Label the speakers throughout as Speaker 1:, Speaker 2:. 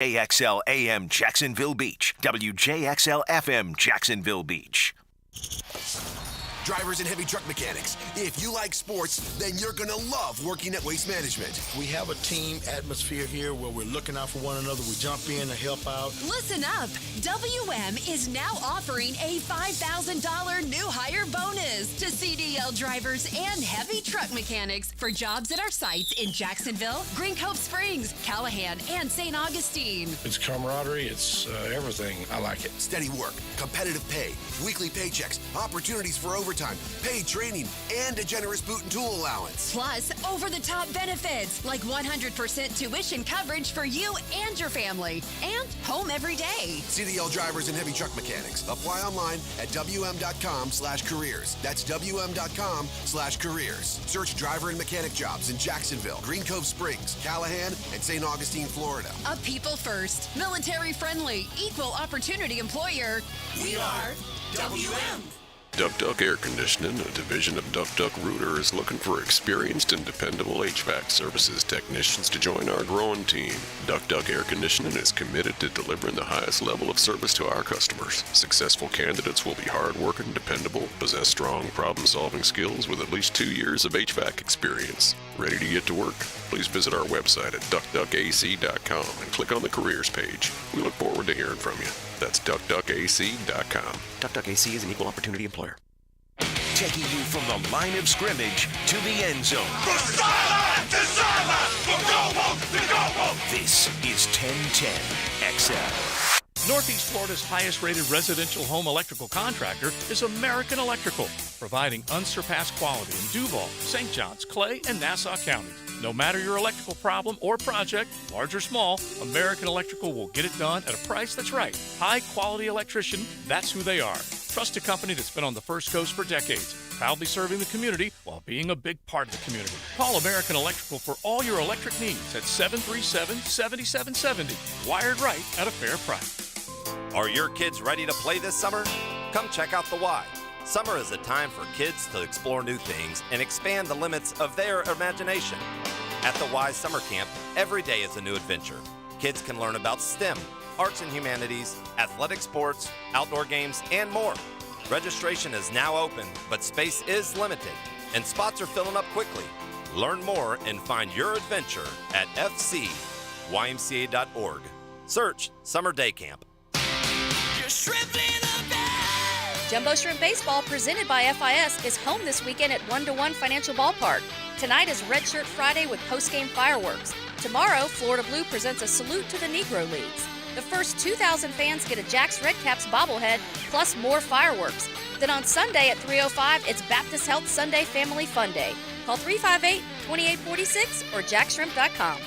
Speaker 1: AXL AM Jacksonville Beach, WJXL FM Jacksonville Beach.
Speaker 2: Drivers and heavy truck mechanics, if you like sports, then you're going to love working at Waste Management.
Speaker 3: We have a team atmosphere here where we're looking out for one another. We jump in to help out.
Speaker 4: Listen up. WM is now offering a $5,000 new hire bonus to CDL drivers and heavy truck mechanics for jobs at our sites in Jacksonville, Green Cove Springs, Callahan, and St. Augustine.
Speaker 3: It's camaraderie. It's everything. I like it.
Speaker 2: Steady work, competitive pay, weekly paychecks, opportunities for overtime, paid training, and a generous boot and tool allowance.
Speaker 4: Plus, over-the-top benefits like 100% tuition coverage for you and your family, and home every day.
Speaker 2: CDL drivers and heavy truck mechanics. Apply online at WM.com/careers. That's WM.com/careers. Search driver and mechanic jobs in Jacksonville, Green Cove Springs, Callahan, and St. Augustine, Florida.
Speaker 4: A people first, military friendly, equal opportunity employer. We are WM.
Speaker 5: Duck Duck Air Conditioning, a division of Duck Duck Rooter, is looking for experienced and dependable HVAC services technicians to join our growing team. Duck Duck Air Conditioning is committed to delivering the highest level of service to our customers. Successful candidates will be hardworking, dependable, possess strong problem-solving skills with at least 2 years of HVAC experience. Ready to get to work? Please visit our website at duckduckac.com and click on the careers page. We look forward to hearing from you. That's duckduckac.com.
Speaker 1: Duck Duck AC is an equal opportunity employer. Taking you from the line of scrimmage to the end zone. This is 1010 XL.
Speaker 6: Northeast Florida's highest-rated residential home electrical contractor is American Electrical, providing unsurpassed quality in Duval, St. Johns, Clay, and Nassau counties. No matter your electrical problem or project, large or small, American Electrical will get it done at a price that's right. High-quality electrician, that's who they are. Trusted company that's been on the First Coast for decades, proudly serving the community while being a big part of the community. Call American Electrical for all your electric needs at 737-7770. Wired right at a fair price.
Speaker 7: Are your kids ready to play this summer? Come check out the Y. Summer is a time for kids to explore new things and expand the limits of their imagination. At the Y Summer Camp, every day is a new adventure. Kids can learn about STEM, arts and humanities, athletic sports, outdoor games, and more. Registration is now open, but space is limited, and spots are filling up quickly. Learn more and find your adventure at fcymca.org. Search Summer Day Camp.
Speaker 8: Jumbo Shrimp Baseball, presented by FIS, is home this weekend at 1-to-1 Financial Ballpark. Tonight is Red Shirt Friday with post-game fireworks. Tomorrow, Florida Blue presents a salute to the Negro Leagues. The first 2,000 fans get a Jack's Red Caps bobblehead, plus more fireworks. Then on Sunday at 3:05, it's Baptist Health Sunday Family Fun Day. Call 358-2846 or jackshrimp.com.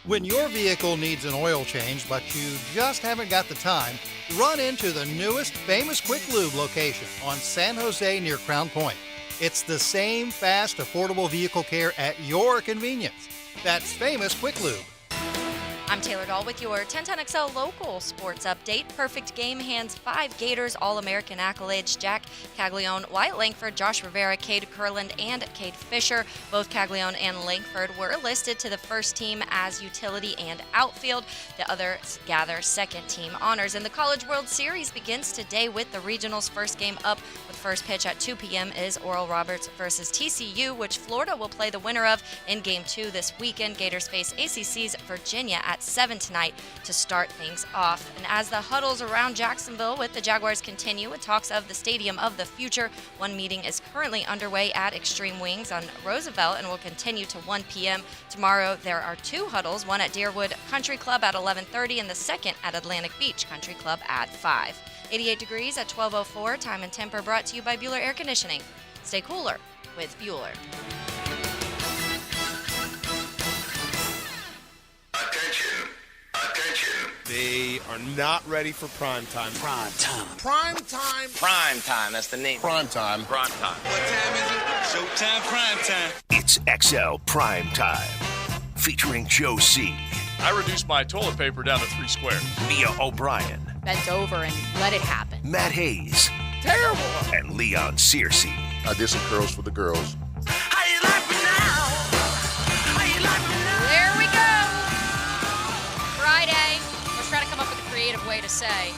Speaker 9: When your vehicle needs an oil change, but you just haven't got the time, run into the newest Famous Quick Lube location on San Jose near Crown Point. It's the same fast, affordable vehicle care at your convenience. That's Famous Quick Lube.
Speaker 8: I'm Taylor Dahl with your 1010XL local sports update. Perfect game hands 5 Gators All-American accolades. Jack Caglione, Wyatt Langford, Josh Rivera, Cade Kurland, and Cade Fisher. Both Caglione and Langford were listed to the first team as utility and outfield. The others gather second team honors. And the College World Series begins today with the regionals. First game up with first pitch at 2 p.m. is Oral Roberts versus TCU, which Florida will play the winner of in Game 2 this weekend. Gators face ACC's Virginia at 7 tonight to start things off. And as the huddles around Jacksonville with the Jaguars continue with talks of the stadium of the future, one meeting is currently underway at Extreme Wings on Roosevelt and will continue to 1 p.m. Tomorrow there are 2 huddles, one at Deerwood Country Club at 11:30 and the second at Atlantic Beach Country Club at 5. 88 degrees at 12:04. Time and temper brought to you by Bueller Air Conditioning. Stay cooler with Bueller.
Speaker 10: Attention. They are not ready for prime time.
Speaker 11: Prime time.
Speaker 10: Prime time.
Speaker 11: Prime time. That's the name.
Speaker 10: Prime time.
Speaker 11: Prime time.
Speaker 10: What time is it?
Speaker 11: Showtime. Prime time.
Speaker 1: It's XL Prime Time, featuring Joe C.
Speaker 6: I reduced my toilet paper down to 3 squares.
Speaker 1: Mia O'Brien.
Speaker 8: Bent over and let it happen.
Speaker 1: Matt Hayes.
Speaker 11: Terrible.
Speaker 1: And Leon Searcy.
Speaker 3: I did some curls for the girls.
Speaker 11: How you like me now? How you like
Speaker 12: way to say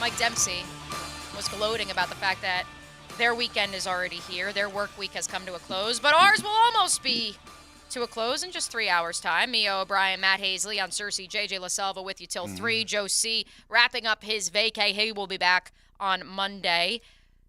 Speaker 12: Mike Dempsey was gloating about the fact that their weekend is already here. Their work week has come to a close, but ours will almost be to a close in just 3 hours' time. Mio O'Brien, Matt Hazley on Cersei, JJ LaSalva with you till 3. Joe C. wrapping up his vacay. He will be back on Monday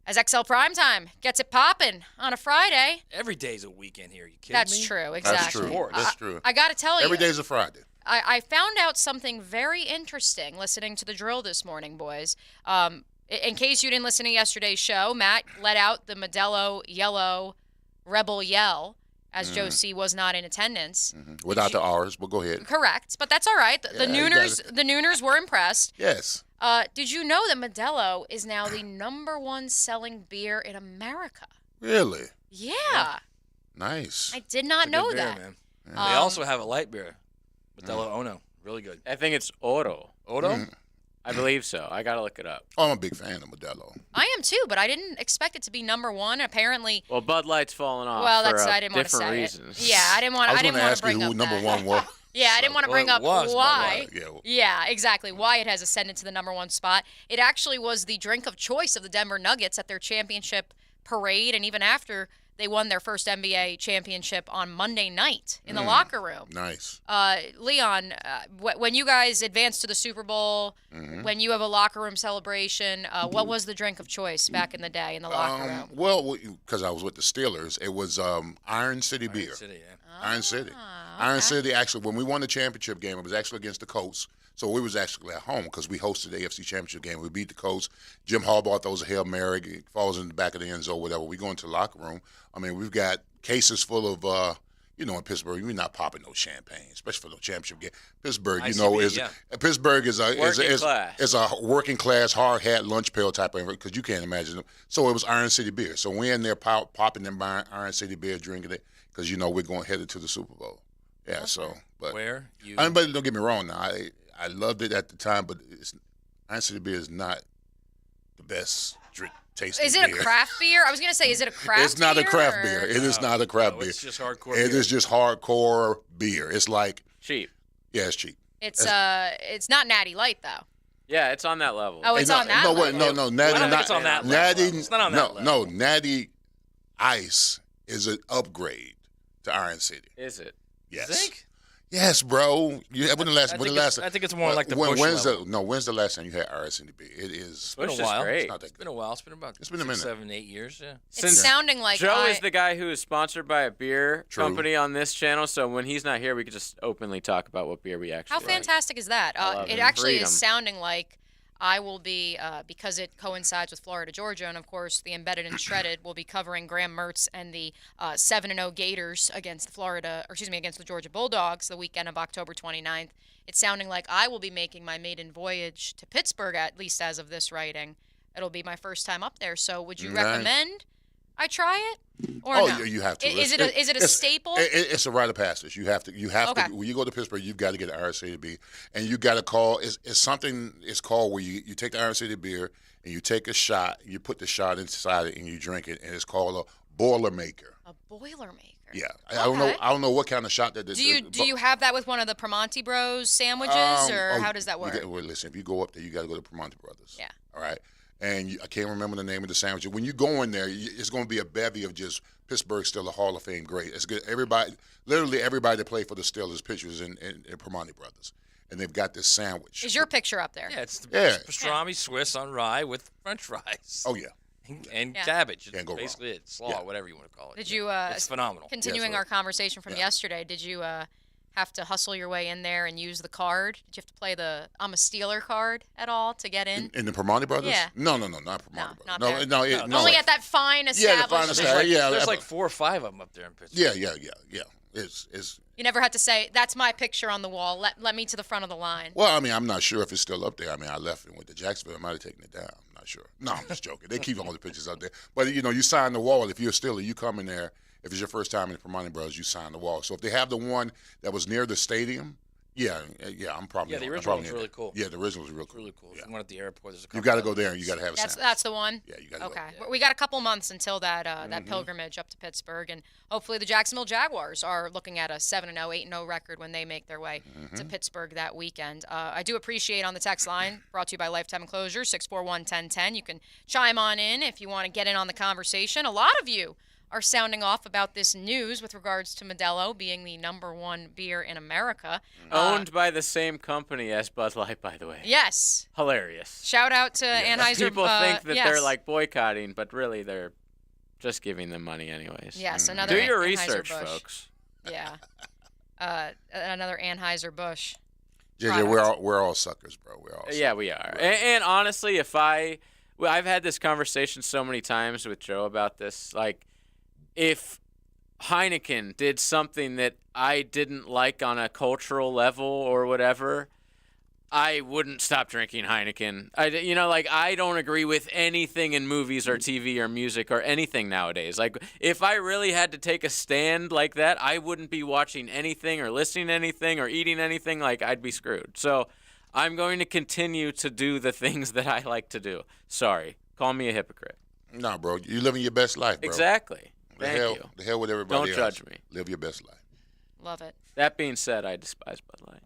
Speaker 12: as XL Primetime gets it popping on a Friday.
Speaker 13: Every day's a weekend here. You kidding
Speaker 12: That's
Speaker 13: me?
Speaker 12: true, exactly.
Speaker 14: That's true.
Speaker 12: I got to tell you.
Speaker 14: Every day's a Friday.
Speaker 12: I found out something very interesting listening to the drill this morning, boys. In case you didn't listen to yesterday's show, Matt let out the Modelo Yellow Rebel Yell, as Joe C. was not in attendance.
Speaker 14: Without the R's, but go ahead.
Speaker 12: Correct, but that's all right. The Nooners were impressed.
Speaker 14: Yes.
Speaker 12: Did you know that Modelo is now the #1 selling beer in America?
Speaker 14: Really?
Speaker 12: Yeah.
Speaker 14: Nice.
Speaker 12: I did not know
Speaker 13: Good beer,
Speaker 12: that.
Speaker 13: man. They also have a light beer, Modelo Ono. Really good.
Speaker 15: I think it's Oro.
Speaker 13: Odo?
Speaker 15: I believe so. I got to look it up.
Speaker 14: Oh, I'm a big fan of Modelo.
Speaker 12: I am too, but I didn't expect it to be #1. Apparently.
Speaker 15: Well, Bud Light's falling off.
Speaker 12: Well,
Speaker 15: for
Speaker 12: I didn't want to say
Speaker 15: reasons.
Speaker 12: it. Yeah, I didn't want. I didn't want to bring up
Speaker 14: who #1 was.
Speaker 12: Yeah, I didn't want to bring up why.
Speaker 14: Yeah.
Speaker 12: Yeah, exactly. Why it has ascended to the #1 spot. It actually was the drink of choice of the Denver Nuggets at their championship parade, and even after they won their first NBA championship on Monday night in the locker room.
Speaker 14: Nice.
Speaker 12: Leon, when you guys advance to the Super Bowl, when you have a locker room celebration, what was the drink of choice back in the day in the locker room?
Speaker 14: Well, because I was with the Steelers, it was Iron City beer.
Speaker 13: Iron City, yeah.
Speaker 14: Iron City.
Speaker 12: Okay.
Speaker 14: Iron City, actually, when we won the championship game, it was actually against the Colts. So we was actually at home because we hosted the AFC Championship game. We beat the Colts. Jim Harbaugh throws a Hail Mary, it falls in the back of the end zone, whatever. We go into the locker room. I mean, we've got cases full of, in Pittsburgh, we're not popping no champagne, especially for the championship game. Pittsburgh, Pittsburgh is a working class, hard hat, lunch pail type of, because you can't imagine it. So it was Iron City beer. So we're in there popping and buying Iron City beer, drinking it, because, we're going headed to the Super Bowl. Yeah, okay. So. But,
Speaker 13: where?
Speaker 14: But don't get me wrong now. I loved it at the time, but Iron City beer is not the best tasting beer.
Speaker 12: Is it a craft beer? I was going to say, is it a craft beer?
Speaker 14: It's not a craft beer. It is not a craft beer.
Speaker 13: It's just hardcore
Speaker 14: beer.
Speaker 13: It
Speaker 14: is just hardcore beer. It's like...
Speaker 15: Cheap.
Speaker 14: Yeah, it's cheap.
Speaker 12: It's not Natty Light, though.
Speaker 15: Yeah, it's on that level.
Speaker 12: Oh, it's on that level?
Speaker 14: No, Natty...
Speaker 13: I don't think it's on that level. It's not on that level.
Speaker 14: No, Natty Ice is an upgrade to Iron City.
Speaker 15: Is it?
Speaker 14: Yes.
Speaker 13: You think?
Speaker 14: Yes, bro. When the last?
Speaker 13: I think it's more like the Busch level.
Speaker 14: When's the last time you had Iron City beer? It is.
Speaker 13: It's been a while.
Speaker 15: Great.
Speaker 13: It's been a while. It's been about
Speaker 14: a minute.
Speaker 13: 7, 8 years. Yeah.
Speaker 12: It's sounding like
Speaker 15: Joe is the guy who is sponsored by a beer company on this channel. So when he's not here, we could just openly talk about what beer we actually.
Speaker 12: How fantastic is that? It actually is sounding like I will be, because it coincides with Florida, Georgia, and of course the Embedded and Shredded will be covering Graham Mertz and the 7-0 Gators against the Georgia Bulldogs the weekend of October 29th. It's sounding like I will be making my maiden voyage to Pittsburgh, at least as of this writing. It'll be my first time up there. So would you recommend I try it? Or no?
Speaker 14: You have to.
Speaker 12: Is it a staple?
Speaker 14: It's a rite of passage. You have to.
Speaker 12: Okay.
Speaker 14: When you go to Pittsburgh, you've got to get an Iron City beer, and you got to call. It's something. It's called where you take the Iron City beer and you take a shot. You put the shot inside it and you drink it, and it's called a Boilermaker.
Speaker 12: A Boilermaker.
Speaker 14: Yeah,
Speaker 12: Okay.
Speaker 14: I don't know what kind of shot that.
Speaker 12: Do you have that with one of the Primanti Bros sandwiches, or how does that work?
Speaker 14: Listen, if you go up there, you got to go to Primanti Brothers.
Speaker 12: Yeah.
Speaker 14: All right. And I can't remember the name of the sandwich. When you go in there, it's going to be a bevy of just Pittsburgh still a Hall of Fame great. It's good. Literally everybody that played for the Steelers pictures in Primanti Brothers, and they've got this sandwich.
Speaker 12: Is your picture up there?
Speaker 13: Yeah, it's the pastrami Swiss on rye with French fries.
Speaker 14: Oh yeah.
Speaker 13: And cabbage.
Speaker 14: Can't go
Speaker 13: basically
Speaker 14: wrong.
Speaker 13: It's slaw, whatever you want to call it.
Speaker 12: Did you?
Speaker 13: It's phenomenal.
Speaker 12: Continuing our conversation from yesterday, did you have to hustle your way in there and use the card? Did you have to play the I'm a Steeler card at all to get in?
Speaker 14: In the Primanti Brothers?
Speaker 12: Yeah.
Speaker 14: No, not Primanti Brothers.
Speaker 12: No. Only at that fine establishment.
Speaker 13: There's like 4 or 5 of them up there in Pittsburgh.
Speaker 14: Yeah. It's.
Speaker 12: You never had to say, that's my picture on the wall. Let me to the front of the line.
Speaker 14: Well, I mean, I'm not sure if it's still up there. I mean, I left and went to Jacksonville. I might have taken it down. I'm not sure. No, I'm just joking. They keep all the pictures up there. But, you sign the wall. If you're a Steeler, you come in there. If it's your first time in the Primanti Brothers, you sign the wall. So if they have the one that was near the stadium, Yeah, I'm probably.
Speaker 16: Yeah, the
Speaker 14: I'm
Speaker 16: original
Speaker 14: probably
Speaker 16: was really cool.
Speaker 14: Yeah, the original was real cool.
Speaker 16: Really cool.
Speaker 14: Yeah.
Speaker 16: If you went at the airport, there's a couple.
Speaker 14: You got to go there and you got to have a sandwich.
Speaker 12: That's the one.
Speaker 14: Yeah, you got to
Speaker 12: Okay,
Speaker 14: go.
Speaker 12: we got a couple months until that pilgrimage up to Pittsburgh, and hopefully the Jacksonville Jaguars are looking at a 7-0, 8-0 record when they make their way to Pittsburgh that weekend. I do appreciate on the text line, brought to you by Lifetime Enclosure, 641-1010. You can chime on in if you want to get in on the conversation. A lot of you are sounding off about this news with regards to Modelo being the #1 beer in America.
Speaker 15: Owned by the same company as Bud Light, by the way.
Speaker 12: Yes.
Speaker 15: Hilarious.
Speaker 12: Shout out to Anheuser.
Speaker 15: People think that
Speaker 12: yes.
Speaker 15: they're like boycotting, but really they're just giving them money anyways.
Speaker 12: Yes, another
Speaker 15: Do your
Speaker 12: Anheuser-Busch.
Speaker 15: research, folks.
Speaker 12: Yeah. Another Anheuser-Busch.
Speaker 14: JJ, we're all suckers, bro. We're all suckers.
Speaker 15: Yeah, we are. And honestly, I've had this conversation so many times with Joe about this. Like, if Heineken did something that I didn't like on a cultural level or whatever, I wouldn't stop drinking Heineken. I don't agree with anything in movies or TV or music or anything nowadays. Like, if I really had to take a stand like that, I wouldn't be watching anything or listening to anything or eating anything. Like, I'd be screwed. So I'm going to continue to do the things that I like to do. Sorry. Call me a hypocrite.
Speaker 14: No, bro. You're living your best life, bro.
Speaker 15: Exactly. Thank you.
Speaker 14: The hell with everybody
Speaker 15: Don't
Speaker 14: else.
Speaker 15: judge me.
Speaker 14: Live your best life.
Speaker 12: Love it.
Speaker 15: That being said, I despise Bud Light.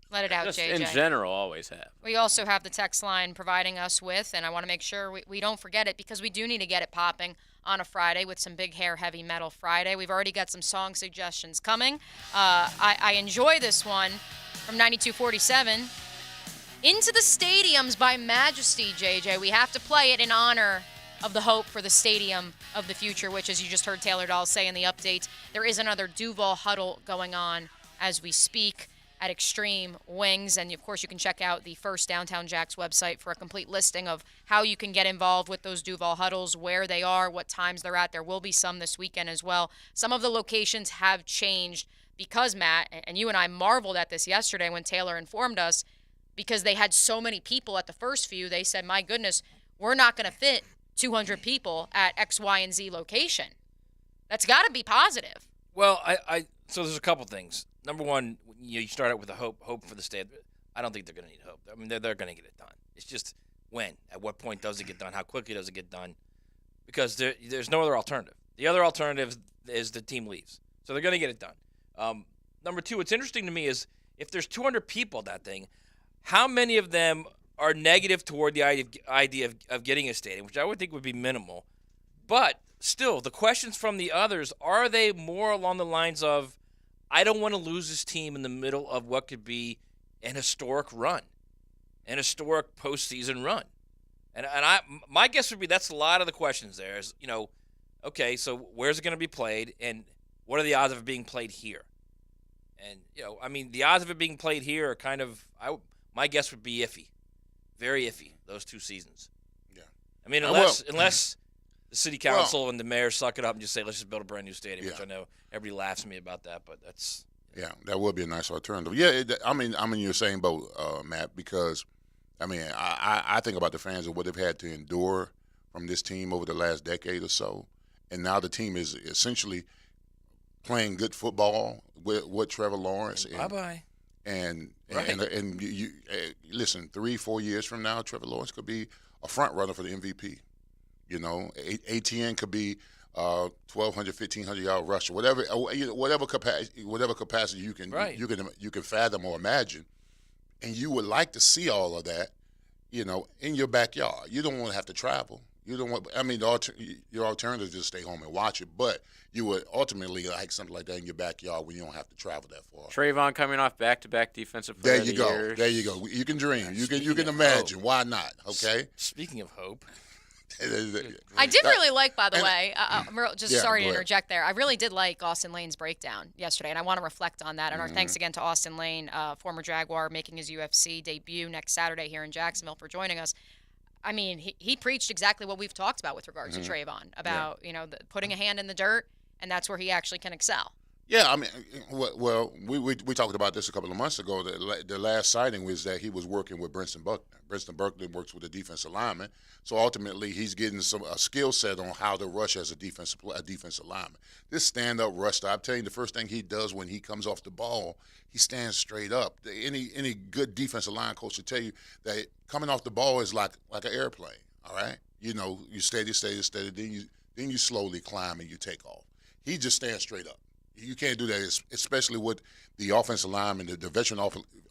Speaker 12: Let it out,
Speaker 15: Just
Speaker 12: JJ.
Speaker 15: in general, always have.
Speaker 12: We also have the text line providing us with, and I want to make sure we don't forget it because we do need to get it popping on a Friday with some Big Hair Heavy Metal Friday. We've already got some song suggestions coming. I enjoy this one from 9247. Into the Stadiums by Majesty, JJ. We have to play it in honor of the hope for the stadium of the future, which, as you just heard Taylor Dahl say in the update, there is another Duval huddle going on as we speak at Extreme Wings. And, of course, you can check out the First Downtown Jacks website for a complete listing of how you can get involved with those Duval huddles, where they are, what times they're at. There will be some this weekend as well. Some of the locations have changed because, Matt, and you and I marveled at this yesterday when Taylor informed us, because they had so many people at the first few. They said, my goodness, we're not going to fit 200 people at X, Y, and Z location. That's got to be positive.
Speaker 16: Well, so there's a couple things. Number one, you start out with a hope for the state. I don't think they're going to need hope. I mean, they're going to get it done. It's just when, at what point does it get done? How quickly does it get done? Because there's no other alternative. The other alternative is the team leaves. So they're going to get it done. Number two, what's interesting to me is if there's 200 people at that thing, how many of them are negative toward the idea of getting a stadium, which I would think would be minimal. But still, the questions from the others, are they more along the lines of, I don't want to lose this team in the middle of what could be an historic run, an historic postseason run? And my guess would be that's a lot of the questions there is, okay, so where's it going to be played, and what are the odds of it being played here? And, the odds of it being played here are kind of, my guess would be iffy. Very iffy, those 2 seasons. Yeah. I mean, unless the city council and the mayor suck it up and just say, let's just build a brand new stadium, which I know everybody laughs at me about that, but that's...
Speaker 14: Yeah, that would be a nice alternative. Yeah, I'm in your same boat, Matt, because, I think about the fans and what they've had to endure from this team over the last decade or so, and now the team is essentially playing good football with Trevor Lawrence.
Speaker 16: Bye-bye.
Speaker 14: And you listen, 3-4 years from now, Trevor Lawrence could be a front runner for the MVP. ATN could be 1,200, 1,500 yard rusher, whatever capacity you can fathom or imagine, and you would like to see all of that, in your backyard. You don't want to have to travel. You don't want. Your alternative is just stay home and watch it, but you would ultimately like something like that in your backyard when you don't have to travel that far.
Speaker 15: Trayvon coming off back-to-back defensive player of the year.
Speaker 14: There you go. You can dream. You can imagine.
Speaker 16: Hope.
Speaker 14: Why not? Okay.
Speaker 16: Speaking of hope.
Speaker 12: I did really like, by the way, sorry to
Speaker 14: ahead.
Speaker 12: interject there. I really did like Austin Lane's breakdown yesterday, and I want to reflect on that. And our thanks again to Austin Lane, former Jaguar, making his UFC debut next Saturday here in Jacksonville, for joining us. I mean, he preached exactly what we've talked about with regards to Trayvon, about putting a hand in the dirt, and that's where he actually can excel.
Speaker 14: Yeah, I mean, well, we talked about this a couple of months ago. The last sighting was that he was working with Brinson Buckner. Brinson Buckner works with a defensive lineman, so ultimately he's getting a skill set on how to rush as a defensive lineman. This stand-up rush style, I'm telling you, the first thing he does when he comes off the ball, he stands straight up. Any good defensive line coach will tell you that coming off the ball is like an airplane. All right, you steady, then you slowly climb and you take off. He just stands straight up. You can't do that, especially with the offensive lineman, the veteran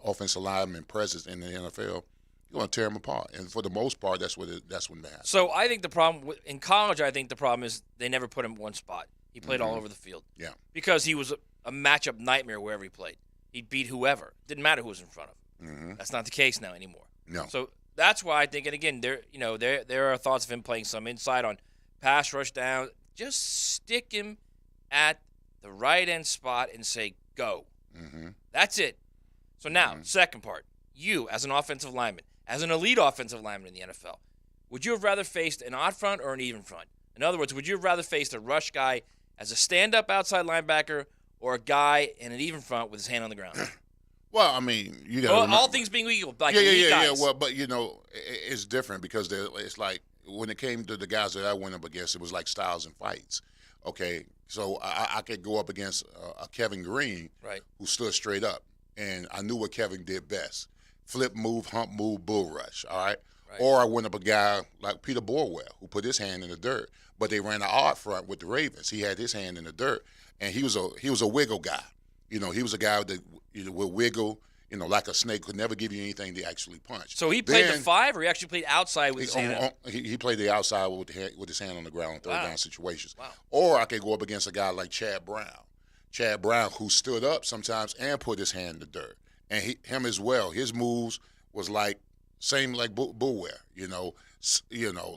Speaker 14: offensive lineman presence in the NFL. You're going to tear them apart, and for the most part, that's what matters.
Speaker 16: So I think the problem in college, I think the problem is they never put him in one spot. He played all over the field.
Speaker 14: Yeah,
Speaker 16: because he was a matchup nightmare wherever he played. He'd beat whoever. Didn't matter who was in front of him.
Speaker 14: Mm-hmm.
Speaker 16: That's not the case now anymore.
Speaker 14: No.
Speaker 16: So that's why I think, and again, there are thoughts of him playing some inside on pass rush down. Just stick him at the right end spot and say go.
Speaker 14: Mm-hmm.
Speaker 16: That's it. So now, second part, you as an offensive lineman, as an elite offensive lineman in the NFL, would you have rather faced an odd front or an even front? In other words, would you have rather faced a rush guy as a stand-up outside linebacker or a guy in an even front with his hand on the ground?
Speaker 14: Well, I mean, you got
Speaker 16: all things being equal, like
Speaker 14: yeah. Well, but it's different because it's like when it came to the guys that I went up against, it was like styles and fights. Okay, so I could go up against a Kevin Green,
Speaker 16: right,
Speaker 14: who stood straight up, and I knew what Kevin did best: flip move, hump move, bull rush. All right. Or I went up a guy like Peter Borwell, who put his hand in the dirt, but they ran an odd front with the Ravens. He had his hand in the dirt, and he was a wiggle guy. He was a guy that would wiggle, like a snake, could never give you anything to actually punch.
Speaker 16: So he played the 5, or he actually played outside with his hand?
Speaker 14: He played the outside with his hand on the ground in third down situations.
Speaker 16: Wow.
Speaker 14: Or I could go up against a guy like Chad Brown, who stood up sometimes and put his hand in the dirt. And him as well. His moves was like same like Bulware,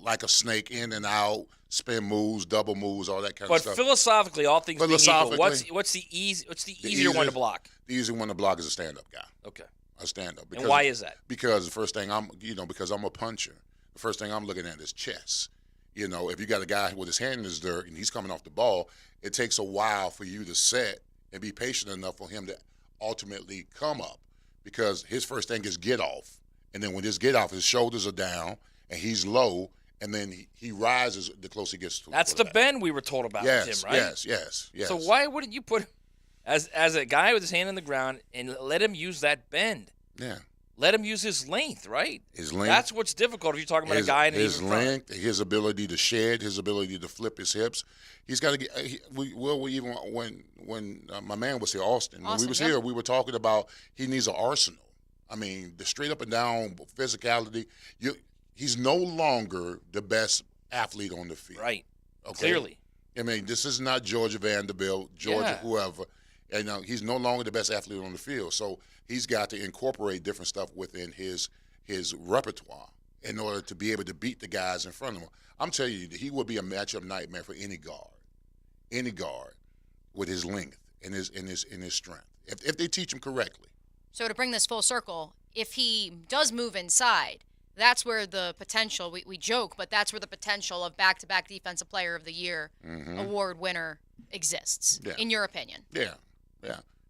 Speaker 14: like a snake, in and out, spin moves, double moves, all that kind of stuff.
Speaker 16: But philosophically, all things being equal, what's the easier one to block?
Speaker 14: The easier one to block is a stand-up guy.
Speaker 16: Okay.
Speaker 14: A stand-up.
Speaker 16: And why is that?
Speaker 14: Because the first thing because I'm a puncher, the first thing I'm looking at is chest. If you got a guy with his hand in his dirt and he's coming off the ball, it takes a while for you to set and be patient enough for him to ultimately come up, because his first thing is get off. And then when his get off, his shoulders are down and he's low, and then he rises the closer he gets to.
Speaker 16: That's the bend we were told about with him, right?
Speaker 14: Yes.
Speaker 16: So why wouldn't you put him as a guy with his hand on the ground and let him use that bend?
Speaker 14: Yeah.
Speaker 16: Let him use his length, right?
Speaker 14: His length.
Speaker 16: That's what's difficult if you're talking about a guy in
Speaker 14: his
Speaker 16: even front.
Speaker 14: length, his ability to shed, his ability to flip his hips. He's got to get. Even when my man was here, Austin, when we was here, we were talking about he needs an arsenal. I mean, the straight up and down physicality. He's no longer the best athlete on the field.
Speaker 16: Right.
Speaker 14: Okay?
Speaker 16: Clearly.
Speaker 14: I mean, this is not Georgia Vanderbilt, whoever. And he's no longer the best athlete on the field. So he's got to incorporate different stuff within his repertoire in order to be able to beat the guys in front of him. I'm telling you, he would be a matchup nightmare for any guard with his length and his strength, if they teach him correctly.
Speaker 12: So to bring this full circle, if he does move inside, that's where the potential, we joke, but that's where the potential of back-to-back Defensive Player of the Year award winner exists, in your opinion.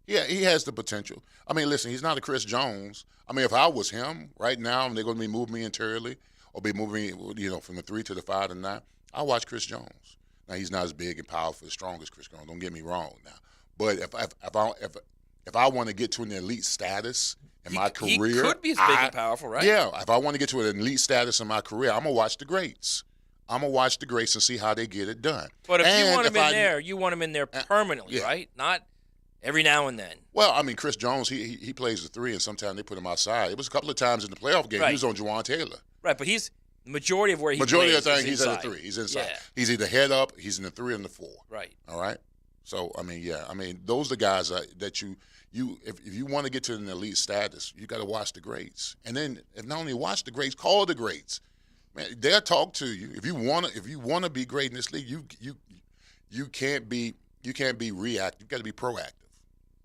Speaker 14: Yeah, he has the potential. I mean, listen, he's not a Chris Jones. I mean, if I was him right now and they're going to be moving me interiorly or be moving me, from the 3 to the 5 to 9, I'll watch Chris Jones. Now, he's not as big and powerful, as strong as Chris Jones. Don't get me wrong now. But if I want to get to an elite status in my career.
Speaker 16: He could be as big and powerful, right?
Speaker 14: Yeah, if I want to get to an elite status in my career, I'm going to watch the greats. I'm going to watch the greats and see how they get it done.
Speaker 16: But if you want him in there, you want him in there permanently, right? Not every now and then.
Speaker 14: Well, I mean, Chris Jones, he plays the 3, and sometimes they put him outside. It was a couple of times in the playoff game. He was on Juwan Taylor.
Speaker 16: Right, but he's the majority of where he
Speaker 14: plays
Speaker 16: of
Speaker 14: the time, he's
Speaker 16: inside.
Speaker 14: at the 3. He's inside.
Speaker 16: Yeah.
Speaker 14: He's either head up, he's in the 3 and the 4.
Speaker 16: Right.
Speaker 14: All right? So, I mean, those are the guys that if you want to get to an elite status, you got to watch the greats. And then, if not only watch the greats, call the greats. Man, they'll talk to you. If you want to be great in this league, you can't be reactive. You got to be proactive.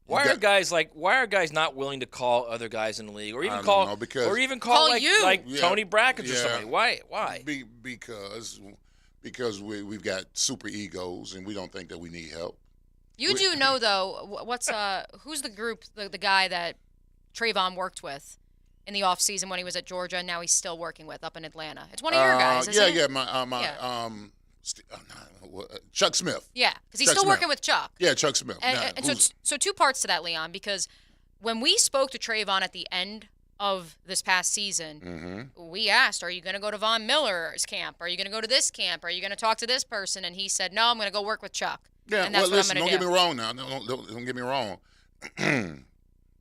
Speaker 16: Why are guys not willing to call other guys in the league, or even call
Speaker 12: you
Speaker 16: like Tony Brackett or somebody? Why?
Speaker 14: Because we've got super egos and we don't think that we need help.
Speaker 12: You do know, though, who's the group, the guy that Trayvon worked with in the offseason when he was at Georgia and now he's still working with up in Atlanta? It's one of your guys, isn't it?
Speaker 14: Chuck Smith.
Speaker 12: Yeah, because he's still working with Chuck.
Speaker 14: Yeah, Chuck Smith.
Speaker 12: And so two parts to that, Leon, because when we spoke to Trayvon at the end of this past season, we asked, are you going to go to Von Miller's camp? Are you going to go to this camp? Are you going to talk to this person? And he said, no, I'm going to go work with Chuck.
Speaker 14: Yeah,
Speaker 12: and that's
Speaker 14: well, listen,
Speaker 12: what I'm
Speaker 14: don't
Speaker 12: going to do.
Speaker 14: get me wrong now. Don't get me wrong.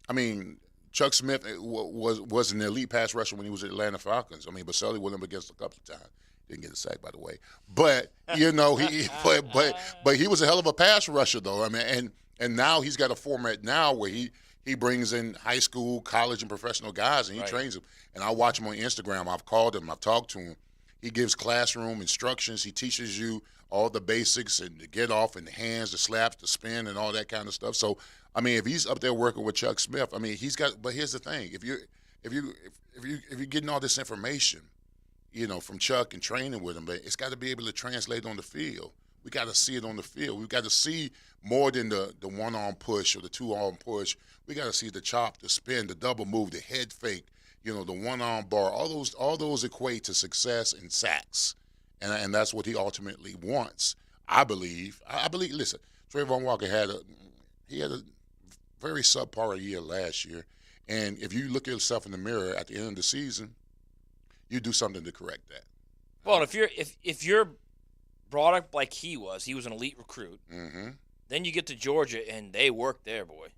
Speaker 14: I mean, Chuck Smith was an elite pass rusher when he was at Atlanta Falcons. I mean, Baselli went up against a couple of times. Didn't get a sack, by the way. But but he was a hell of a pass rusher, though. I mean, and now he's got a format now where he brings in high school, college, and professional guys, and he trains them. And I watch him on Instagram. I've called him. I've talked to him. He gives classroom instructions. He teaches you all the basics and the get off and the hands, the slaps, the spin, and all that kind of stuff. So, I mean, if he's up there working with Chuck Smith, I mean, he's got. But here's the thing: if you're getting all this information, from Chuck and training with him, but it's got to be able to translate on the field. We got to see it on the field. We've got to see more than the one-arm push or the two-arm push. We got to see the chop, the spin, the double move, the head fake, the one-arm bar. All those equate to success and sacks, and that's what he ultimately wants. I believe. Listen, Trayvon Walker had a very subpar year last year, and if you look at yourself in the mirror at the end of the season, you do something to correct that.
Speaker 16: Well, if you're brought up like he was an elite recruit. Then you get to Georgia and they work there, boy.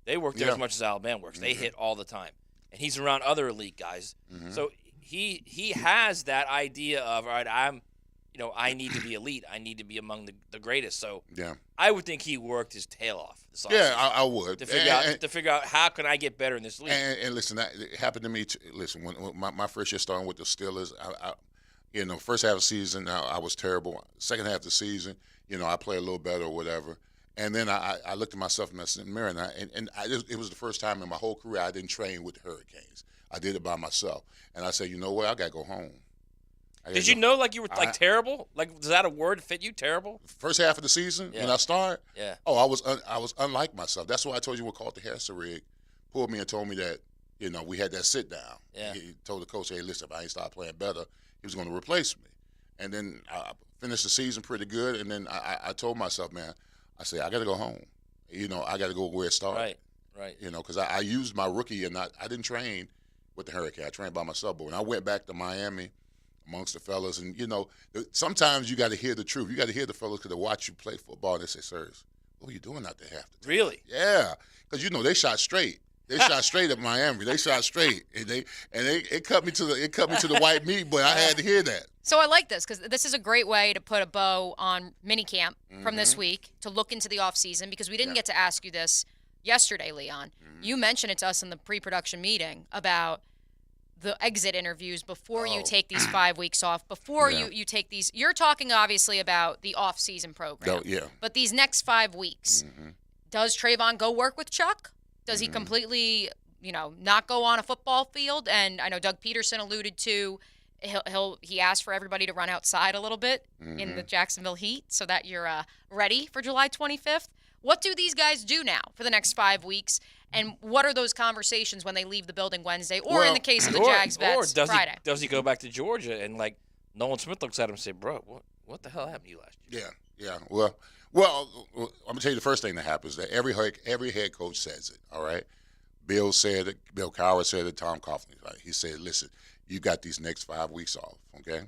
Speaker 16: They work there as much as Alabama works. They hit all the time, and he's around other elite guys. So he has that idea of, all right, I need to be elite. I need to be among the greatest. So I would think he worked his tail off.
Speaker 14: Yeah, I would
Speaker 16: to figure out how can I get better in this league.
Speaker 14: And listen, that it happened to me. Listen, when my first year starting with the Steelers, first half of the season I was terrible. Second half of the season, I play a little better or whatever. And then I looked at myself in the mirror, and it was the first time in my whole career I didn't train with the Hurricanes. I did it by myself, and I said, you know what, I gotta go home.
Speaker 16: Did you know you were terrible? Does that a word fit you? Terrible?
Speaker 14: First half of the season when I started.
Speaker 16: Yeah.
Speaker 14: Oh, I was unlike myself. That's why I told you we called the Harrison rig. Pulled me and told me that we had that sit down.
Speaker 16: Yeah.
Speaker 14: He told the coach, hey, listen, if I ain't start playing better, he was going to replace me. And then I finished the season pretty good. And then I told myself, man, I said, I got to go home. I got to go where it started.
Speaker 16: Right.
Speaker 14: Because I used my rookie and I didn't train with the Hurricane. I trained by myself. But when I went back to Miami amongst the fellas, and, sometimes you got to hear the truth. You got to hear the fellas because they watch you play football and they say, sirs, what were you doing out there half the time?
Speaker 16: Really?
Speaker 14: Yeah. Because, they shot straight. They shot straight at Miami. They shot straight, and it cut me to the white meat. But I had to hear that.
Speaker 12: So I like this because this is a great way to put a bow on minicamp from this week to look into the off season, because we didn't get to ask you this yesterday, Leon. You mentioned it to us in the pre-production meeting about the exit interviews before you take these 5 weeks off, before you take these. You're talking obviously about the off season program. But these next 5 weeks, does Trayvon go work with Chuck? Does he completely, not go on a football field? And I know Doug Peterson alluded to he asked for everybody to run outside a little bit in the Jacksonville heat so that you're ready for July 25th. What do these guys do now for the next 5 weeks? And what are those conversations when they leave the building Wednesday, or in the case of the Jags vets, Friday?
Speaker 16: Does he go back to Georgia and Nolan Smith looks at him and say, bro, what the hell happened to you last year?
Speaker 14: Yeah. Well, I'm gonna tell you the first thing that happens that every head coach says it. All right, Bill said it. Bill Cowher said it. Tom Coughlin. Right? He said, "Listen, you got these next 5 weeks off. Okay."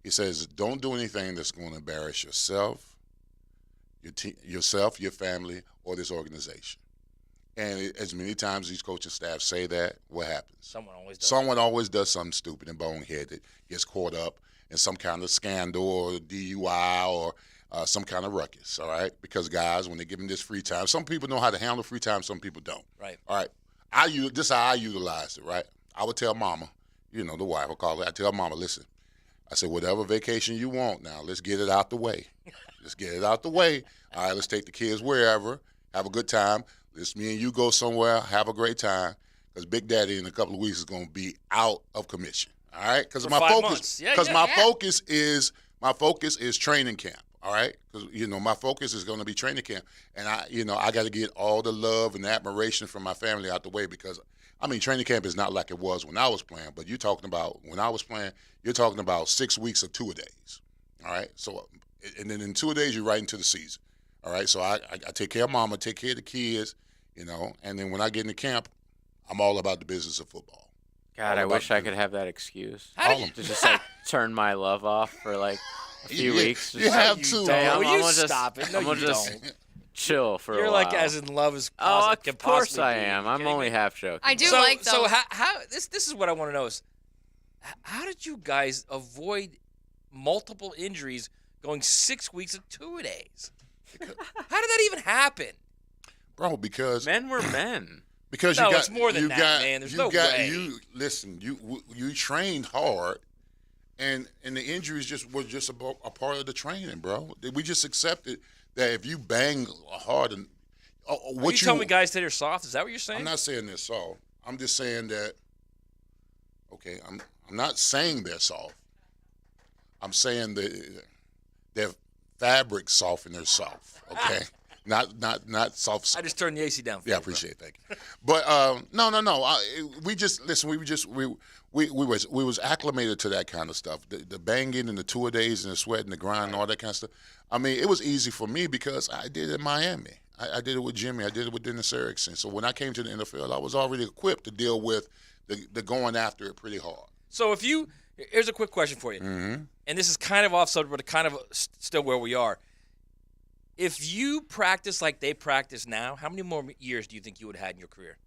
Speaker 14: He says, "Don't do anything that's going to embarrass yourself, your family, or this organization." And as many times these coaching staff say that, what happens? Someone always does something stupid and boneheaded, gets caught up in some kind of scandal or DUI or some kind of ruckus, all right? Because guys, when they give them this free time, some people know how to handle free time, some people don't.
Speaker 16: Right.
Speaker 14: All right. This is how I utilized it, right? I would tell mama, the wife, I'll call her, I tell mama, listen, I said, whatever vacation you want now, let's get it out the way. Let's get it out the way. All right, let's take the kids wherever, have a good time. Let's me and you go somewhere, have a great time, because Big Daddy in a couple of weeks is going to be out of commission. All right, because my focus is training camp. All right, because my focus is going to be training camp, and I got to get all the love and admiration from my family out the way because training camp is not like it was when I was playing. But you're talking about when I was playing, you're talking about 6 weeks of 2-a-days. All right, so and then in 2-a-days you're right into the season. All right, so I take care of mama, take care of the kids, and then when I get into camp, I'm all about the business of football.
Speaker 15: God, I wish I could have that excuse. To just turn my love off for a few weeks.
Speaker 14: You have to.
Speaker 16: Stop it. No,
Speaker 15: I'm gonna just chill for a while.
Speaker 16: You're like as in love as
Speaker 15: Oh,
Speaker 16: can
Speaker 15: of course
Speaker 16: possibly
Speaker 15: I
Speaker 16: be.
Speaker 15: am. I'm only half joking.
Speaker 12: I do
Speaker 16: So
Speaker 12: though.
Speaker 16: how this is what I want to know is how did you guys avoid multiple injuries going 6 weeks of 2-a-days? How did that even happen?
Speaker 14: Bro, because
Speaker 15: men were men.
Speaker 14: Because
Speaker 16: no,
Speaker 14: you got,
Speaker 16: it's more than that, man. There's no way.
Speaker 14: You trained hard, and the injuries was just a part of the training, bro. We just accepted that if you bang hard and
Speaker 16: you telling me guys that are soft? Is that what you're saying?
Speaker 14: I'm not saying they're soft. I'm just saying that. Okay, I'm not saying they're soft. I'm saying that their fabric soft and they're soft. Okay. Not soft.
Speaker 16: I just turned the AC down.
Speaker 14: I appreciate it. Thank you. But no. We just listen. We was acclimated to that kind of stuff. The banging and the 2-a-days and the sweat and the grind and all that kind of stuff. It was easy for me because I did it in Miami. I did it with Jimmy. I did it with Dennis Erickson. So when I came to the NFL, I was already equipped to deal with the going after it pretty hard.
Speaker 16: So here's a quick question for you, and this is kind of off subject, but kind of still where we are. If you practice like they practice now, how many more years do you think you would have had in your career?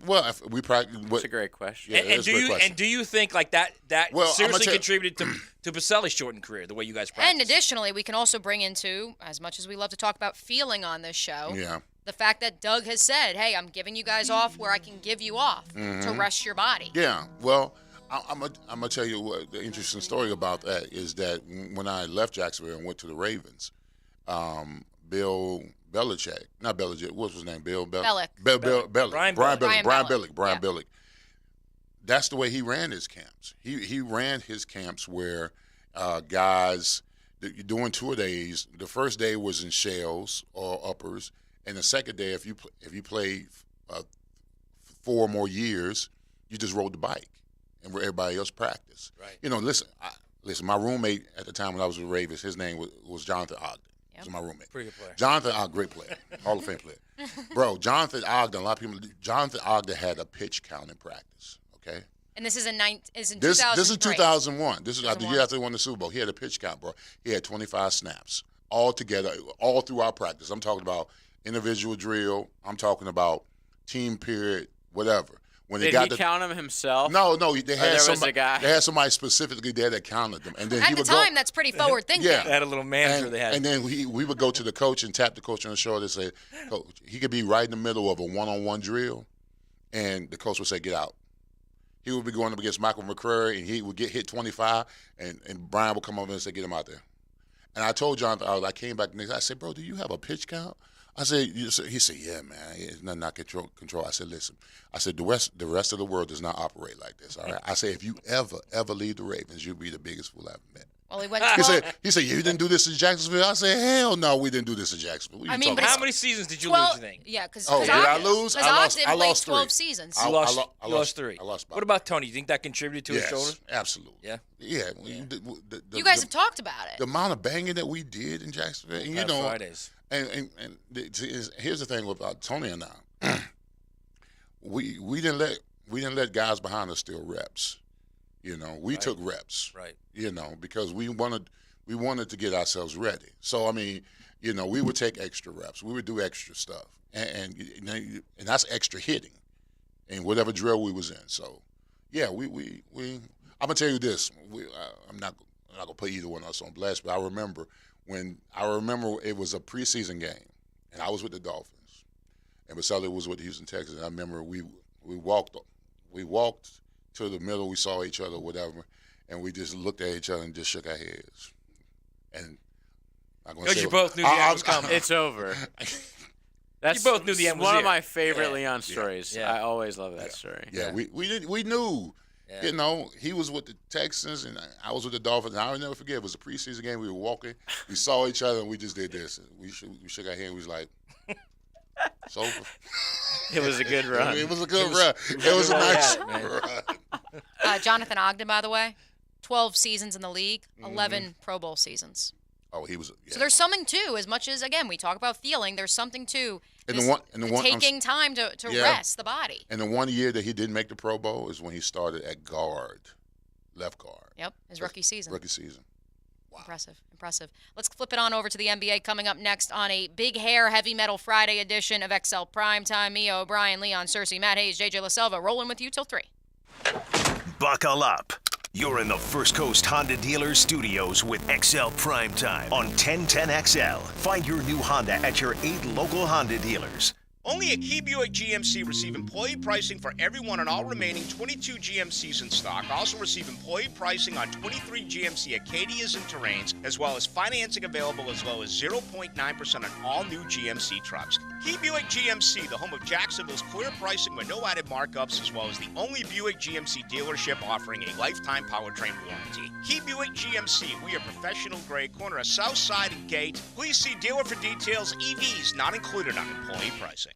Speaker 14: Well, if we practice.
Speaker 15: That's a great question.
Speaker 14: Yeah,
Speaker 16: and do you think like that seriously contributed to Baselli's shortened career, the way you guys practice?
Speaker 12: And additionally, we can also bring into, as much as we love to talk about feeling on this show, the fact that Doug has said, hey, I'm giving you guys off where I can give you off to rest your body.
Speaker 14: Yeah, well, I'm going to tell you what the interesting story about that is that when I left Jacksonville and went to the Ravens, Bill Belichick, not Belichick, what was his name?
Speaker 12: Bellick.
Speaker 14: Brian
Speaker 12: Bellick.
Speaker 14: Bellick. That's the way he ran his camps. He ran his camps where guys doing 2-a-days. The first day was in shells or uppers, and the second day, if you played 4 more years, you just rode the bike, and where everybody else practiced.
Speaker 16: Right.
Speaker 14: Listen. My roommate at the time when I was with the Ravens, his name was Jonathan Ogden. He was my roommate.
Speaker 16: Pretty good player.
Speaker 14: Jonathan Ogden, great player, Hall of Fame player. Bro, Jonathan Ogden. A lot of people. Jonathan Ogden had a pitch count in practice. Okay.
Speaker 12: And this is in 2000.
Speaker 14: This is 2001. This is the year after they won the Super Bowl. He had a pitch count, bro. He had 25 snaps all together, all through our practice. I'm talking about individual drill. I'm talking about team period, whatever. When
Speaker 15: Did he count them himself?
Speaker 14: No. They had somebody.
Speaker 15: A guy?
Speaker 14: They had somebody specifically there that counted them, and then
Speaker 12: at the time, that's pretty forward thinking.
Speaker 14: Yeah,
Speaker 16: they had a little manager.
Speaker 14: And then we would go to the coach and tap the coach on the shoulder and say, "Coach, he could be right in the middle of a one-on-one drill," and the coach would say, "Get out." He would be going up against Michael McCrary, and he would get hit 25, and Brian would come over and say, "Get him out there." And I told Jonathan, I came back the next day, I said, "Bro, do you have a pitch count?" I said, he said, "Yeah, man, it's nothing I control." I said, "Listen," I said, the rest of the world does not operate like this, all right? I said, "If you ever leave the Ravens, you'll be the biggest fool I've ever met."
Speaker 12: Well, he went 12.
Speaker 14: He said, "You didn't do this in Jacksonville?" I said, "Hell no, we didn't do this in Jacksonville."
Speaker 12: I mean, but
Speaker 16: how many seasons did you lose, you think?
Speaker 12: Yeah, because
Speaker 14: did I lose? I lost
Speaker 12: 12
Speaker 14: 3
Speaker 12: seasons.
Speaker 14: I
Speaker 16: lost 3.
Speaker 14: I lost 5.
Speaker 16: What about Tony? You think that contributed to his shoulder?
Speaker 14: Absolutely.
Speaker 16: Yeah?
Speaker 14: Yeah.
Speaker 12: You guys have talked about it.
Speaker 14: The amount of banging that we did in Jacksonville, and
Speaker 16: Fridays.
Speaker 14: And here's the thing about Tony and I. we didn't let guys behind us steal reps. We took reps.
Speaker 16: Right.
Speaker 14: Because we wanted to get ourselves ready. So we would take extra reps. We would do extra stuff, and that's extra hitting, in whatever drill we was in. So, yeah, we I'm gonna tell you this. I'm not gonna put either one of us on blast, but I remember it was a preseason game, and I was with the Dolphins, and Baselli was with Houston Texans. And I remember we walked to the middle. We saw each other, whatever, and we just looked at each other and just shook our heads. And
Speaker 16: because you both knew the end was coming.
Speaker 15: It's over.
Speaker 16: You both knew the end was
Speaker 15: one
Speaker 16: here.
Speaker 15: of my favorite Leon stories.
Speaker 16: Yeah.
Speaker 15: I always love that story.
Speaker 14: Yeah, we knew.
Speaker 16: Yeah.
Speaker 14: You know, he was with the Texans, and I was with the Dolphins. And I'll never forget, it was a preseason game. We were walking. We saw each other, and we just did this. We shook our hand. We was like, it's over.
Speaker 15: It was a good run.
Speaker 14: It was a good run. It was a nice run.
Speaker 12: Jonathan Ogden, by the way, 12 seasons in the league, 11 Pro Bowl seasons.
Speaker 14: Oh, he was. Yeah.
Speaker 12: So there's something too, as much as, again, we talk about feeling, there's something to taking time to rest the body.
Speaker 14: And the 1 year that he didn't make the Pro Bowl is when he started at guard, left guard.
Speaker 12: Yep, his rookie season.
Speaker 14: Rookie season.
Speaker 12: Wow. Impressive. Let's flip it on over to the NBA coming up next on a Big Hair Heavy Metal Friday edition of XL Primetime. Mia O'Brien, Leon Cersei, Matt Hayes, JJ LaSelva rolling with you till 3.
Speaker 1: Buckle up. You're in the First Coast Honda Dealer Studios with XL Primetime on 1010XL. Find your new Honda at your 8 local Honda dealers.
Speaker 17: Only at Key Buick GMC receive employee pricing for everyone on all remaining 22 GMCs in stock. Also receive employee pricing on 23 GMC Acadias and Terrains, as well as financing available as low as 0.9% on all new GMC trucks. Key Buick GMC, the home of Jacksonville's clear pricing with no added markups, as well as the only Buick GMC dealership offering a lifetime powertrain warranty. Key Buick GMC, we are professional grade, corner of South Side and Gate. Please see dealer for details. EVs not included on employee pricing.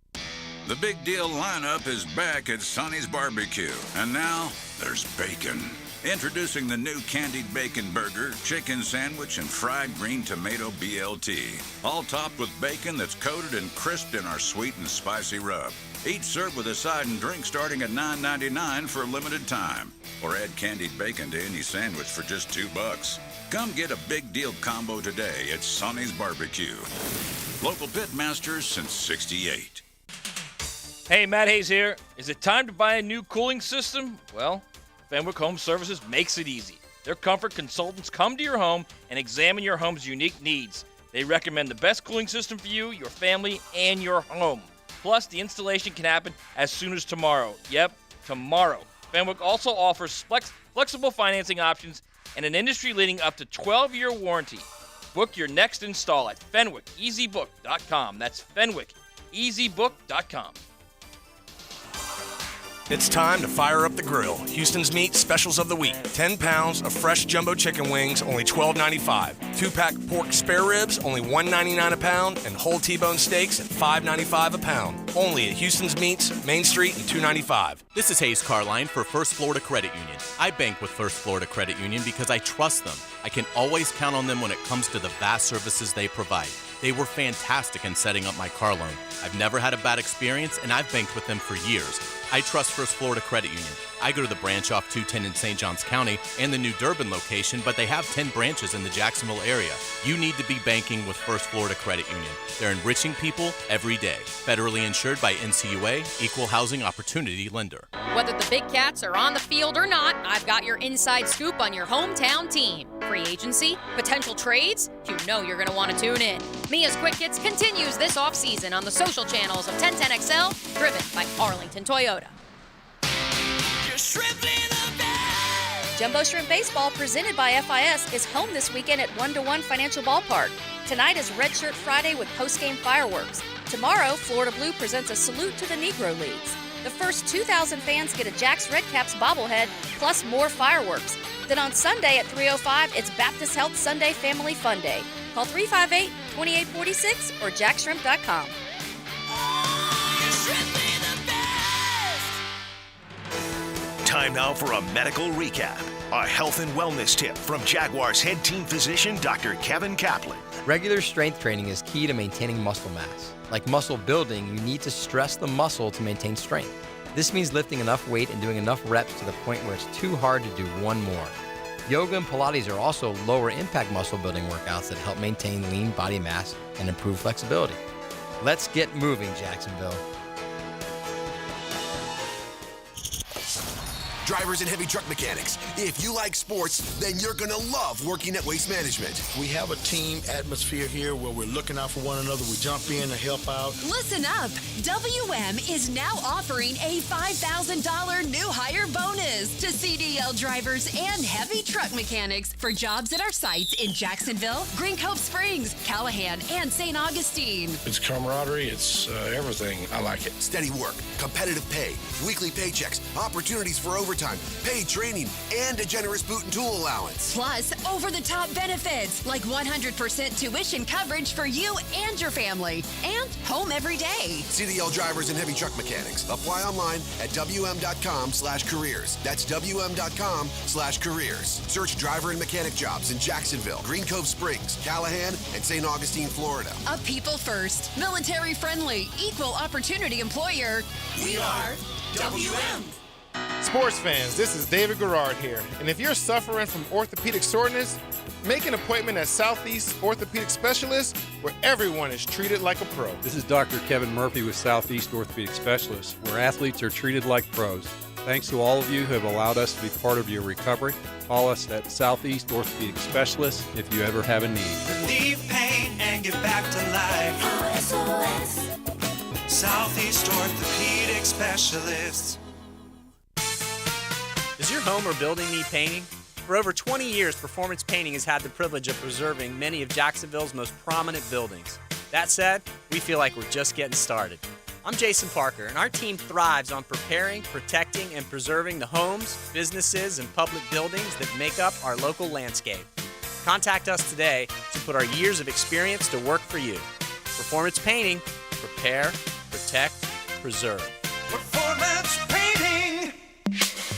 Speaker 18: The Big Deal lineup is back at Sonny's Barbecue. And now, there's bacon. Introducing the new candied bacon burger, chicken sandwich, and fried green tomato BLT. All topped with bacon that's coated and crisped in our sweet and spicy rub. Each served with a side and drink starting at $9.99 for a limited time. Or add candied bacon to any sandwich for just $2. Come get a Big Deal combo today at Sonny's Barbecue. Local pit masters since '68.
Speaker 16: Hey, Matt Hayes here. Is it time to buy a new cooling system? Well, Fenwick Home Services makes it easy. Their comfort consultants come to your home and examine your home's unique needs. They recommend the best cooling system for you, your family, and your home. Plus, the installation can happen as soon as tomorrow. Yep, tomorrow. Fenwick also offers flexible financing options and an industry-leading up to 12-year warranty. Book your next install at FenwickEasyBook.com. That's FenwickEasyBook.com.
Speaker 17: It's time to fire up the grill. Houston's Meat Specials of the Week. 10 pounds of fresh jumbo chicken wings, only $12.95. 2-pack pork spare ribs, only $1.99 a pound. And whole T-bone steaks at $5.95 a pound. Only at Houston's Meats, Main Street and 295.
Speaker 19: This is Hayes Carline for First Florida Credit Union. I bank with First Florida Credit Union because I trust them. I can always count on them when it comes to the vast services they provide. They were fantastic in setting up my car loan. I've never had a bad experience, and I've banked with them for years. I trust First Florida Credit Union. I go to the branch off 210 in St. Johns County and the new Durbin location, but they have 10 branches in the Jacksonville area. You need to be banking with First Florida Credit Union. They're enriching people every day. Federally insured by NCUA, Equal Housing Opportunity Lender.
Speaker 12: Whether the Big Cats are on the field or not, I've got your inside scoop on your hometown team. Free agency, potential trades, you know you're going to want to tune in. Mia's Quick Hits continues this offseason on the social channels of 1010XL, driven by Arlington Toyota. Jumbo Shrimp Baseball, presented by FIS, is home this weekend at 1-to-1 Financial Ballpark. Tonight is Red Shirt Friday with post-game fireworks. Tomorrow, Florida Blue presents a salute to the Negro Leagues. The first 2,000 fans get a Jack's Red Caps bobblehead, plus more fireworks. Then on Sunday at 3:05, it's Baptist Health Sunday Family Fun Day. Call 358-2846 or jackshrimp.com.
Speaker 1: Time now for a medical recap. A health and wellness tip from Jaguars head team physician Dr. Kevin Kaplan.
Speaker 20: Regular strength training is key to maintaining muscle mass. Like muscle building, you need to stress the muscle to maintain strength. This means lifting enough weight and doing enough reps to the point where it's too hard to do one more. Yoga and Pilates are also lower impact muscle building workouts that help maintain lean body mass and improve flexibility. Let's get moving, Jacksonville.
Speaker 2: Drivers and heavy truck mechanics, if you like sports, then you're going to love working at Waste Management.
Speaker 3: We have a team atmosphere here where we're looking out for one another. We jump in to help out.
Speaker 4: Listen up. WM is now offering a $5,000 new hire bonus to CDL drivers and heavy truck mechanics for jobs at our sites in Jacksonville, Green Cove Springs, Callahan, and St. Augustine.
Speaker 3: It's camaraderie. It's everything. I like it.
Speaker 2: Steady work, competitive pay, weekly paychecks, opportunities for overtime, overtime, paid training, and a generous boot and tool allowance.
Speaker 4: Plus, over-the-top benefits like 100% tuition coverage for you and your family. And home every day.
Speaker 2: CDL drivers and heavy truck mechanics. Apply online at WM.com/careers. That's WM.com/careers. Search driver and mechanic jobs in Jacksonville, Green Cove Springs, Callahan, and St. Augustine, Florida.
Speaker 4: A people first, military friendly, equal opportunity employer.
Speaker 2: We are WM.
Speaker 10: Sports fans, this is David Garrard here. And if you're suffering from orthopedic soreness, make an appointment at Southeast Orthopedic Specialists, where everyone is treated like a pro.
Speaker 21: This is Dr. Kevin Murphy with Southeast Orthopedic Specialists, where athletes are treated like pros. Thanks to all of you who have allowed us to be part of your recovery. Call us at Southeast Orthopedic Specialists if you ever have a need.
Speaker 22: Relieve pain and get back to life. SOS. Southeast Orthopedic Specialists.
Speaker 23: Does your home or building need painting? For over 20 years, Performance Painting has had the privilege of preserving many of Jacksonville's most prominent buildings. That said, we feel like we're just getting started. I'm Jason Parker, and our team thrives on preparing, protecting, and preserving the homes, businesses, and public buildings that make up our local landscape. Contact us today to put our years of experience to work for you. Performance Painting, prepare, protect, preserve.
Speaker 22: Performance Painting.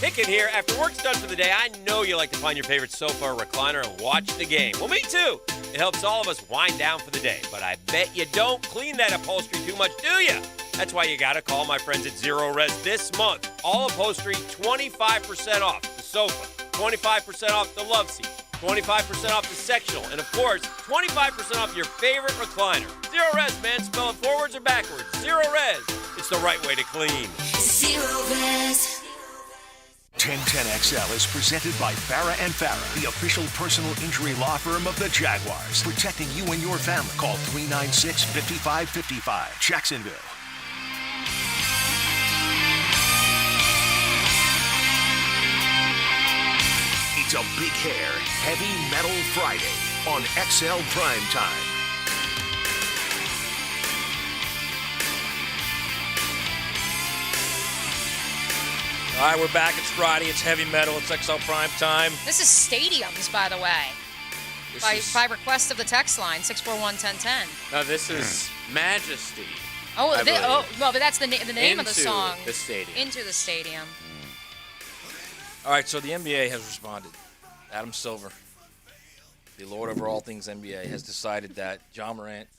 Speaker 24: Pickett here. After work's done for the day, I know you like to find your favorite sofa or recliner and watch the game. Well, me too. It helps all of us wind down for the day. But I bet you don't clean that upholstery too much, do you? That's why you gotta call my friends at Zero Res this month. All upholstery, 25% off the sofa, 25% off the love seat, 25% off the sectional, and of course, 25% off your favorite recliner. Zero Res, man. Spell it forwards or backwards. Zero Res. It's the right way to clean.
Speaker 1: Zero Res. 1010XL is presented by Farah & Farah, the official personal injury law firm of the Jaguars. Protecting you and your family. Call 396-5555. Jacksonville. It's a big hair, heavy metal Friday on XL Primetime.
Speaker 16: All right, we're back. It's Friday. It's heavy metal. It's XL Prime Time.
Speaker 12: This is stadiums, by the way. By request of the text line, 641-1010.
Speaker 15: No, this is Majesty.
Speaker 12: Well, but that's the name of the song.
Speaker 15: The stadium.
Speaker 12: Into the Stadium.
Speaker 16: All right, so the NBA has responded. Adam Silver, the Lord over all things NBA, has decided that John Morant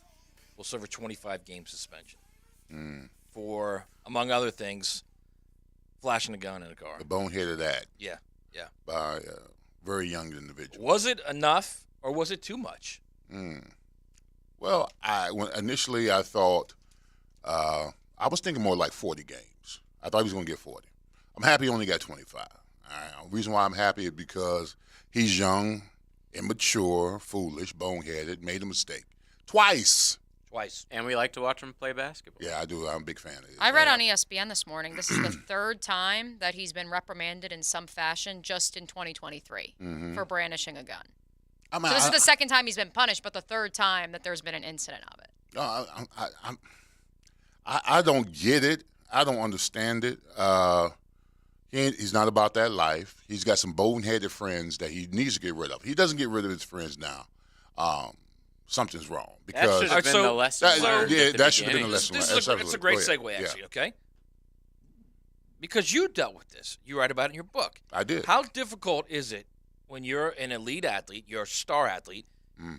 Speaker 16: will serve a 25-game suspension for, among other things, flashing a gun in a car.
Speaker 14: The bonehead of that.
Speaker 16: Yeah.
Speaker 14: By a very young individual.
Speaker 16: Was it enough or was it too much?
Speaker 14: Well, initially I thought, I was thinking more like 40 games. I thought he was going to get 40. I'm happy he only got 25. The reason why I'm happy is because he's young, immature, foolish, boneheaded, made a mistake. Twice.
Speaker 15: And we like to watch him play basketball.
Speaker 14: Yeah, I do. I'm a big fan of it.
Speaker 12: I read on ESPN this morning, this is the third time that he's been reprimanded in some fashion just in 2023 for brandishing a gun. So this is the second time he's been punished, but the third time that there's been an incident of it.
Speaker 14: I don't get it. I don't understand it. He's not about that life. He's got some boneheaded friends that he needs to get rid of. He doesn't get rid of his friends now. Something's wrong. Because
Speaker 15: that should have been the lesson learned.
Speaker 14: Yeah, that should have been the lesson learned.
Speaker 16: It's a great segue, actually, okay? Because you dealt with this. You write about it in your book.
Speaker 14: I did.
Speaker 16: How difficult is it when you're an elite athlete, you're a star athlete?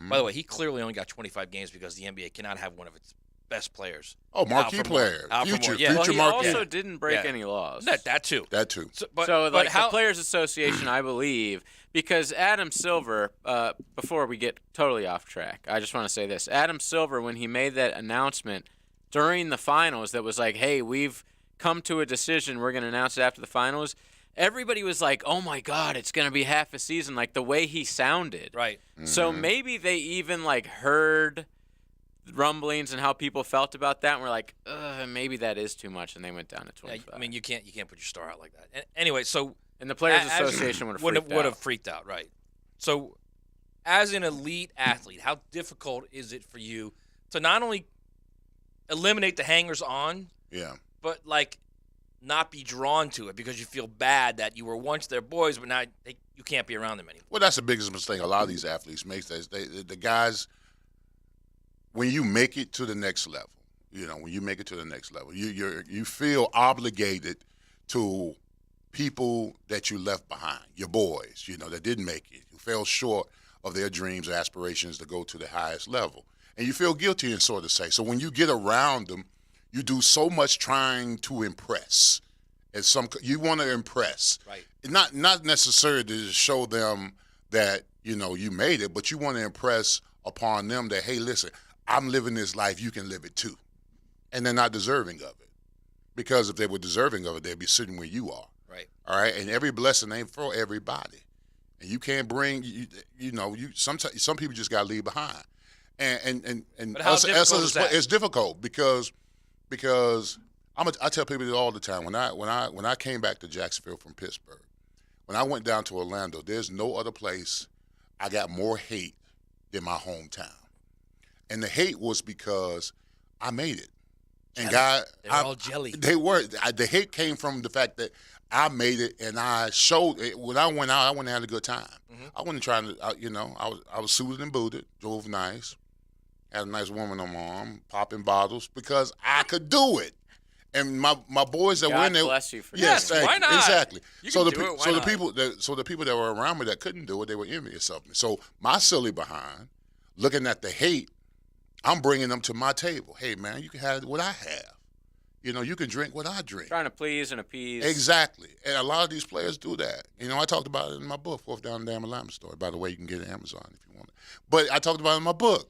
Speaker 16: By the way, he clearly only got 25 games because the NBA cannot have one of its best players.
Speaker 14: Oh, marquee player. Future
Speaker 15: He
Speaker 14: marquee.
Speaker 15: also didn't break any laws.
Speaker 16: That too.
Speaker 14: That too.
Speaker 16: So,
Speaker 15: the Players Association, I believe, because Adam Silver, before we get totally off track, I just want to say this. Adam Silver, when he made that announcement during the finals that was like, hey, we've come to a decision, we're going to announce it after the finals, everybody was like, oh, my God, it's going to be half a season, like the way he sounded.
Speaker 16: Right.
Speaker 15: So maybe they even heard rumblings and how people felt about that, and we're like, maybe that is too much, and they went down to 25.
Speaker 16: Yeah, I mean, you can't put your star out like that. Anyway, so
Speaker 15: and the Players Association would
Speaker 16: have freaked out, right? So, as an elite athlete, how difficult is it for you to not only eliminate the hangers-on,
Speaker 14: yeah,
Speaker 16: but not be drawn to it because you feel bad that you were once their boys, but now you can't be around them anymore.
Speaker 14: Well, that's the biggest mistake a lot of these athletes make. The guys, when you make it to the next level, when you make it to the next level, you feel obligated to people that you left behind, your boys, that didn't make it, who fell short of their dreams or aspirations to go to the highest level. And you feel guilty in sort of say. So when you get around them, you do so much trying to impress. You want to impress.
Speaker 16: Right.
Speaker 14: Not necessarily to show them that, you made it, but you want to impress upon them that, hey, listen, I'm living this life, you can live it too. And they're not deserving of it. Because if they were deserving of it, they'd be sitting where you are.
Speaker 16: Right.
Speaker 14: All right. And every blessing ain't for everybody. And you can't bring, sometimes some people just got to leave behind. And
Speaker 16: but how difficult is that?
Speaker 14: It's difficult because I tell people this all the time. When I came back to Jacksonville from Pittsburgh, when I went down to Orlando, there's no other place I got more hate than my hometown. And the hate was because I made it. And God,
Speaker 16: they're all jelly.
Speaker 14: They were. The hate came from the fact that I made it, and I showed it. When I went out, I went and had a good time.
Speaker 16: Mm-hmm.
Speaker 14: I wasn't trying to, I was suited and booted, drove nice, had a nice woman on my arm, popping bottles because I could do it. And my boys that
Speaker 15: God
Speaker 14: were in there,
Speaker 15: bless you for
Speaker 14: yes,
Speaker 15: that.
Speaker 16: Why not?
Speaker 14: Exactly.
Speaker 16: You
Speaker 14: So
Speaker 16: can
Speaker 14: the
Speaker 16: do it. Why
Speaker 14: so the
Speaker 16: not?
Speaker 14: people that were around me that couldn't do it, they were envious of me. So my silly behind, looking at the hate, I'm bringing them to my table. Hey man, you can have what I have. You can drink what I drink.
Speaker 15: Trying to please and appease.
Speaker 14: Exactly. And a lot of these players do that. I talked about it in my book, Fourth Down and Damn Alignment Story. By the way, you can get it on Amazon if you want it. But I talked about it in my book,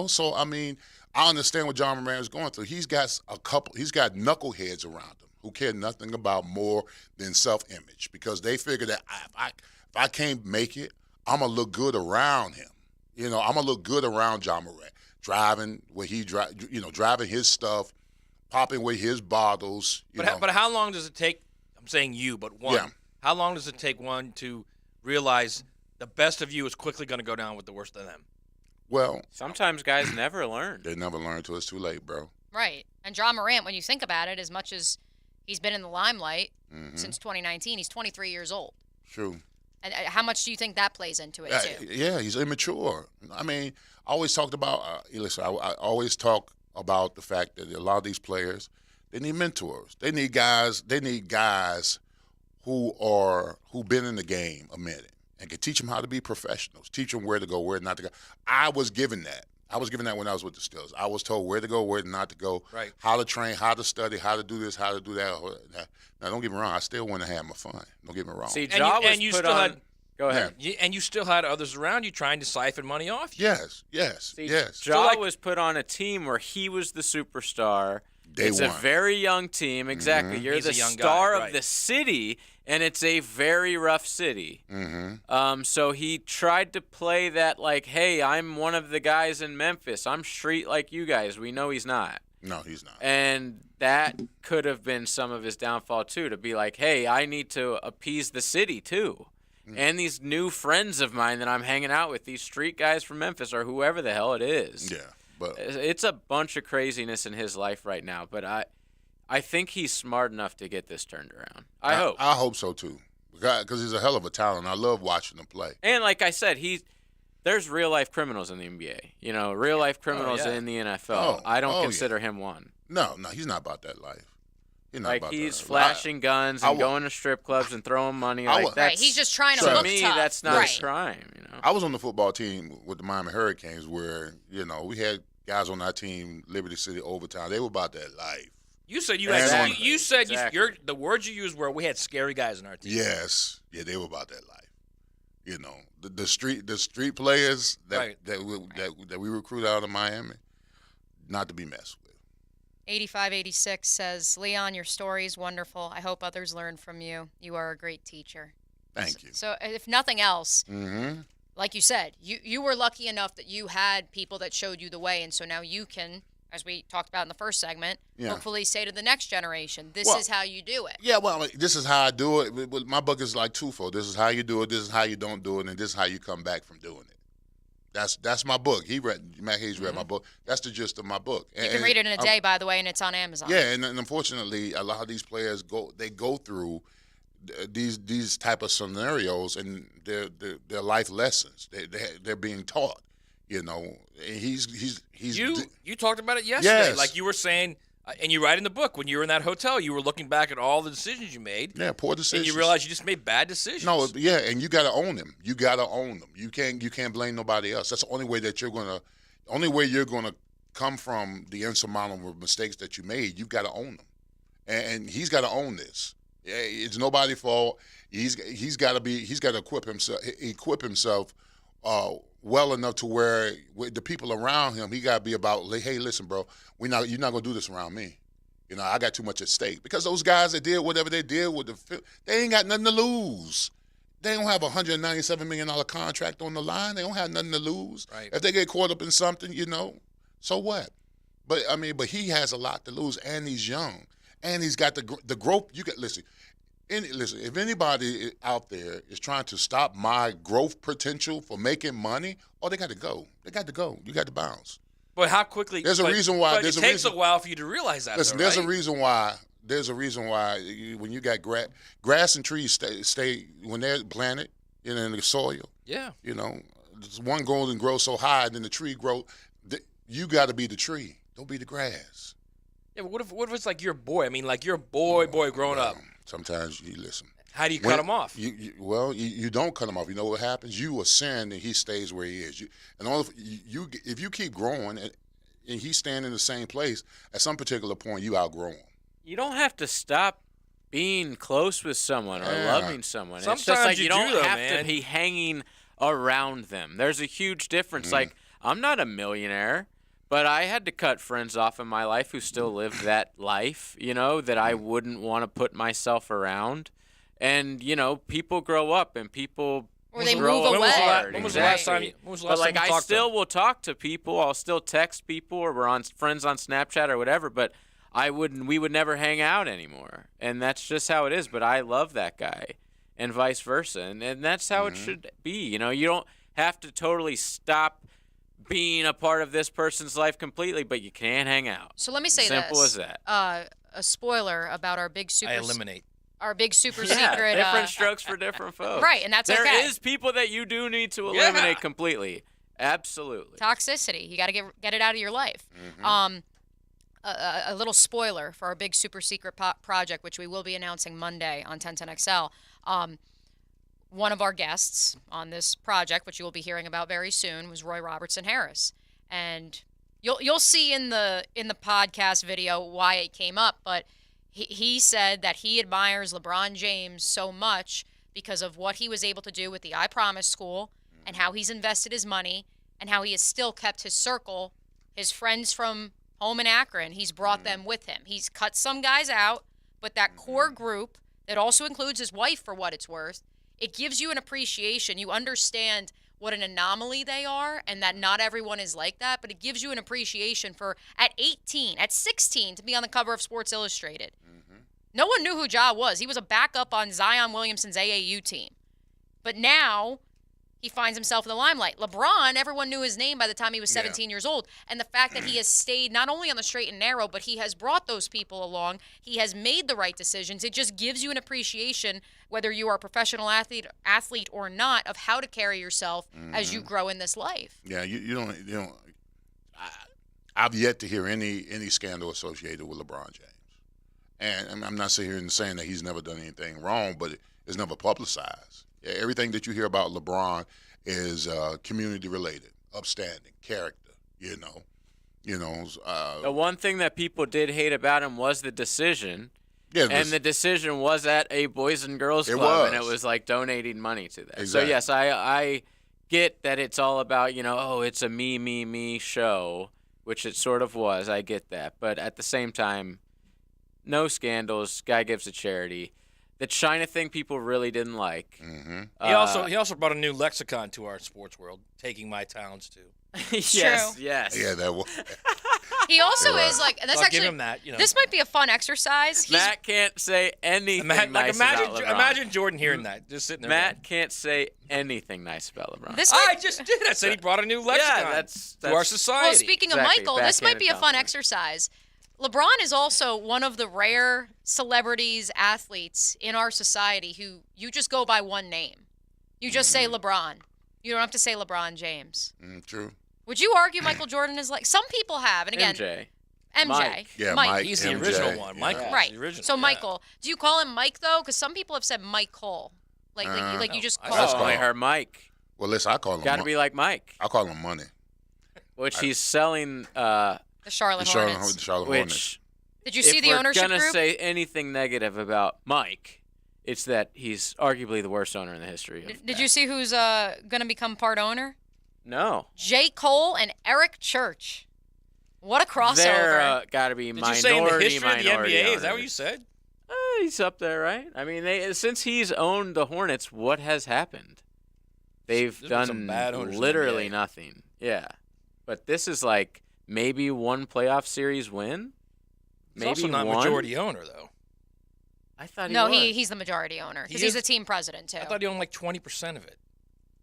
Speaker 14: So, I understand what John Moran is going through. He's got knuckleheads around him who care nothing about more than self-image because they figure that if I can't make it, I'm going to look good around him. I'm going to look good around John Moran, driving where he driving his stuff, popping with his bottles.
Speaker 16: But how long does it take? I'm saying you, but one.
Speaker 14: Yeah.
Speaker 16: How long does it take one to realize the best of you is quickly going to go down with the worst of them?
Speaker 14: Well,
Speaker 15: sometimes guys never learn.
Speaker 14: They never learn until it's too late, bro.
Speaker 12: Right. And John Morant, when you think about it, as much as he's been in the limelight since 2019, he's 23 years old.
Speaker 14: True.
Speaker 12: And how much do you think that plays into it, too?
Speaker 14: Yeah, he's immature. I always talked about, listen, I always talk about the fact that a lot of these players, they need mentors. They need guys who've been in the game a minute and can teach them how to be professionals, teach them where to go, where not to go. I was given that. When I was with the Steelers. I was told where to go, where not to go,
Speaker 16: right.
Speaker 14: How to train, how to study, how to do this, how to do that. Now, don't get me wrong. I still want to have my fun. Don't get me wrong.
Speaker 15: See,
Speaker 16: Go ahead. And you still had others around you trying to siphon money off you.
Speaker 14: Yes.
Speaker 15: Ja was put on a team where he was the superstar. It's a very young team. Exactly.
Speaker 14: Mm-hmm.
Speaker 15: You're
Speaker 16: He's
Speaker 15: the
Speaker 16: a young
Speaker 15: star
Speaker 16: guy,
Speaker 15: of
Speaker 16: right.
Speaker 15: the city, and it's a very rough city.
Speaker 14: Mm-hmm.
Speaker 15: So he tried to play that like, hey, I'm one of the guys in Memphis. I'm street like you guys. We know he's not.
Speaker 14: No, he's not.
Speaker 15: And that could have been some of his downfall, too, to be like, hey, I need to appease the city, too. And these new friends of mine that I'm hanging out with, these street guys from Memphis or whoever the hell it is.
Speaker 14: Yeah, but
Speaker 15: it's a bunch of craziness in his life right now. But I think he's smart enough to get this turned around. I hope.
Speaker 14: I hope so too, because he's a hell of a talent. I love watching him play.
Speaker 15: And like I said, there's real life criminals in the NBA. Real life criminals in the NFL. I don't consider him one.
Speaker 14: No, he's not about that life.
Speaker 15: He's flashing guns and going to strip clubs and throwing money. That's,
Speaker 12: he's just trying to look
Speaker 15: me,
Speaker 12: tough.
Speaker 15: that's not a crime.
Speaker 14: I was on the football team with the Miami Hurricanes where, we had guys on our team, Liberty City Overtime. They were about that life.
Speaker 16: You said
Speaker 15: Exactly.
Speaker 16: the words you used were we had scary guys on our team.
Speaker 14: Yes. Yeah, they were about that life. The street players that we recruit out of Miami, not to be messed with.
Speaker 12: 8586 says, Leon, your story is wonderful. I hope others learn from you. You are a great teacher.
Speaker 14: Thank you.
Speaker 12: So if nothing else,
Speaker 14: Mm-hmm.
Speaker 12: like you said, you were lucky enough that you had people that showed you the way. And so now you can, as we talked about in the first segment, hopefully say to the next generation, this is how you do it.
Speaker 14: Yeah, well, this is how I do it. My book is like twofold. This is how you do it, this is how you don't do it, and this is how you come back from doing it. That's my book. Matt Hayes read my book. That's the gist of my book.
Speaker 12: You can read it in a day, by the way, and it's on Amazon.
Speaker 14: Yeah, and unfortunately, a lot of these players go through these type of scenarios, and they're life lessons. They're being taught. You know, and he's
Speaker 16: you talked about it yesterday.
Speaker 14: Yes.
Speaker 16: Like you were saying, and you write in the book, when you were in that hotel, you were looking back at all the decisions you made.
Speaker 14: Yeah, poor decisions.
Speaker 16: And you realized you just made bad decisions.
Speaker 14: No, yeah, and you got to own them. You got to own them. You can't blame nobody else. That's the only way that you're gonna come from the insurmountable mistakes that you made. You've got to own them, and he's got to own this. It's nobody's fault. He's got to equip himself well enough to where with the people around him, he got to be about, hey, listen, bro, you're not gonna do this around me. You know, I got too much at stake, because those guys that did whatever they did they ain't got nothing to lose. They don't have a $197 million contract on the line. They don't have nothing to lose.
Speaker 16: Right.
Speaker 14: If they get caught up in something, so what? But he has a lot to lose, and he's young, and he's got the growth. Listen. If anybody out there is trying to stop my growth potential for making money, they got to go. They got to go. You got to bounce.
Speaker 16: But how quickly?
Speaker 14: There's a reason why.
Speaker 16: But it takes a while for you to realize that.
Speaker 14: Listen,
Speaker 16: though,
Speaker 14: there's
Speaker 16: right?
Speaker 14: a reason why. There's a reason why when you got grass and trees stay when they're planted in the soil.
Speaker 16: Yeah.
Speaker 14: You know, one goes and grows so high, and then the tree grows. You got to be the tree. Don't be the grass.
Speaker 16: Yeah, but what if it's like your boy? I mean, like your boy growing up.
Speaker 14: Sometimes you listen.
Speaker 16: How do you cut him off?
Speaker 14: You don't cut him off. You know what happens? You ascend, and he stays where he is. If you keep growing, and he's staying in the same place, at some particular point, you outgrow him.
Speaker 15: You don't have to stop being close with someone or loving someone.
Speaker 16: Sometimes
Speaker 15: it's just like you don't have
Speaker 16: man.
Speaker 15: to be hanging around them. There's a huge difference. Like, I'm not a millionaire, but I had to cut friends off in my life who still lived that life, that I wouldn't want to put myself around. And, people grow up and people
Speaker 12: or they
Speaker 15: grow
Speaker 12: move away.
Speaker 16: When was the last time you
Speaker 15: I still will talk to people. I'll still text people, or we're friends on Snapchat or whatever, but we would never hang out anymore. And that's just how it is. But I love that guy and vice versa. And that's how it should be. You don't have to totally stop being a part of this person's life completely, but you can't hang out.
Speaker 12: So let me say
Speaker 15: Simple as that.
Speaker 12: A spoiler about our big super.
Speaker 16: I eliminate.
Speaker 12: Our big super
Speaker 15: Yeah,
Speaker 12: secret.
Speaker 15: different strokes for different folks.
Speaker 12: Right, and that's okay.
Speaker 15: There is people that you do need to eliminate completely. Absolutely.
Speaker 12: Toxicity. You got to get it out of your life. A little spoiler for our big super secret project, which we will be announcing Monday on 1010XL. One of our guests on this project, which you will be hearing about very soon, was Roy Robertson Harris, and you'll see in the podcast video why it came up. But he said that he admires LeBron James so much because of what he was able to do with the I Promise School, and how he's invested his money, and how he has still kept his circle, his friends from home in Akron. He's brought them with him. He's cut some guys out, but that core group that also includes his wife, for what it's worth. It gives you an appreciation. You understand what an anomaly they are, and that not everyone is like that, but it gives you an appreciation for, at 18, at 16, to be on the cover of Sports Illustrated. No one knew who Ja was. He was a backup on Zion Williamson's AAU team. But now he finds himself in the limelight. LeBron, everyone knew his name by the time he was 17 years old. And the fact that he has stayed not only on the straight and narrow, but he has brought those people along. He has made the right decisions. It just gives you an appreciation, whether you are a professional athlete or not, of how to carry yourself as you grow in this life.
Speaker 14: Yeah, you don't. I've yet to hear any scandal associated with LeBron James, and I'm not sitting here and saying that he's never done anything wrong, but it's never publicized. Everything that you hear about LeBron is community related, upstanding, character.
Speaker 15: The one thing that people did hate about him was the decision.
Speaker 14: Yeah,
Speaker 15: and the decision was at a Boys and Girls Club, and it was like donating money to that.
Speaker 14: Exactly.
Speaker 15: So yes, I get that it's all about, it's a me show, which it sort of was. I get that, but at the same time, no scandals. Guy gives to charity. The China thing people really didn't like.
Speaker 16: He also brought a new lexicon to our sports world, taking my talents too.
Speaker 15: Yes.
Speaker 14: Yeah, that was.
Speaker 12: He also is like. That's
Speaker 16: So I'll
Speaker 12: actually.
Speaker 16: give him that, you know.
Speaker 12: This might be a fun exercise. He's,
Speaker 15: Matt can't say anything nice about LeBron.
Speaker 16: Imagine Jordan hearing that, just sitting there.
Speaker 15: Matt can't say anything nice about LeBron.
Speaker 16: I just did. I said he brought a new lexicon to our society.
Speaker 12: Well, speaking of Michael, this might be a fun exercise. LeBron is also one of the rare celebrities, athletes in our society who you just go by one name. You just say LeBron. You don't have to say LeBron James.
Speaker 14: True.
Speaker 12: Would you argue Michael Jordan is like some people have? And again, MJ.
Speaker 14: Mike. Yeah, Mike.
Speaker 16: He's the
Speaker 14: MJ.
Speaker 16: original one. Michael.
Speaker 14: Yeah.
Speaker 12: Right.
Speaker 16: The original.
Speaker 12: So Michael, do you call him Mike though? Because some people have said Michael. Like you just call him.
Speaker 15: I heard Mike.
Speaker 14: Well, listen, I call him.
Speaker 15: Got to be like Mike.
Speaker 14: I call him Money.
Speaker 15: Which he's selling.
Speaker 12: The Charlotte Hornets.
Speaker 14: The Charlotte
Speaker 15: Hornets.
Speaker 12: Did you see the ownership
Speaker 15: group? If we're
Speaker 12: group?
Speaker 15: going to say anything negative about Mike, it's that he's arguably the worst owner in the history of.
Speaker 12: Did you see who's going to become part owner?
Speaker 15: No.
Speaker 12: J. Cole and Eric Church. What a crossover.
Speaker 15: They're got to be
Speaker 16: Did
Speaker 15: minority.
Speaker 16: you say in the history of the
Speaker 15: minority
Speaker 16: NBA?
Speaker 15: owners.
Speaker 16: Is that what you said?
Speaker 15: He's up there, right? I mean, since he's owned the Hornets, what has happened? They've
Speaker 16: There's been some
Speaker 15: done
Speaker 16: bad owners in the
Speaker 15: literally
Speaker 16: NBA.
Speaker 15: nothing. Yeah. But this is like maybe one playoff series win.
Speaker 16: He's
Speaker 15: Maybe
Speaker 16: also not
Speaker 15: one.
Speaker 16: majority owner though.
Speaker 15: I thought he
Speaker 12: No,
Speaker 15: was.
Speaker 12: he's the majority owner because
Speaker 16: He
Speaker 12: he's
Speaker 16: is?
Speaker 12: the team president too.
Speaker 16: I thought he owned like 20% of it.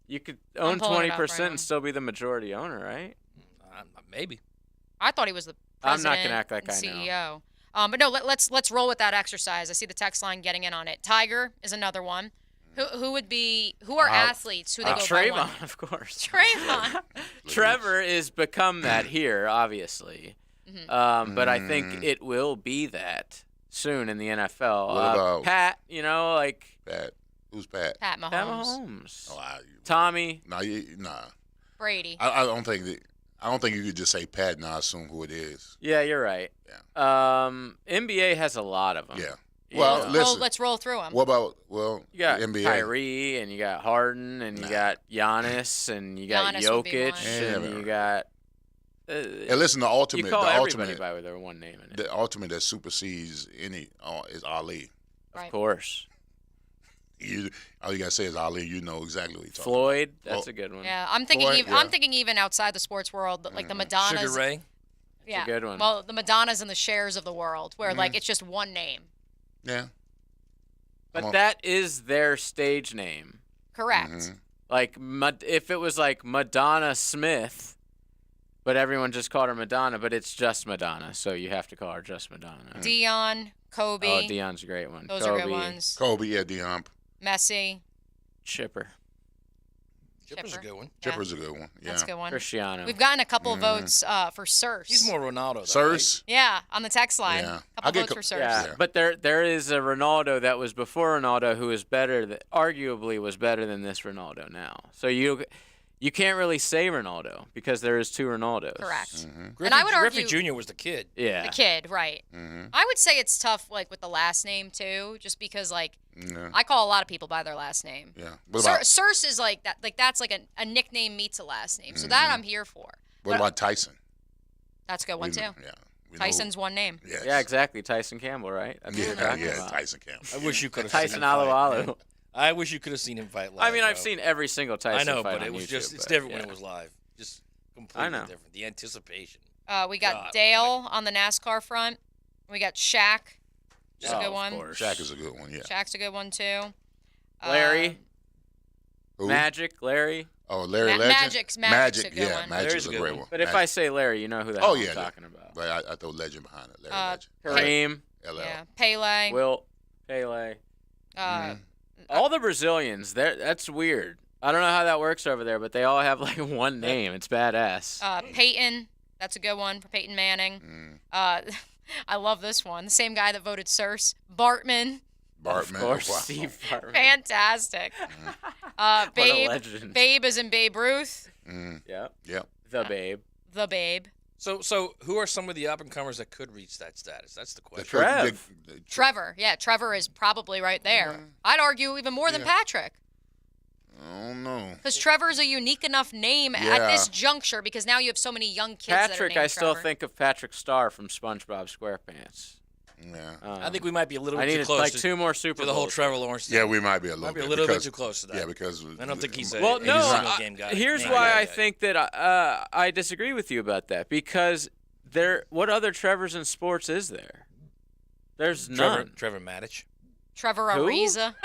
Speaker 15: You could
Speaker 12: I'm
Speaker 15: own
Speaker 12: pulling it up
Speaker 15: 20%
Speaker 12: right now.
Speaker 15: and still be the majority owner, right?
Speaker 16: Maybe.
Speaker 12: I thought he was the
Speaker 15: I'm not
Speaker 12: president
Speaker 15: gonna act like
Speaker 12: and
Speaker 15: I
Speaker 12: CEO. But no, let's roll with that exercise. I see the text line getting in on it. Tiger is another one. Who are athletes who they go by one?
Speaker 15: Trayvon, of course.
Speaker 12: Trayvon.
Speaker 15: Trevor is become that here, obviously. But I think it will be that soon in the NFL.
Speaker 14: What about
Speaker 15: Pat?
Speaker 14: Pat? Who's Pat?
Speaker 12: Pat Mahomes.
Speaker 15: Pat Mahomes.
Speaker 14: Oh,
Speaker 15: Tommy.
Speaker 14: Nah.
Speaker 12: Brady.
Speaker 14: I don't think you could just say Pat and I assume who it is.
Speaker 15: Yeah, you're right. Yeah. NBA has a lot of them.
Speaker 14: Yeah. Well, listen.
Speaker 12: Let's roll through them.
Speaker 14: What about
Speaker 15: you got
Speaker 14: NBA?
Speaker 15: Kyrie and you got Harden and you got Giannis and you got
Speaker 12: Giannis would be
Speaker 15: Jokic
Speaker 12: one.
Speaker 15: and you got.
Speaker 14: And listen, the ultimate.
Speaker 15: You call
Speaker 14: the
Speaker 15: everybody
Speaker 14: ultimate,
Speaker 15: by their one name in it.
Speaker 14: The ultimate that supersedes any is Ali.
Speaker 15: Of course.
Speaker 14: All you gotta say is Ali. You know exactly what he's talking
Speaker 15: Floyd,
Speaker 14: about.
Speaker 15: that's a good one.
Speaker 12: Yeah, I'm thinking.
Speaker 14: Floyd,
Speaker 12: I'm thinking even outside the sports world, like the Madonnas.
Speaker 16: Sugar Ray.
Speaker 12: Yeah,
Speaker 15: a good one.
Speaker 12: Well, the Madonnas and the Chers of the world, where like it's just one name.
Speaker 14: Yeah.
Speaker 15: But that is their stage name.
Speaker 12: Correct.
Speaker 15: Like, if it was like Madonna Smith, but everyone just called her Madonna, but it's just Madonna, so you have to call her just Madonna.
Speaker 12: Dion, Kobe.
Speaker 15: Oh, Dion's a great one.
Speaker 12: Those
Speaker 15: Kobe,
Speaker 12: are good ones.
Speaker 14: Kobe, yeah, Dion.
Speaker 12: Messi.
Speaker 15: Chipper.
Speaker 16: Chipper's a good one.
Speaker 14: Chipper's a good one. Yeah.
Speaker 12: That's a good one.
Speaker 15: Cristiano.
Speaker 12: We've gotten a couple of votes for Sirs.
Speaker 16: He's more Ronaldo.
Speaker 14: Sirs?
Speaker 12: Yeah, on the text line.
Speaker 14: Yeah.
Speaker 12: Couple votes for Sirs.
Speaker 15: Yeah, but there is a Ronaldo that was before Ronaldo who is better, that arguably was better than this Ronaldo now. So you can't really say Ronaldo because there is two Ronaldos.
Speaker 12: Correct.
Speaker 16: Griffey,
Speaker 12: And I would
Speaker 16: Griffey
Speaker 12: argue-
Speaker 16: Jr. was the kid.
Speaker 15: Yeah.
Speaker 12: The kid, right. I would say it's tough, like, with the last name, too, just because, like, I call a lot of people by their last name.
Speaker 14: Yeah. What about,
Speaker 12: Sirs is like that. Like, that's like a nickname meets a last name. So that I'm here for.
Speaker 14: what about Tyson?
Speaker 12: That's a good one, too.
Speaker 14: Yeah. We know-
Speaker 12: Tyson's one name.
Speaker 14: Yes.
Speaker 15: Yeah, exactly. Tyson Campbell, right? That's what we're talking about.
Speaker 14: Tyson Campbell.
Speaker 16: I wish you could have
Speaker 15: Tyson
Speaker 16: seen him fight.
Speaker 15: Alu.
Speaker 16: I wish you could have seen him fight live.
Speaker 15: I mean, I've
Speaker 16: bro.
Speaker 15: seen every single Tyson
Speaker 16: I know,
Speaker 15: fight
Speaker 16: but
Speaker 15: on
Speaker 16: it was
Speaker 15: YouTube,
Speaker 16: just, it's
Speaker 15: but,
Speaker 16: different when
Speaker 15: yeah.
Speaker 16: it was live. Just completely
Speaker 15: know.
Speaker 16: different. The anticipation.
Speaker 12: We got
Speaker 16: God.
Speaker 12: Dale on the NASCAR front. We got Shaq. Just a good
Speaker 15: of
Speaker 12: one.
Speaker 15: course.
Speaker 14: Shaq is a good one, yeah.
Speaker 12: Shaq's a good one, too.
Speaker 15: Larry.
Speaker 14: Who?
Speaker 15: Magic, Larry.
Speaker 14: Oh, Larry
Speaker 12: Ma-
Speaker 14: Legend?
Speaker 12: Magic's a good
Speaker 14: yeah,
Speaker 12: one.
Speaker 14: Magic's
Speaker 16: Larry's
Speaker 14: a
Speaker 16: a good
Speaker 14: great
Speaker 16: one.
Speaker 14: one.
Speaker 15: But if
Speaker 14: Magic.
Speaker 15: I say Larry, you know who the
Speaker 14: Oh,
Speaker 15: hell
Speaker 14: yeah.
Speaker 15: I'm talking about.
Speaker 14: But I throw Legend behind it. Larry Legend.
Speaker 15: Kareem,
Speaker 14: LL.
Speaker 12: Yeah, Pele.
Speaker 15: Wilt, Pele.
Speaker 12: Uh,
Speaker 15: All the Brazilians, that's weird. I don't know how that works over there, but they all have like one name. It's badass.
Speaker 12: Peyton. That's a good one for Peyton Manning. I love this one. The same guy that voted Sirs. Bartman.
Speaker 14: Bartman.
Speaker 15: Of course,
Speaker 14: Wow.
Speaker 15: Steve Bartman.
Speaker 12: Fantastic.
Speaker 15: a
Speaker 12: Babe.
Speaker 15: legend.
Speaker 12: Babe is in Babe Ruth.
Speaker 15: Yep.
Speaker 14: Yep.
Speaker 15: The Babe.
Speaker 12: The Babe.
Speaker 16: So who are some of the up and comers that could reach that status? That's the question.
Speaker 15: Trev.
Speaker 12: Trevor. Yeah, Trevor is probably right there. I'd argue even more than Patrick.
Speaker 14: I don't know.
Speaker 12: Because Trevor's a unique enough name at this juncture because now you have so many young kids that are
Speaker 15: Patrick,
Speaker 12: named
Speaker 15: I still
Speaker 12: Trevor.
Speaker 15: think of Patrick Star from SpongeBob SquarePants.
Speaker 14: Yeah.
Speaker 16: I think we might be a little
Speaker 15: I
Speaker 16: too
Speaker 15: needed
Speaker 16: close
Speaker 15: like
Speaker 16: to,
Speaker 15: two more Super
Speaker 16: to the whole
Speaker 15: Bowls.
Speaker 16: Trevor Lawrence thing.
Speaker 14: Yeah, we might be a little
Speaker 16: Might be
Speaker 14: bit.
Speaker 16: a little
Speaker 14: because,
Speaker 16: bit too close to that.
Speaker 14: Yeah, because
Speaker 16: I don't think he's a
Speaker 15: Well, no,
Speaker 16: single game guy.
Speaker 15: Here's
Speaker 16: Yeah,
Speaker 15: why
Speaker 16: yeah,
Speaker 15: I
Speaker 16: yeah.
Speaker 15: think that I disagree with you about that because What other Trevors in sports is there? There's none.
Speaker 16: Trevor Maddich.
Speaker 12: Trevor
Speaker 15: Who?
Speaker 12: Ariza.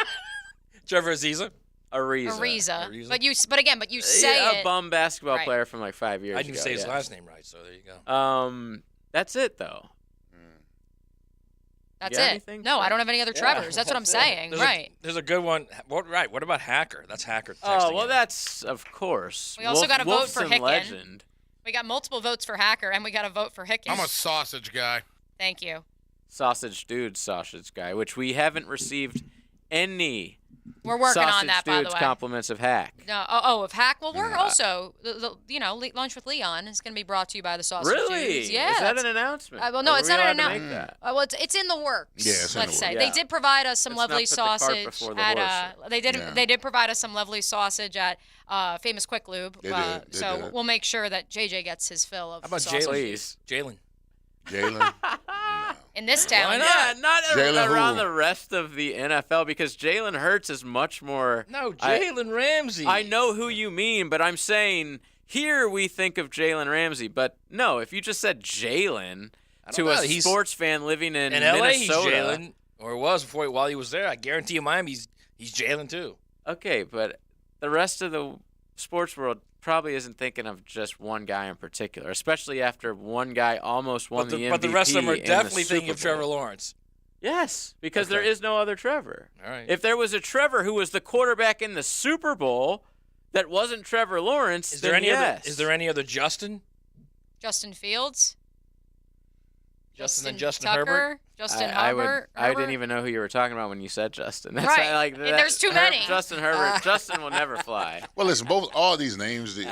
Speaker 16: Trevor Ariza.
Speaker 12: Ariza. But you say
Speaker 15: a bum basketball
Speaker 12: Right.
Speaker 15: player from like 5 years
Speaker 16: I
Speaker 15: ago.
Speaker 16: didn't say his
Speaker 15: yeah.
Speaker 16: last name right, so there you go.
Speaker 15: That's it though.
Speaker 12: That's
Speaker 15: You got
Speaker 12: it.
Speaker 15: anything?
Speaker 12: No, I don't have any other Trevors. That's what I'm saying. Right.
Speaker 16: There's a good one. What about Hacker? That's Hacker.
Speaker 15: Oh well, that's of course.
Speaker 12: We also got a vote for
Speaker 15: Wolfson
Speaker 12: Hicken.
Speaker 15: Legend.
Speaker 12: We got multiple votes for Hacker, and we got a vote for Hicken.
Speaker 10: I'm a sausage guy.
Speaker 12: Thank you.
Speaker 15: Sausage guy, which we haven't received any.
Speaker 12: We're working on that, by the
Speaker 15: Dude's
Speaker 12: way.
Speaker 15: compliments of Hack.
Speaker 12: No, of Hack. Well, we're also, Lunch with Leon is going to be brought to you by the Sausage
Speaker 15: Really?
Speaker 12: Dudes. Yeah.
Speaker 15: Is that
Speaker 12: that's-
Speaker 15: an announcement?
Speaker 12: Well, no,
Speaker 15: Or
Speaker 12: it's
Speaker 15: are we
Speaker 12: not an
Speaker 15: allowed to make
Speaker 12: announcement.
Speaker 15: that?
Speaker 12: Well, it's in the works.
Speaker 14: Yeah, it's in
Speaker 12: let's
Speaker 14: the
Speaker 12: say
Speaker 14: works.
Speaker 12: they did provide us some
Speaker 15: Let's
Speaker 12: lovely
Speaker 15: not put the cart
Speaker 12: sausage
Speaker 15: before the
Speaker 12: at.
Speaker 15: horse.
Speaker 12: They did provide us some lovely sausage at Famous Quick Lube.
Speaker 14: They did. They
Speaker 12: So
Speaker 14: did.
Speaker 12: we'll make sure that JJ gets his fill of
Speaker 16: How about
Speaker 12: sausage.
Speaker 16: Jalen?
Speaker 14: Jalen.
Speaker 12: In this town.
Speaker 15: Yeah, not
Speaker 14: Jalen
Speaker 15: around
Speaker 14: who?
Speaker 15: the rest of the NFL because Jalen Hurts is much more.
Speaker 16: No, Jalen Ramsey.
Speaker 15: I know who you mean, but I'm saying here we think of Jalen Ramsey. But no, if you just said Jalen to
Speaker 16: know.
Speaker 15: a
Speaker 16: He's-
Speaker 15: sports fan living in
Speaker 16: In LA, he's
Speaker 15: Minnesota.
Speaker 16: Jalen, or was while he was there. I guarantee you, Miami, he's Jalen too.
Speaker 15: Okay, but the rest of the sports world probably isn't thinking of just one guy in particular, especially after one guy almost won the MVP.
Speaker 16: But the rest of them are
Speaker 15: in the
Speaker 16: definitely
Speaker 15: Super
Speaker 16: thinking of Trevor
Speaker 15: Bowl.
Speaker 16: Lawrence.
Speaker 15: Yes, because there
Speaker 16: Okay.
Speaker 15: is no other Trevor.
Speaker 16: All right.
Speaker 15: If there was a Trevor who was the quarterback in the Super Bowl that wasn't Trevor Lawrence,
Speaker 16: Is there
Speaker 15: then
Speaker 16: any
Speaker 15: yes.
Speaker 16: other? Is there any other Justin?
Speaker 12: Justin Fields.
Speaker 16: Justin
Speaker 12: Tucker,
Speaker 16: Herbert?
Speaker 12: Justin
Speaker 15: I
Speaker 12: Herbert.
Speaker 15: didn't even know who you were talking about when you said Justin. That's
Speaker 12: Right.
Speaker 15: like that,
Speaker 12: There's too many.
Speaker 15: Justin Herbert. Justin will never fly.
Speaker 14: Well, listen, all these names, these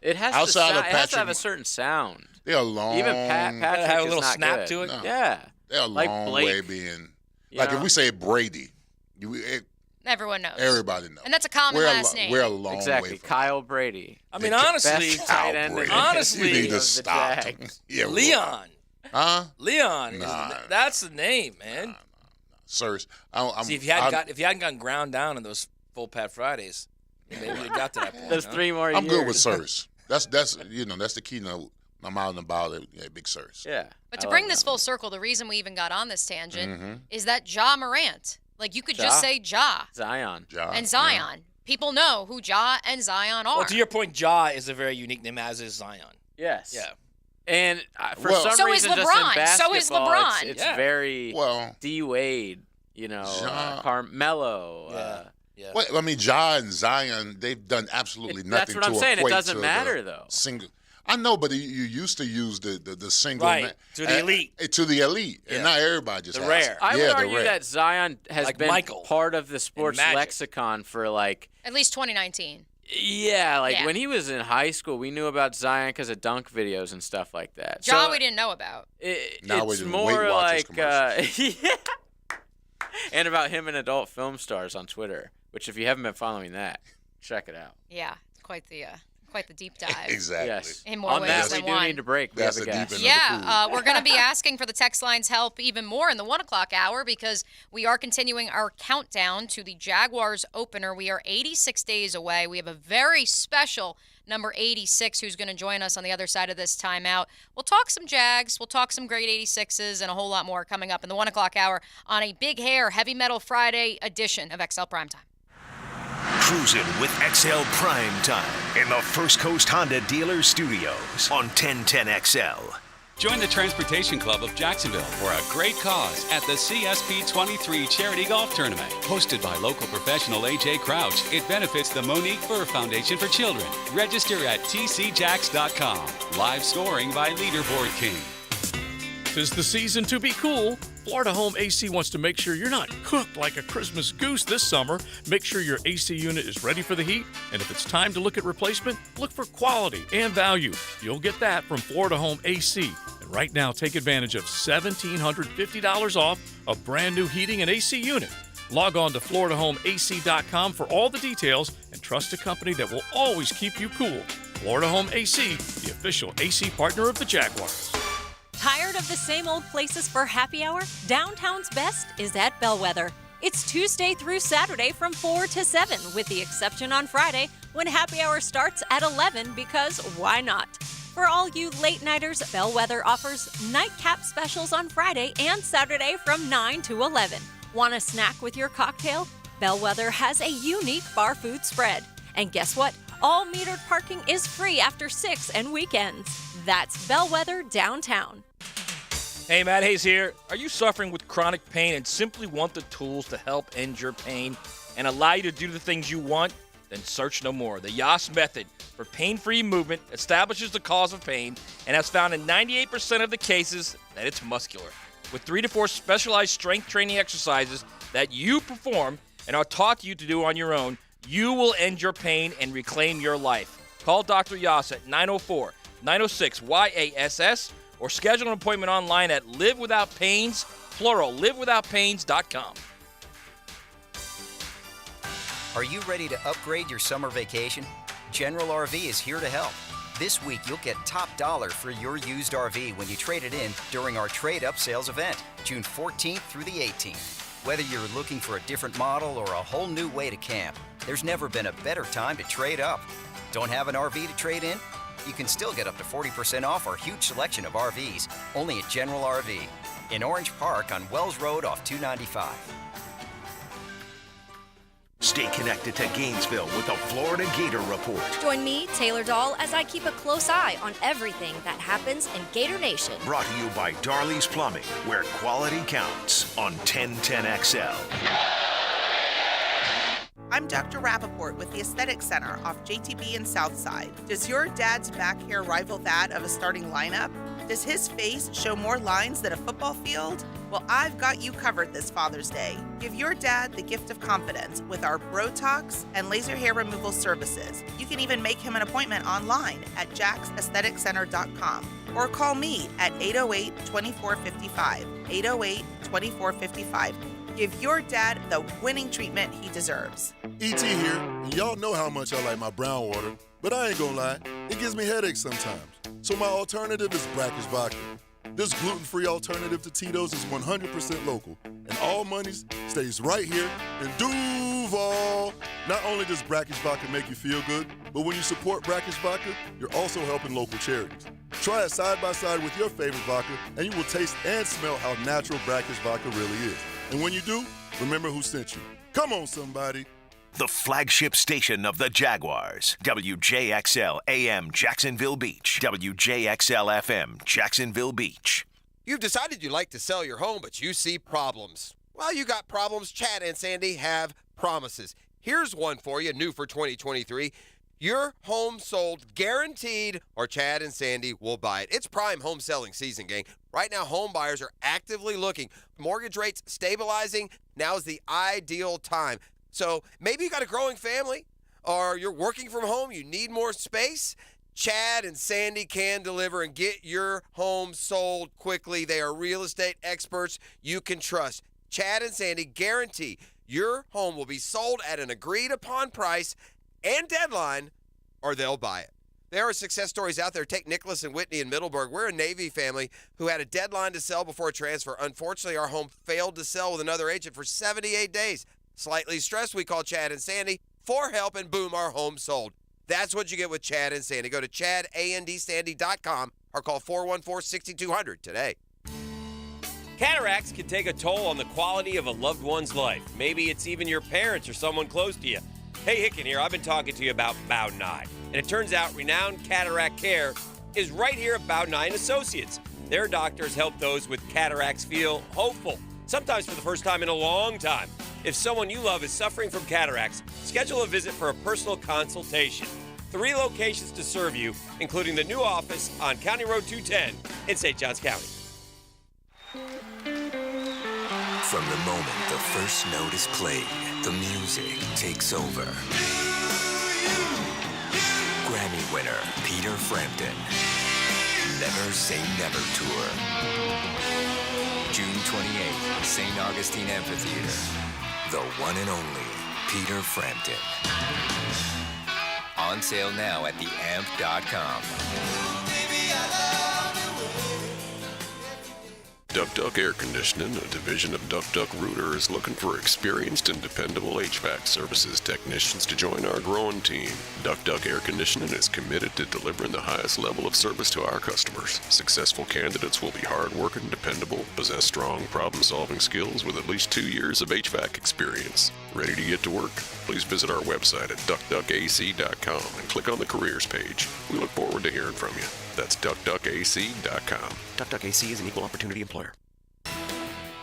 Speaker 15: It has
Speaker 14: outside
Speaker 15: to
Speaker 14: of
Speaker 15: it has to have
Speaker 14: Patrick-
Speaker 15: a certain sound.
Speaker 14: they're a long.
Speaker 15: Even Patrick
Speaker 16: have a
Speaker 15: is
Speaker 16: little
Speaker 15: not
Speaker 16: snap
Speaker 15: good.
Speaker 16: to it?
Speaker 14: No.
Speaker 15: Yeah.
Speaker 14: They're a
Speaker 15: Like
Speaker 14: long
Speaker 15: Blake.
Speaker 14: way being.
Speaker 15: You
Speaker 14: Like
Speaker 15: know?
Speaker 14: if we say Brady,
Speaker 12: Everyone knows.
Speaker 14: everybody knows.
Speaker 12: And that's a common last name.
Speaker 14: We're a long
Speaker 15: Exactly.
Speaker 14: way from.
Speaker 15: Kyle Brady.
Speaker 16: I mean,
Speaker 14: Best
Speaker 16: honestly,
Speaker 15: tight end in
Speaker 14: Brady.
Speaker 15: the
Speaker 16: honestly,
Speaker 14: you need
Speaker 15: of
Speaker 14: to
Speaker 15: the
Speaker 14: stop.
Speaker 15: Jags.
Speaker 14: Yeah,
Speaker 16: Leon.
Speaker 14: Huh?
Speaker 16: Leon.
Speaker 14: Nah.
Speaker 16: That's the name, man.
Speaker 14: Sirs.
Speaker 16: See, if you hadn't gotten ground down in those full Pat Fridays, maybe you got to that point.
Speaker 15: There's
Speaker 16: huh?
Speaker 15: 3 more
Speaker 14: I'm
Speaker 15: years.
Speaker 14: good with sirs. That's that's the keynote. I'm out and about it. Yeah, big sirs.
Speaker 15: Yeah.
Speaker 12: But to bring this full circle, the reason we even got on this tangent is that Ja Morant. Like, you could just
Speaker 15: Ja?
Speaker 12: say Ja
Speaker 15: Zion.
Speaker 12: and Zion. People know who Ja and Zion are.
Speaker 16: Well, to your point, Ja is a very unique name, as is Zion.
Speaker 15: Yes.
Speaker 16: Yeah.
Speaker 15: And for
Speaker 14: Well-
Speaker 15: some
Speaker 12: So is
Speaker 15: reason, just
Speaker 12: LeBron.
Speaker 15: in basketball,
Speaker 12: So is LeBron.
Speaker 15: It's
Speaker 16: Yeah.
Speaker 15: very
Speaker 14: Well,
Speaker 15: D Wade, Carmelo.
Speaker 16: Yeah.
Speaker 14: well, I mean, Ja and Zion, they've done absolutely
Speaker 15: That's
Speaker 14: nothing
Speaker 15: what I'm
Speaker 14: to
Speaker 15: saying. It
Speaker 14: equate
Speaker 15: doesn't
Speaker 14: to
Speaker 15: matter,
Speaker 14: the
Speaker 15: though.
Speaker 14: Single. I know, but you used to use the single
Speaker 16: Right, to the elite.
Speaker 14: to the elite,
Speaker 16: Yeah.
Speaker 14: and not everybody just
Speaker 16: The
Speaker 14: has
Speaker 16: rare.
Speaker 14: it.
Speaker 15: I
Speaker 14: yeah,
Speaker 15: would
Speaker 14: the
Speaker 15: argue
Speaker 14: rare.
Speaker 15: that Zion has
Speaker 16: Like
Speaker 15: been
Speaker 16: Michael
Speaker 15: part of the sports
Speaker 16: Magic.
Speaker 15: lexicon for like.
Speaker 12: At least 2019.
Speaker 15: Yeah,
Speaker 12: Yeah.
Speaker 15: when he was in high school, we knew about Zion because of dunk videos and stuff like that.
Speaker 12: Ja
Speaker 15: So
Speaker 12: we didn't know about.
Speaker 14: Now we're
Speaker 15: it's
Speaker 14: doing
Speaker 15: more
Speaker 14: Weight Watchers
Speaker 15: like yeah, and about him and adult film stars on Twitter. Which, if you haven't been following that, check it out.
Speaker 12: Yeah, quite the deep dive.
Speaker 14: Exactly.
Speaker 15: Yes.
Speaker 12: In more
Speaker 15: on
Speaker 12: ways
Speaker 15: that,
Speaker 12: than
Speaker 15: we do
Speaker 12: one.
Speaker 15: need to break. We
Speaker 14: That's
Speaker 15: have a
Speaker 14: the deep
Speaker 15: guest.
Speaker 14: end of the pool.
Speaker 12: Yeah, we're going to be asking for the text line's help even more in the 1 o'clock hour because we are continuing our countdown to the Jaguars opener. We are 86 days away. We have a very special number 86 who's going to join us on the other side of this timeout. We'll talk some Jags. We'll talk some great 86s and a whole lot more coming up in the 1 o'clock hour on a Big Hair Heavy Metal Friday edition of XL Primetime.
Speaker 1: Cruising with XL Prime Time in the First Coast Honda Dealer Studios on 1010XL.
Speaker 5: Join the Transportation Club of Jacksonville for a great cause at the CSP 23 Charity Golf Tournament. Hosted by local professional A.J. Crouch, it benefits the Monique Burr Foundation for Children. Register at tcjacks.com. Live scoring by Leaderboard King.
Speaker 6: 'Tis the season to be cool. Florida Home AC wants to make sure you're not cooked like a Christmas goose this summer. Make sure your AC unit is ready for the heat, and if it's time to look at replacement, look for quality and value. You'll get that from Florida Home AC. And right now, take advantage of $1,750 off a brand new heating and AC unit. Log on to FloridaHomeAC.com for all the details and trust a company that will always keep you cool. Florida Home AC, the official AC partner of the Jaguars.
Speaker 7: Tired of the same old places for happy hour? Downtown's best is at Bellwether. It's Tuesday through Saturday from 4 to 7, with the exception on Friday when happy hour starts at 11 because why not? For all you late-nighters, Bellwether offers nightcap specials on Friday and Saturday from 9 to 11. Want a snack with your cocktail? Bellwether has a unique bar food spread. And guess what? All metered parking is free after 6 and weekends. That's Bellwether downtown.
Speaker 16: Hey, Matt Hayes here. Are you suffering with chronic pain and simply want the tools to help end your pain and allow you to do the things you want? Then search no more. The Yas method for pain-free movement establishes the cause of pain and has found in 98% of the cases that it's muscular. With 3 to 4 specialized strength training exercises that you perform and are taught you to do on your own, you will end your pain and reclaim your life. Call Dr. Yas at 904-906-YASS or schedule an appointment online at livewithoutpains, plural, livewithoutpains.com.
Speaker 8: Are you ready to upgrade your summer vacation? General RV is here to help. This week, you'll get top dollar for your used RV when you trade it in during our Trade Up Sales event, June 14th through the 18th. Whether you're looking for a different model or a whole new way to camp, there's never been a better time to trade up. Don't have an RV to trade in? You can still get up to 40% off our huge selection of RVs, only at General RV, in Orange Park on Wells Road off 295.
Speaker 1: Stay connected to Gainesville with the Florida Gator Report.
Speaker 9: Join me, Taylor Dahl, as I keep a close eye on everything that happens in Gator Nation.
Speaker 1: Brought to you by Darley's Plumbing, where quality counts on 1010XL.
Speaker 11: I'm Dr. Rappaport with the Aesthetic Center off JTB and Southside. Does your dad's back hair rival that of a starting lineup? Does his face show more lines than a football field? Well, I've got you covered this Father's Day. Give your dad the gift of confidence with our Botox and laser hair removal services. You can even make him an appointment online at jaxaestheticcenter.com or call me at 808-2455, 808-2455. Give your dad the winning treatment he deserves.
Speaker 13: E.T. here, and y'all know how much I like my brown water, but I ain't gonna lie, it gives me headaches sometimes. So my alternative is Brackish Vodka. This gluten-free alternative to Tito's is 100% local, and all monies stays right here in Duval. Not only does Brackish Vodka make you feel good, but when you support Brackish Vodka, you're also helping local charities. Try it side by side with your favorite vodka, and you will taste and smell how natural Brackish Vodka really is. And when you do, remember who sent you. Come on, somebody.
Speaker 1: The flagship station of the Jaguars. WJXL AM Jacksonville Beach. WJXL FM Jacksonville Beach.
Speaker 25: You've decided you'd like to sell your home, but you see problems. Well, you got problems. Chad and Sandy have promises. Here's one for you, new for 2023. Your home sold guaranteed, or Chad and Sandy will buy it. It's prime home selling season, gang. Right now, home buyers are actively looking. Mortgage rates stabilizing. Now is the ideal time. So maybe you got a growing family, or you're working from home, you need more space. Chad and Sandy can deliver and get your home sold quickly. They are real estate experts you can trust. Chad and Sandy guarantee your home will be sold at an agreed upon price and deadline, or they'll buy it. There are success stories out there. Take Nicholas and Whitney in Middleburg. We're a Navy family who had a deadline to sell before transfer. Unfortunately, our home failed to sell with another agent for 78 days. Slightly stressed, we called Chad and Sandy for help, and boom, our home sold. That's what you get with Chad and Sandy. Go to chadandsandy.com or call 414-6200 today.
Speaker 24: Cataracts can take a toll on the quality of a loved one's life. Maybe it's even your parents or someone close to you. Hey, Hicken here. I've been talking to you about Bowden Eye. And it turns out renowned cataract care is right here at Bowden Eye & Associates. Their doctors help those with cataracts feel hopeful, sometimes for the first time in a long time. If someone you love is suffering from cataracts, schedule a visit for a personal consultation. 3 locations to serve you, including the new office on County Road 210 in St. Johns County.
Speaker 26: From the moment the first note is played, the music takes over. Grammy winner Peter Frampton. Never Say Never Tour. June 28th, St. Augustine Amphitheater. The one and only Peter Frampton. On sale now at theamp.com.
Speaker 3: Duck Duck Air Conditioning, a division of Duck Duck Rooter, is looking for experienced and dependable HVAC services technicians to join our growing team. Duck Duck Air Conditioning is committed to delivering the highest level of service to our customers. Successful candidates will be hardworking, dependable, possess strong problem-solving skills with at least 2 years of HVAC experience. Ready to get to work? Please visit our website at duckduckac.com and click on the careers page. We look forward to hearing from you. That's duckduckac.com.
Speaker 4: Duck Duck AC is an equal opportunity employer.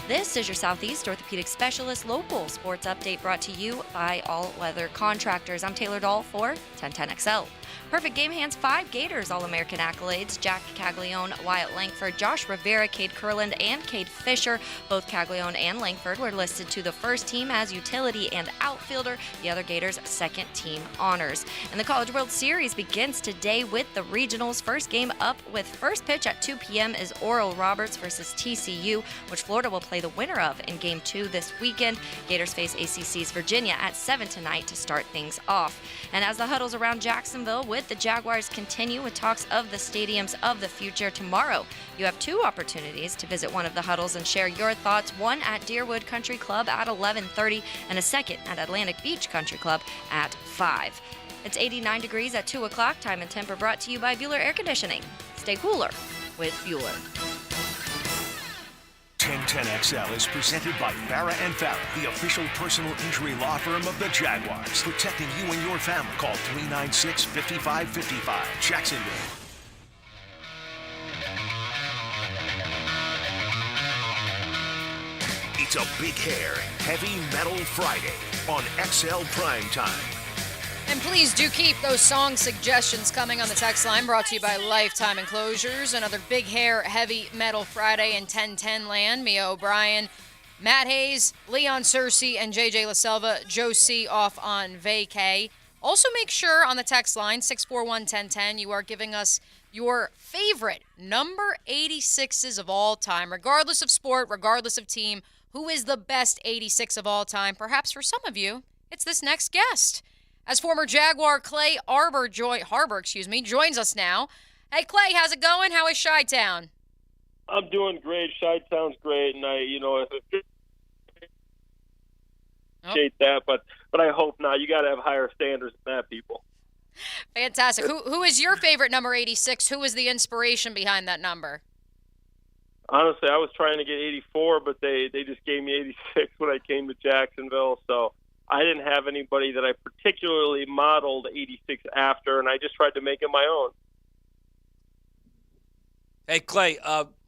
Speaker 9: This is your Southeast Orthopedic Specialist Local Sports Update brought to you by All Weather Contractors. I'm Taylor Dahl for 1010XL. Perfect Game Hands 5 Gators All-American accolades. Jack Caglione, Wyatt Langford, Josh Rivera, Cade Kurland, and Cade Fisher. Both Caglione and Langford were listed to the first team as utility and outfielder. The other Gators' second team honors. And the College World Series begins today with the regionals. First game up with first pitch at 2 p.m. is Oral Roberts versus TCU, which Florida will play the winner of in Game 2 this weekend. Gators face ACC's Virginia at 7 tonight to start things off. And as the huddles around Jacksonville with the Jaguars continue with talks of the stadiums of the future tomorrow, you have 2 opportunities to visit one of the huddles and share your thoughts, one at Deerwood Country Club at 11:30 and a second at Atlantic Beach Country Club at 5. It's 89 degrees at 2 o'clock. Time and Temper brought to you by Bueller Air Conditioning. Stay cooler with Bueller.
Speaker 1: 1010XL is presented by Farah & Farah, the official personal injury law firm of the Jaguars. Protecting you and your family. Call 396-5555. Jacksonville. It's a Big Hair, Heavy Metal Friday on XL Primetime.
Speaker 12: And please do keep those song suggestions coming on the text line, brought to you by Lifetime Enclosures. Another Big Hair Heavy Metal Friday in 1010 land. Mia O'Brien, Matt Hayes, Leon Searcy, and JJ LaSelva. Joe C. off on vacay. Also make sure on the text line, 641-1010, you are giving us your favorite number 86s of all time, regardless of sport, regardless of team. Who is the best 86 of all time? Perhaps for some of you, it's this next guest. As former Jaguar Clay Harbor joins us now. Hey, Clay, how's it going? How is Chi-Town?
Speaker 17: I'm doing great. Chi-Town's great, and I appreciate that, but I hope not. You got to have higher standards than that, people.
Speaker 12: Fantastic. Who is your favorite number 86? Who is the inspiration behind that number?
Speaker 17: Honestly, I was trying to get 84, but they just gave me 86 when I came to Jacksonville, so I didn't have anybody that I particularly modeled 86 after, and I just tried to make it my own.
Speaker 16: Hey, Clay,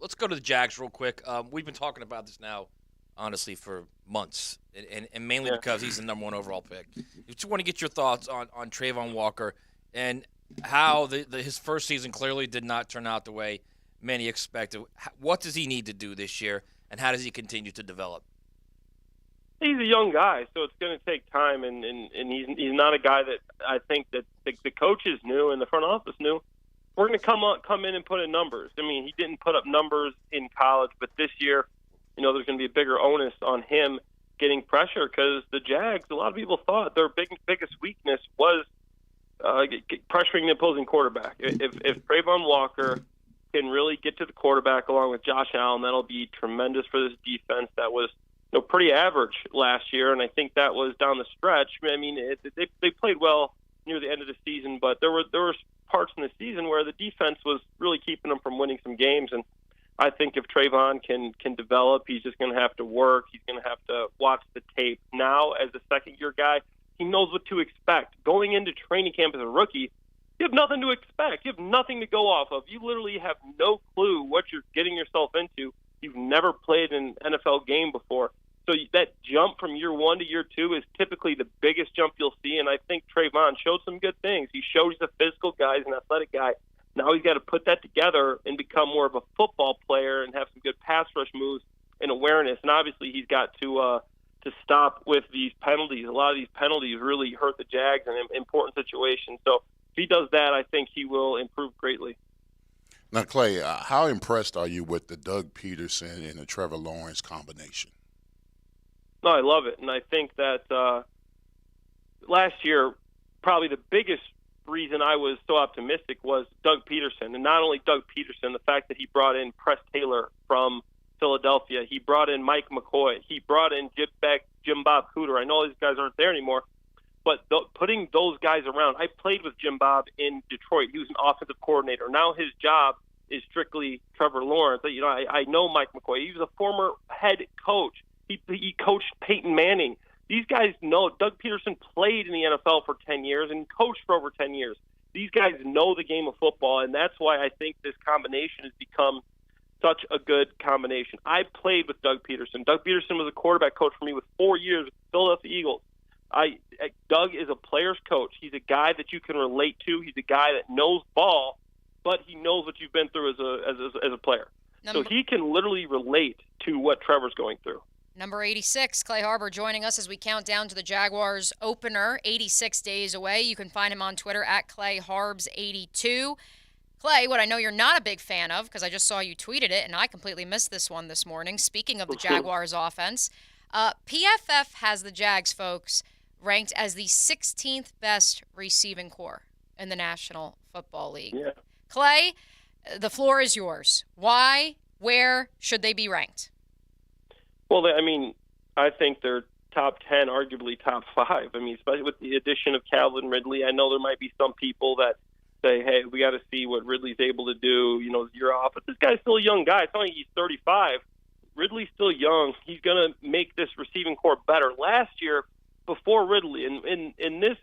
Speaker 16: let's go to the Jags real quick. We've been talking about this now, honestly, for months, and mainly because he's the number 1 overall pick. Just want to get your thoughts on Trayvon Walker and how his first season clearly did not turn out the way many expected. What does he need to do this year, and how does he continue to develop?
Speaker 17: He's a young guy, so it's going to take time, and he's not a guy that I think that the coaches knew and the front office knew. We're going to come in and put in numbers. I mean, he didn't put up numbers in college, but this year, there's going to be a bigger onus on him getting pressure because the Jags, a lot of people thought their biggest weakness was pressuring the opposing quarterback. If Trayvon Walker can really get to the quarterback along with Josh Allen, that'll be tremendous for this defense that was pretty average last year, and I think that was down the stretch. I mean, they played well near the end of the season, but there were parts in the season where the defense was really keeping them from winning some games, and I think if Trayvon can develop, he's just going to have to work. He's going to have to watch the tape. Now, as a second-year guy, he knows what to expect. Going into training camp as a rookie, you have nothing to expect. You have nothing to go off of. You literally have no clue what you're getting yourself into. You've never played an NFL game before. So that jump from year 1 to year 2 is typically the biggest jump you'll see, and I think Trayvon showed some good things. He showed he's a physical guy, he's an athletic guy. Now he's got to put that together and become more of a football player and have some good pass rush moves and awareness. And obviously he's got to stop with these penalties. A lot of these penalties really hurt the Jags in important situations. So if he does that, I think he will improve greatly.
Speaker 14: Now, Clay, how impressed are you with the Doug Peterson and the Trevor Lawrence combination?
Speaker 17: No, I love it. And I think that last year, probably the biggest reason I was so optimistic was Doug Peterson. And not only Doug Peterson, the fact that he brought in Press Taylor from Philadelphia. He brought in Mike McCoy. He brought in Jim Bob Cooter. I know these guys aren't there anymore, but putting those guys around. I played with Jim Bob in Detroit. He was an offensive coordinator. Now his job is strictly Trevor Lawrence. You know, I know Mike McCoy. He was a former head coach. He coached Peyton Manning. These guys know. Doug Peterson played in the NFL for 10 years and coached for over 10 years. These guys know the game of football, and that's why I think this combination has become such a good combination. I played with Doug Peterson. Doug Peterson was a quarterback coach for me with 4 years with the Philadelphia Eagles. Doug is a player's coach. He's a guy that you can relate to. He's a guy that knows ball, but he knows what you've been through as a player. So he can literally relate to what Trevor's going through.
Speaker 12: Number 86, Clay Harbor, joining us as we count down to the Jaguars opener, 86 days away. You can find him on Twitter at ClayHarbs82. Clay, what I know you're not a big fan of, because I just saw you tweeted it, and I completely missed this one this morning. Speaking of the Jaguars offense, PFF has the Jags folks ranked as the 16th best receiving corps in the National Football League.
Speaker 17: Yeah.
Speaker 12: Clay, the floor is yours. Why, where should they be ranked?
Speaker 17: Well, I mean, I think they're top 10, arguably top 5. I mean, especially with the addition of Calvin Ridley. I know there might be some people that say, hey, we got to see what Ridley's able to do, you know, year off. But this guy's still a young guy. It's not like he's 35. Ridley's still young. He's going to make this receiving corps better. Last year, before Ridley, in this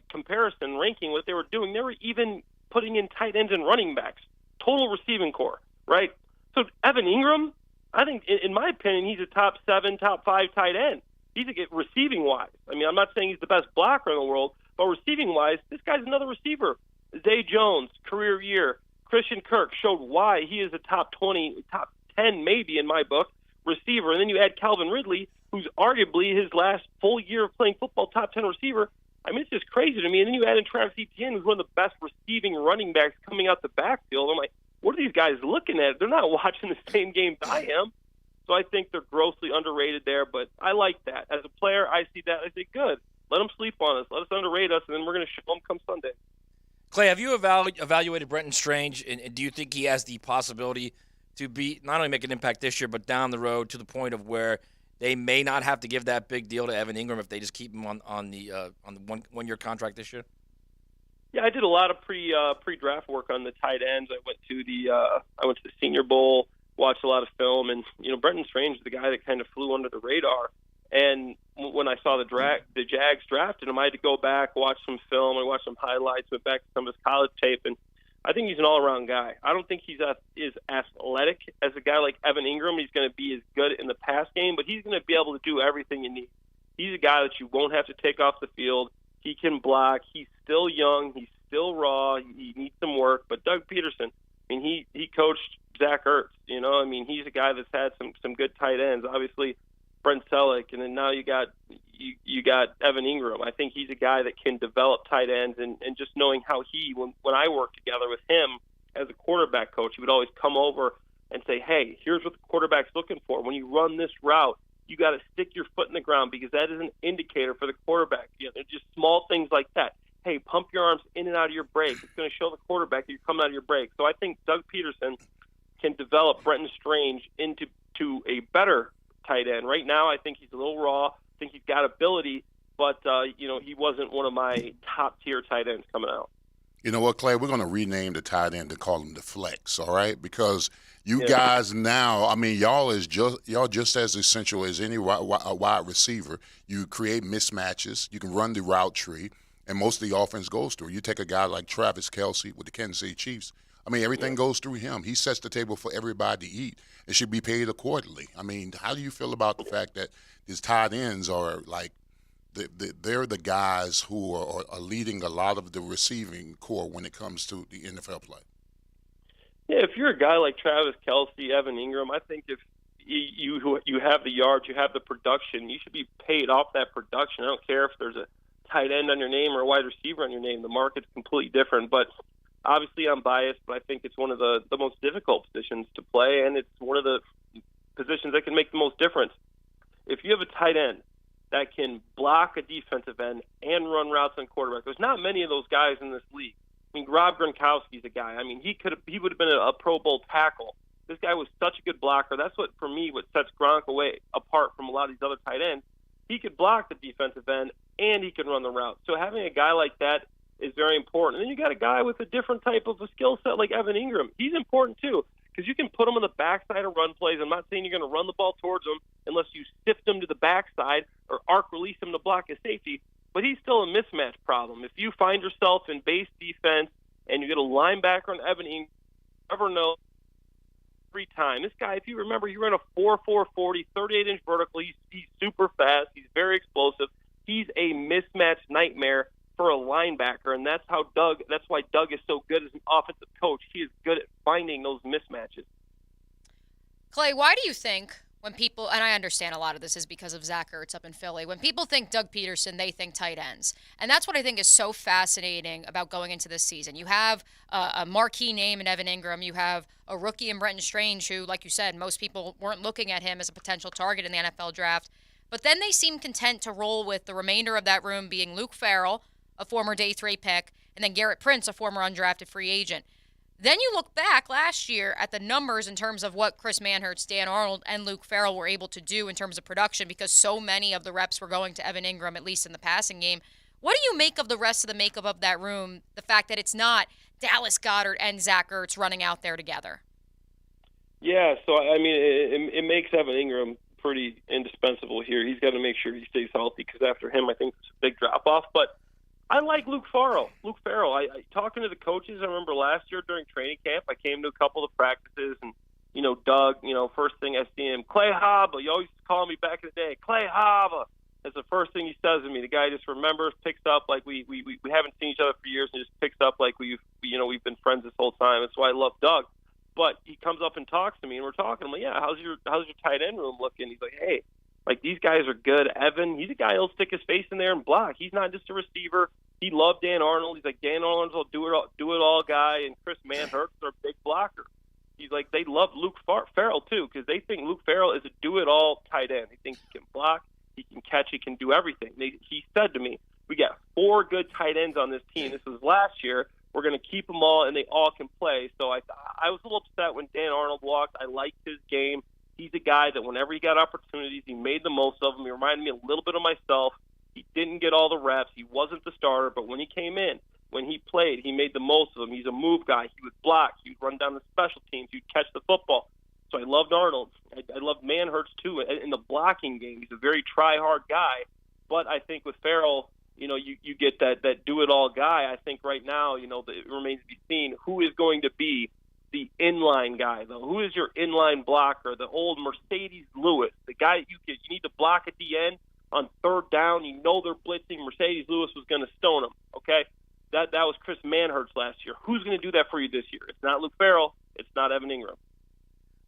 Speaker 17: comparison ranking, what they were doing, they were even putting in tight ends and running backs, total receiving corps, right? So Evan Ingram, I think, in my opinion, he's a top 7, top 5 tight end. He's a receiving-wise. I mean, I'm not saying he's the best blocker in the world, but receiving-wise, this guy's another receiver. Zay Jones, career year. Christian Kirk showed why he is a top 20, top 10 maybe in my book, receiver. And then you add Calvin Ridley, who's arguably his last full year of playing football, top 10 receiver. I mean, it's just crazy to me. And then you add in Travis Etienne, who's one of the best receiving running backs coming out the backfield. I'm like, what are these guys looking at? They're not watching the same games I am. So I think they're grossly underrated there, but I like that. As a player, I see that. I say, good. Let them sleep on us. Let us underrate us, and then we're going to show them come Sunday.
Speaker 16: Clay, have you evaluated Brenton Strange, and do you think he has the possibility to be not only make an impact this year, but down the road to the point of where they may not have to give that big deal to Evan Ingram if they just keep him on the one-year contract this year?
Speaker 17: Yeah, I did a lot of pre-draft work on the tight ends. I went to the Senior Bowl, watched a lot of film, and Brenton Strange is the guy that kind of flew under the radar. And when I saw the Jags drafted him, I had to go back, watch some film, I watched some highlights, went back to some of his college tape, and I think he's an all-around guy. I don't think he's as athletic as a guy like Evan Ingram. He's going to be as good in the pass game, but he's going to be able to do everything you need. He's a guy that you won't have to take off the field. He can block. He's still young. He's still raw. He needs some work. But Doug Peterson, I mean, he coached Zach Ertz. I mean, he's a guy that's had some good tight ends. Obviously, Brent Selleck, and then now you got Evan Ingram. I think he's a guy that can develop tight ends, and just knowing how when I worked together with him as a quarterback coach, he would always come over and say, hey, here's what the quarterback's looking for. When you run this route, you got to stick your foot in the ground because that is an indicator for the quarterback. They're just small things like that. Hey, pump your arms in and out of your break. It's going to show the quarterback that you're coming out of your break. So I think Doug Peterson can develop Brenton Strange into a better tight end. Right now, I think he's a little raw. I think he's got ability, but he wasn't one of my top tier tight ends coming out.
Speaker 14: You know what, Clay? We're going to rename the tight end to call him the flex, all right? Because you guys now, I mean, y'all just as essential as any wide receiver. You create mismatches. You can run the route tree, and most of the offense goes through. You take a guy like Travis Kelce with the Kansas City Chiefs. I mean, everything goes through him. He sets the table for everybody to eat. It should be paid accordingly. I mean, how do you feel about the fact that these tight ends are like they're the guys who are leading a lot of the receiving core when it comes to the NFL play?
Speaker 17: Yeah, if you're a guy like Travis Kelce, Evan Ingram, I think if you have the yards, you have the production, you should be paid off that production. I don't care if there's a tight end on your name or a wide receiver on your name. The market's completely different. But obviously I'm biased, but I think it's one of the most difficult positions to play, and it's one of the positions that can make the most difference. If you have a tight end that can block a defensive end and run routes on quarterback, there's not many of those guys in this league. I mean, Rob Gronkowski's a guy. I mean, he would have been a Pro Bowl tackle This guy was such a good blocker. That's what sets Gronk apart from a lot of these other tight ends. He could block the defensive end, and he can run the route. So having a guy like that is very important. And then you got a guy with a different type of a skill set like Evan Ingram. He's important too, because you can put him on the backside of run plays. I'm not saying you're going to run the ball towards him unless you sift him to the backside or arc release him to block a safety, but he's still a mismatch problem. If you find yourself in base defense and you get a linebacker on Evan Ingram, you never know every time. This guy, if you remember, he ran a 4.4 40, 38-inch vertical. He's super fast. He's very explosive. He's a mismatch nightmare for a linebacker, and that's why Doug is so good as an offensive coach. He is good at finding those mismatches.
Speaker 12: Clay, why do you think when people, and I understand a lot of this is because of Zach Ertz up in Philly, when people think Doug Peterson, they think tight ends. And that's what I think is so fascinating about going into this season. You have a marquee name in Evan Ingram. You have a rookie in Brenton Strange who, like you said, most people weren't looking at him as a potential target in the NFL draft. But then they seem content to roll with the remainder of that room being Luke Farrell, a former day 3 pick, and then Garrett Prince, a former undrafted free agent. Then you look back last year at the numbers in terms of what Chris Manhertz, Dan Arnold, and Luke Farrell were able to do in terms of production because so many of the reps were going to Evan Ingram, at least in the passing game. What do you make of the rest of the makeup of that room, the fact that it's not Dallas Goedert and Zach Ertz running out there together?
Speaker 17: Yeah, so, I mean, it makes Evan Ingram pretty indispensable here. He's got to make sure he stays healthy because after him, I think it's a big drop-off. But I like Luke Farrell. I talking to the coaches, I remember last year during training camp, I came to a couple of practices, and, Doug, first thing I see him, Clay Haba. You always call me back in the day, Clay Haba. That's the first thing he says to me. The guy just remembers, picks up like we haven't seen each other for years, and just picks up like we've been friends this whole time. That's why I love Doug. But he comes up and talks to me, and we're talking. I'm like, yeah, how's your tight end room looking? He's like, hey, like these guys are good. Evan, he's a guy who'll stick his face in there and block. He's not just a receiver. He loved Dan Arnold. He's like, Dan Arnold's a do it all guy, and Chris Manhertz are a big blocker. He's like, they love Luke Farrell too because they think Luke Farrell is a do it all tight end. He thinks he can block, he can catch, he can do everything. He said to me, we got 4 good tight ends on this team. This was last year. We're going to keep them all, and they all can play. So I was a little upset when Dan Arnold walked. I liked his game. He's a guy that whenever he got opportunities, he made the most of them. He reminded me a little bit of myself. He didn't get all the reps. He wasn't the starter, but when he came in, when he played, he made the most of them. He's a move guy. He would block. He would run down the special teams. He'd catch the football. So I loved Arnold. I loved Manhertz, too, in the blocking game. He's a very try-hard guy. But I think with Farrell, you get that do-it-all guy. I think right now, it remains to be seen who is going to be the inline guy, though. Who is your inline blocker? The old Mercedes Lewis, the guy that you need to block at the end on third down. They're blitzing. Mercedes Lewis was going to stone him, okay? That was Chris Manhertz last year. Who's going to do that for you this year? It's not Luke Farrell. It's not Evan Ingram.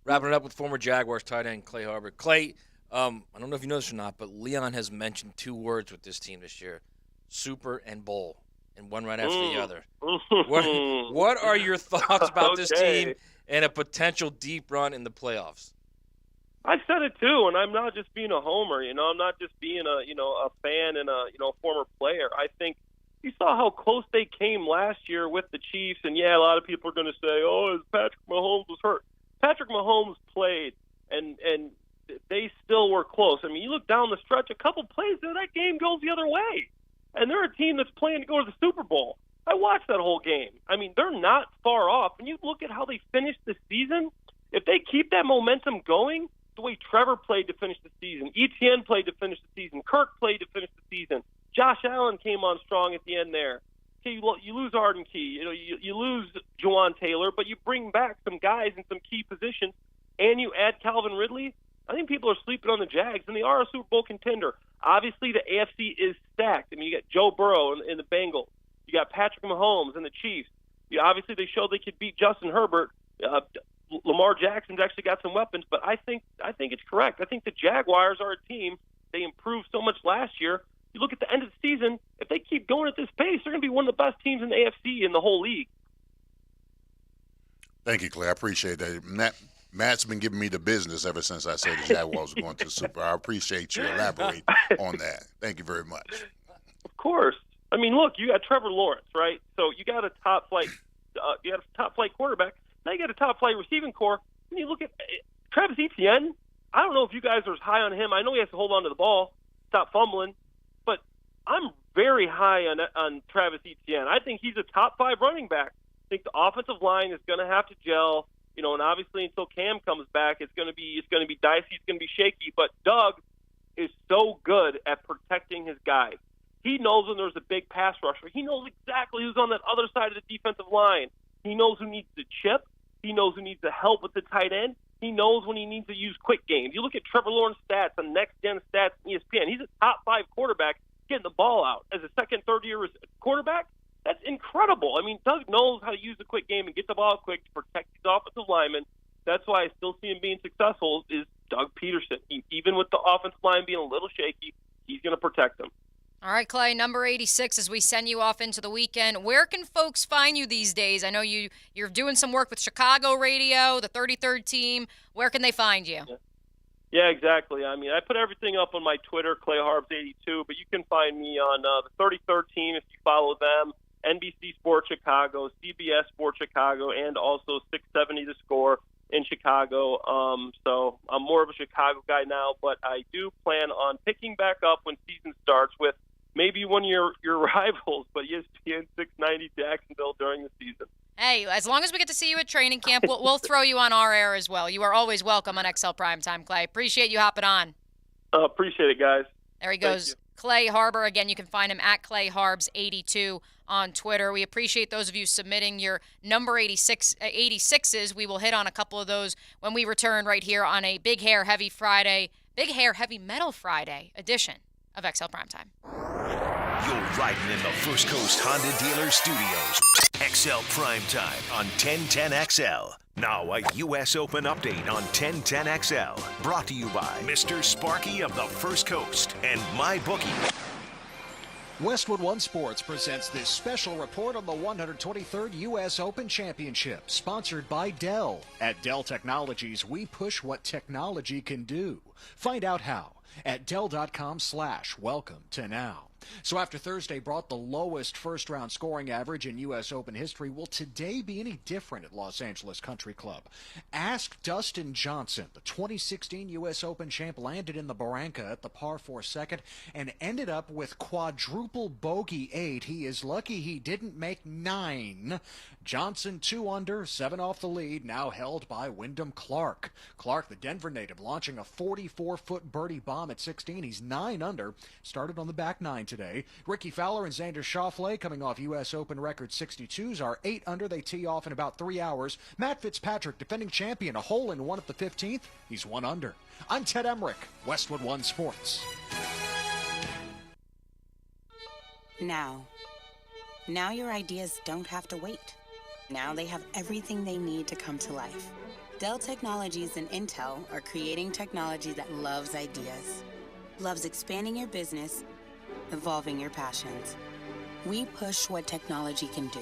Speaker 16: Wrapping it up with former Jaguars tight end Clay Harbor. Clay, I don't know if you know this or not, but Leon has mentioned 2 words with this team this year, super and bowl, and one right after the other. What are your thoughts about this team and a potential deep run in the playoffs?
Speaker 17: I said it too, and I'm not just being a homer. I'm not just being a fan and a former player. I think you saw how close they came last year with the Chiefs, and yeah, a lot of people are going to say, "Oh, Patrick Mahomes was hurt." Patrick Mahomes played, and they still were close. I mean, you look down the stretch, a couple plays there, that game goes the other way, and they're a team that's playing to go to the Super Bowl. I watched that whole game. I mean, they're not far off. When you look at how they finished the season, if they keep that momentum going, the way Trevor played to finish the season, Etienne played to finish the season, Kirk played to finish the season, Josh Allen came on strong at the end there. Okay, you lose Arden Key, you lose Juwan Taylor, but you bring back some guys in some key positions, and you add Calvin Ridley. I think people are sleeping on the Jags, and they are a Super Bowl contender. Obviously, the AFC is stacked. I mean, you got Joe Burrow in the Bengals. You got Patrick Mahomes and the Chiefs. Obviously, they showed they could beat Justin Herbert. Lamar Jackson's actually got some weapons, but I think it's correct. I think the Jaguars are a team. They improved so much last year. You look at the end of the season, if they keep going at this pace, they're going to be one of the best teams in the AFC in the whole league.
Speaker 14: Thank you, Clay. I appreciate that. Matt's been giving me the business ever since I said the Jaguars were going to the Super. I appreciate you elaborating on that. Thank you very much.
Speaker 17: Of course. I mean, look, you got Trevor Lawrence, right? So you got a top flight quarterback. Now you got a top flight receiving core. when you look at Travis Etienne, I don't know if you guys are as high on him. I know he has to hold on to the ball, stop fumbling, but I'm very high on Travis Etienne. I think he's a top 5 running back. I think the offensive line is going to have to gel, and obviously until Cam comes back, it's going to be dicey, it's going to be shaky. But Doug is so good at protecting his guys. He knows when there's a big pass rusher. He knows exactly who's on that other side of the defensive line. He knows who needs to chip. He knows who needs to help with the tight end. He knows when he needs to use quick games. You look at Trevor Lawrence's stats on Next Gen Stats and ESPN. He's a top 5 quarterback getting the ball out. As a second, third year quarterback, that's incredible. I mean, Doug knows how to use the quick game and get the ball quick to protect these offensive linemen. That's why I still see him being successful is Doug Peterson. Even with the offensive line being a little shaky, he's going to protect them.
Speaker 12: All right, Clay, number 86, as we send you off into the weekend, where can folks find you these days? I know you're doing some work with Chicago Radio, the 33rd team. Where can they find you?
Speaker 17: Yeah, exactly. I mean, I put everything up on my Twitter, ClayHarbs82, but you can find me on the 33rd team if you follow them, NBC Sports Chicago, CBS Sports Chicago, and also 670 The Score in Chicago. So I'm more of a Chicago guy now, but I do plan on picking back up when season starts with maybe one of your rivals, but ESPN 690 Jacksonville during the season.
Speaker 12: Hey, as long as we get to see you at training camp, we'll throw you on our air as well. You are always welcome on XL Primetime, Clay. Appreciate you hopping on.
Speaker 17: Appreciate it, guys.
Speaker 12: There he goes. Clay Harbor. Again, you can find him at ClayHarbs82 on Twitter. We appreciate those of you submitting your number 86s. We will hit on a couple of those when we return right here on a Big Hair Heavy Metal Friday edition of XL Primetime.
Speaker 1: You're riding in the First Coast Honda Dealer Studios. XL Primetime on 1010XL. Now a U.S. Open update on 1010XL. Brought to you by Mr. Sparky of the First Coast and MyBookie.
Speaker 2: Westwood One Sports presents this special report on the 123rd U.S. Open Championship, sponsored by Dell. At Dell Technologies, we push what technology can do. Find out how at Dell.com/welcome to now. So after Thursday brought the lowest first-round scoring average in U.S. Open history, will today be any different at Los Angeles Country Club? Ask Dustin Johnson. The 2016 U.S. Open champ landed in the Barranca at the par 4 second and ended up with quadruple bogey 8. He is lucky he didn't make 9. Johnson 2 under, 7 off the lead, now held by Wyndham Clark. Clark, the Denver native, launching a 44-foot birdie bomb at 16. He's 9 under, started on the back 9 today. Ricky Fowler and Xander Schauffele, coming off U.S. Open record 62s, are 8 under. They tee off in about 3 hours. Matt Fitzpatrick, defending champion, a hole in one at the 15th. He's 1 under. I'm Ted Emmerich, Westwood One Sports.
Speaker 18: Now your ideas don't have to wait. Now they have everything they need to come to life. Dell Technologies and Intel are creating technology that loves ideas, loves expanding your business, evolving your passions. We push what technology can do,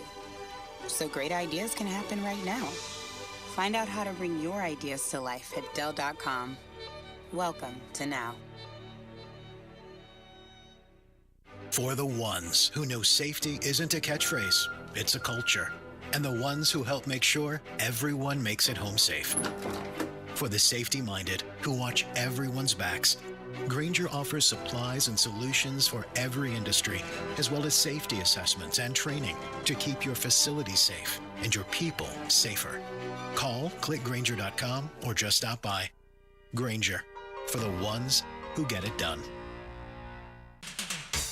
Speaker 18: so great ideas can happen right now. Find out how to bring your ideas to life at Dell.com. Welcome to now.
Speaker 19: For the ones who know safety isn't a catchphrase, it's a culture. And the ones who help make sure everyone makes it home safe. For the safety-minded who watch everyone's backs, Grainger offers supplies and solutions for every industry, as well as safety assessments and training to keep your facilities safe and your people safer. Call, click Grainger.com, or just stop by. Grainger, for the ones who get it done.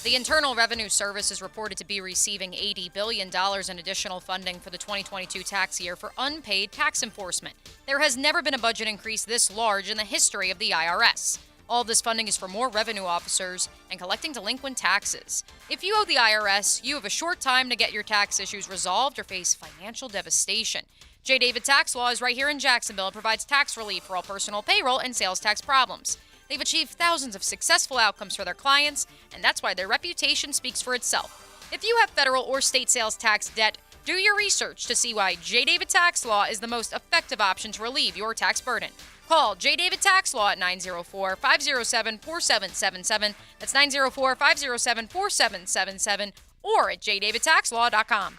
Speaker 12: The Internal Revenue Service is reported to be receiving $80 billion in additional funding for the 2022 tax year for unpaid tax enforcement. There has never been a budget increase this large in the history of the IRS. All of this funding is for more revenue officers and collecting delinquent taxes. If you owe the IRS, you have a short time to get your tax issues resolved or face financial devastation. J. David Tax Law is right here in Jacksonville and provides tax relief for all personal payroll and sales tax problems. They've achieved thousands of successful outcomes for their clients, and that's why their reputation speaks for itself. If you have federal or state sales tax debt, do your research to see why J. David Tax Law is the most effective option to relieve your tax burden. Call J. David Tax Law at 904-507-4777. That's 904-507-4777 or at jdavidtaxlaw.com.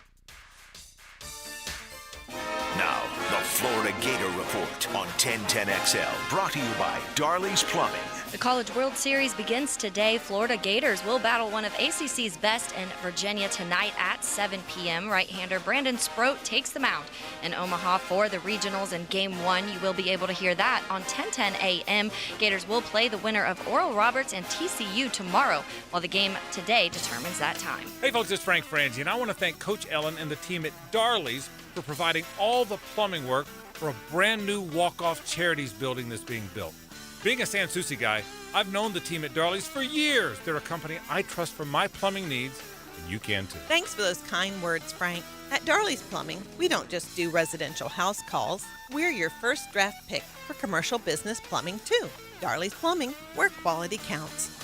Speaker 1: Now, the Florida Gator Report on 1010XL. Brought to you by Darley's Plumbing.
Speaker 9: The College World Series begins today. Florida Gators will battle one of ACC's best in Virginia tonight at 7 p.m. Right-hander Brandon Sproat takes the mound in Omaha for the regionals in Game 1. You will be able to hear that on 10:10 a.m. Gators will play the winner of Oral Roberts and TCU tomorrow, while the game today determines that time.
Speaker 10: Hey folks, it's Frank Franzi, and I want to thank Coach Ellen and the team at Darley's for providing all the plumbing work for a brand new walk-off charities building that's being built. Being a San Souci guy, I've known the team at Darley's for years. They're a company I trust for my plumbing needs, and you can too.
Speaker 15: Thanks for those kind words, Frank. At Darley's Plumbing, we don't just do residential house calls. We're your first draft pick for commercial business plumbing too. Darley's Plumbing, where quality counts.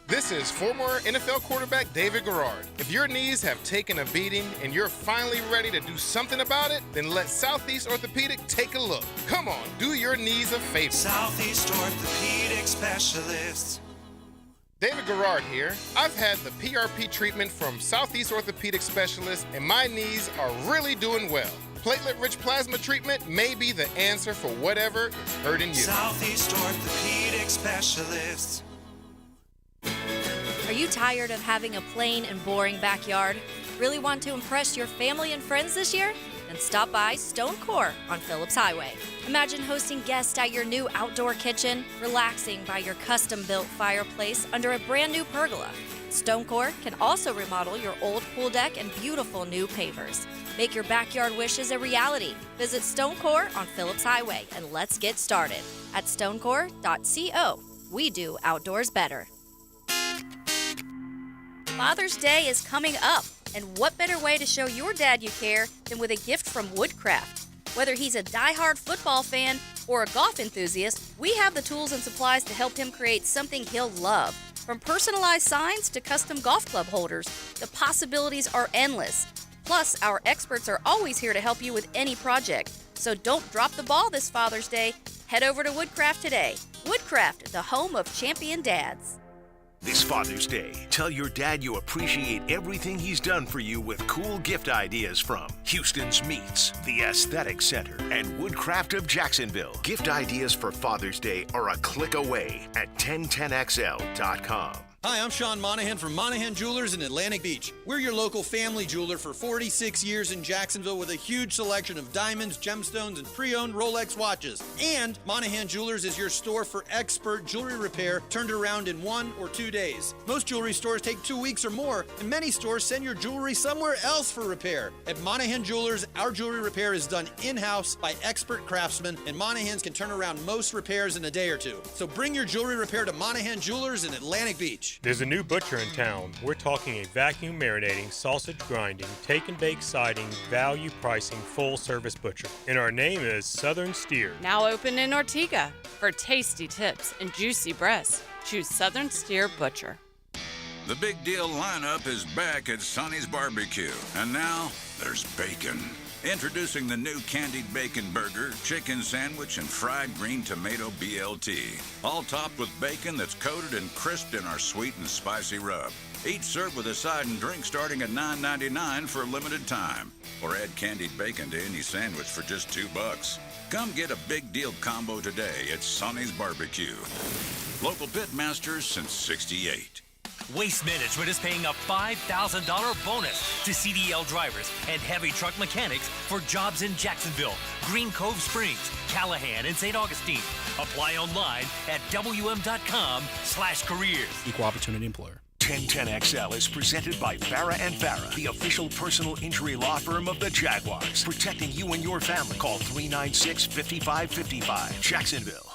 Speaker 20: This is former NFL quarterback David Garrard. If your knees have taken a beating and you're finally ready to do something about it, then let Southeast Orthopedic take a look. Come on, do your knees a favor.
Speaker 21: Southeast Orthopedic Specialists.
Speaker 20: David Garrard here. I've had the PRP treatment from Southeast Orthopedic Specialists, and my knees are really doing well. Platelet-rich plasma treatment may be the answer for whatever is hurting you.
Speaker 21: Southeast Orthopedic Specialists.
Speaker 7: Are you tired of having a plain and boring backyard? Really want to impress your family and friends this year? Then stop by Stone Core on Phillips Highway. Imagine hosting guests at your new outdoor kitchen, relaxing by your custom-built fireplace under a brand new pergola. Stone Core can also remodel your old pool deck and beautiful new pavers. Make your backyard wishes a reality. Visit Stone Core on Phillips Highway and let's get started at stonecore.co. We do outdoors better. Father's Day is coming up, and what better way to show your dad you care than with a gift from Woodcraft? Whether he's a die-hard football fan or a golf enthusiast, we have the tools and supplies to help him create something he'll love. From personalized signs to custom golf club holders, the possibilities are endless. Plus, our experts are always here to help you with any project. So don't drop the ball this Father's Day. Head over to Woodcraft today. Woodcraft, the home of champion dads.
Speaker 1: This Father's Day, tell your dad you appreciate everything he's done for you with cool gift ideas from Houston's Meats, the Aesthetic Center, and Woodcraft of Jacksonville. Gift ideas for Father's Day are a click away at 1010XL.com.
Speaker 22: Hi, I'm Sean Monahan from Monahan Jewelers in Atlantic Beach. We're your local family jeweler for 46 years in Jacksonville with a huge selection of diamonds, gemstones, and pre-owned Rolex watches. And Monahan Jewelers is your store for expert jewelry repair turned around in 1 or 2 days. Most jewelry stores take 2 weeks or more, and many stores send your jewelry somewhere else for repair. At Monahan Jewelers, our jewelry repair is done in-house by expert craftsmen, and Monahans can turn around most repairs in a day or two. So bring your jewelry repair to Monahan Jewelers in Atlantic Beach.
Speaker 23: There's a new butcher in town. We're talking a vacuum marinating, sausage grinding, take and bake siding, value pricing, full service butcher. And our name is Southern Steer.
Speaker 27: Now open in Ortega. For tasty tips and juicy breasts, choose Southern Steer Butcher.
Speaker 28: The big deal lineup is back at Sonny's Barbecue. And now there's bacon. Introducing the new candied bacon burger, chicken sandwich, and fried green tomato BLT. All topped with bacon that's coated and crisped in our sweet and spicy rub. Each served with a side and drink starting at $9.99 for a limited time. Or add candied bacon to any sandwich for just $2. Come get a big deal combo today at Sonny's Barbecue. Local pit masters since '68.
Speaker 29: Waste Management is paying a $5,000 bonus to CDL drivers and heavy truck mechanics for jobs in Jacksonville, Green Cove Springs, Callahan, and St. Augustine. Apply online at wm.com/careers.
Speaker 6: Equal opportunity employer.
Speaker 1: 1010XL is presented by Farah & Farah, the official personal injury law firm of the Jaguars. Protecting you and your family. Call 396-5555. Jacksonville.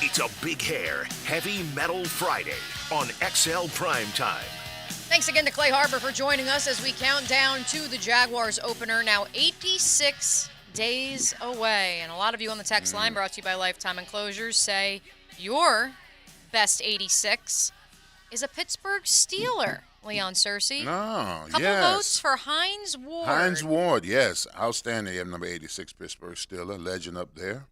Speaker 1: It's a big hair, heavy metal Friday on XL Primetime.
Speaker 12: Thanks again to Clay Harbor for joining us as we count down to the Jaguars opener. Now 86 days away. And a lot of you on the text line, brought to you by Lifetime Enclosures, say your best 86 is a Pittsburgh Steeler, Leon Searcy. Couple votes for Hines Ward.
Speaker 14: Hines Ward, yes. Outstanding at number 86, Pittsburgh Steeler, legend up there.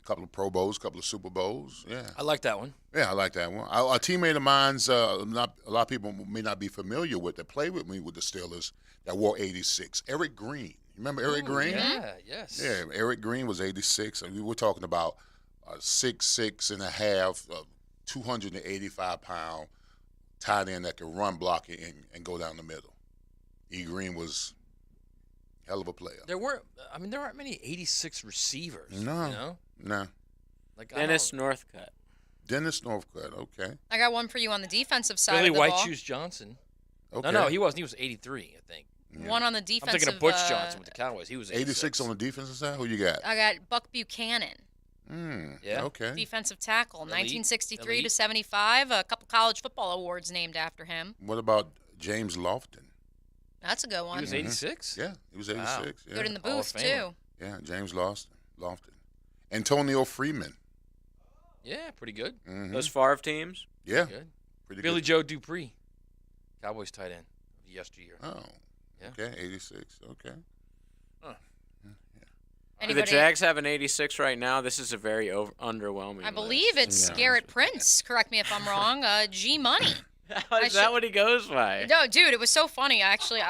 Speaker 14: couple of Pro Bowls, a couple of Super Bowls. Yeah,
Speaker 16: I like that one.
Speaker 14: Yeah, I like that one. A teammate of mine's, a lot of people may not be familiar with that played with me with the Steelers that wore 86. Eric Green. Remember Eric Green?
Speaker 16: Yeah, yes.
Speaker 14: Yeah, Eric Green was 86, and we were talking about 6'6" and a half, 285-pound tight end that could run, block it, and go down the middle. E. Green was a hell of a player.
Speaker 16: There aren't many 86 receivers.
Speaker 14: No.
Speaker 16: You know?
Speaker 14: No.
Speaker 16: Like
Speaker 3: Dennis Northcutt.
Speaker 14: Dennis Northcutt, okay.
Speaker 12: I got one for you on the defensive side
Speaker 16: Billy
Speaker 12: of the
Speaker 16: White
Speaker 12: ball.
Speaker 16: Shoes Johnson.
Speaker 14: Okay.
Speaker 16: No, he wasn't. He was 83, I think.
Speaker 14: Yeah.
Speaker 12: One on the
Speaker 16: I'm
Speaker 12: defensive.
Speaker 16: thinking of Butch Johnson with the Cowboys. He was
Speaker 14: 86 on the defensive side? Who you got?
Speaker 12: I got Buck Buchanan.
Speaker 16: Yeah.
Speaker 14: Okay.
Speaker 12: Defensive tackle,
Speaker 16: Elite.
Speaker 12: 1963
Speaker 16: Elite.
Speaker 12: to 75. A couple college football awards named after him.
Speaker 14: What about James Lofton?
Speaker 12: That's a good one.
Speaker 16: He was 86?
Speaker 14: Yeah, he was 86.
Speaker 16: Wow.
Speaker 14: Yeah.
Speaker 12: Good in the
Speaker 16: Hall of
Speaker 12: booth,
Speaker 16: Famer.
Speaker 12: too.
Speaker 14: Yeah, James Lofton. Antonio Freeman.
Speaker 16: Yeah, pretty good.
Speaker 14: Mhm.
Speaker 3: Those Favre teams?
Speaker 14: Yeah.
Speaker 16: Good.
Speaker 14: Pretty
Speaker 16: Billy
Speaker 14: good.
Speaker 16: Joe Dupree, Cowboys tight end of yesteryear.
Speaker 14: Oh.
Speaker 16: Yeah.
Speaker 14: Okay, 86. Okay.
Speaker 3: Do the Jags have an 86 right now? This is a very underwhelming
Speaker 12: I believe it's Garrett Prince. Correct me if I'm wrong. G Money.
Speaker 3: Is that what he goes by?
Speaker 12: No, dude, it was so funny. Actually,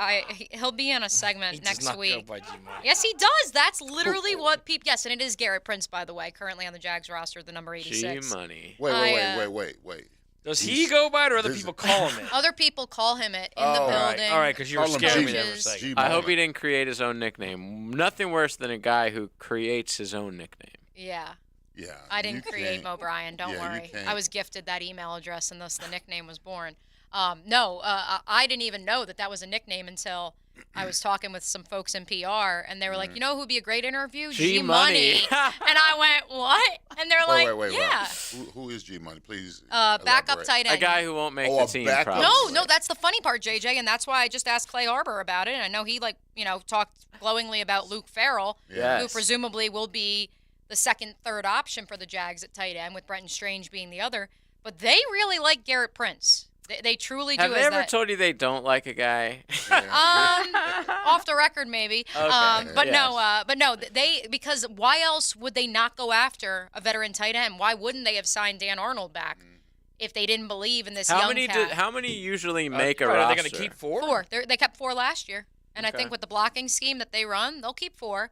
Speaker 12: he'll be on a segment
Speaker 16: He does
Speaker 12: next
Speaker 16: not
Speaker 12: week.
Speaker 16: go by G Money.
Speaker 12: Yes, he does. That's literally what people. Yes, and it is Garrett Prince, by the way, currently on the Jags roster, the number 86.
Speaker 3: G-Money.
Speaker 14: Wait.
Speaker 16: Does he go by it or other people call him it?
Speaker 12: Other people call him it in the
Speaker 16: All right,
Speaker 12: building.
Speaker 16: all right, because you were scaring me there for a second.
Speaker 3: I hope he didn't create his own nickname. Nothing worse than a guy who creates his own nickname.
Speaker 12: Yeah.
Speaker 14: Yeah.
Speaker 12: I didn't create Mo Bryan. Don't
Speaker 14: Yeah, you
Speaker 12: worry.
Speaker 14: can't.
Speaker 12: I was gifted that email address, and thus the nickname was born. I didn't even know that was a nickname until I was talking with some folks in PR, and they were like, you know who'd be a great interview?
Speaker 3: G-Money.
Speaker 12: And I went, what? And they're like,
Speaker 14: wait.
Speaker 12: yeah.
Speaker 14: Who is G Money? Please.
Speaker 12: Backup
Speaker 14: elaborate.
Speaker 12: tight end.
Speaker 3: A guy who won't make
Speaker 14: Oh,
Speaker 3: the
Speaker 14: a
Speaker 3: team.
Speaker 14: backup.
Speaker 3: Probably.
Speaker 12: No, that's the funny part, JJ, and that's why I just asked Clay Harbor about it. And I know he talked glowingly about Luke Farrell,
Speaker 3: Yes.
Speaker 12: who presumably will be the second, third option for the Jags at tight end, with Brenton Strange being the other. But they really like Garrett Prince. They truly do.
Speaker 3: Have they ever told you they don't like a guy?
Speaker 12: Off the record, maybe.
Speaker 3: Okay.
Speaker 12: But
Speaker 3: Yes.
Speaker 12: no, they because why else would they not go after a veteran tight end? Why wouldn't they have signed Dan Arnold back if they didn't believe in this young cat?
Speaker 3: How many usually make a
Speaker 16: Are
Speaker 3: roster?
Speaker 16: they going to keep 4?
Speaker 12: 4. They kept 4 last year, and
Speaker 3: Okay.
Speaker 12: I think with the blocking scheme that they run, they'll keep 4.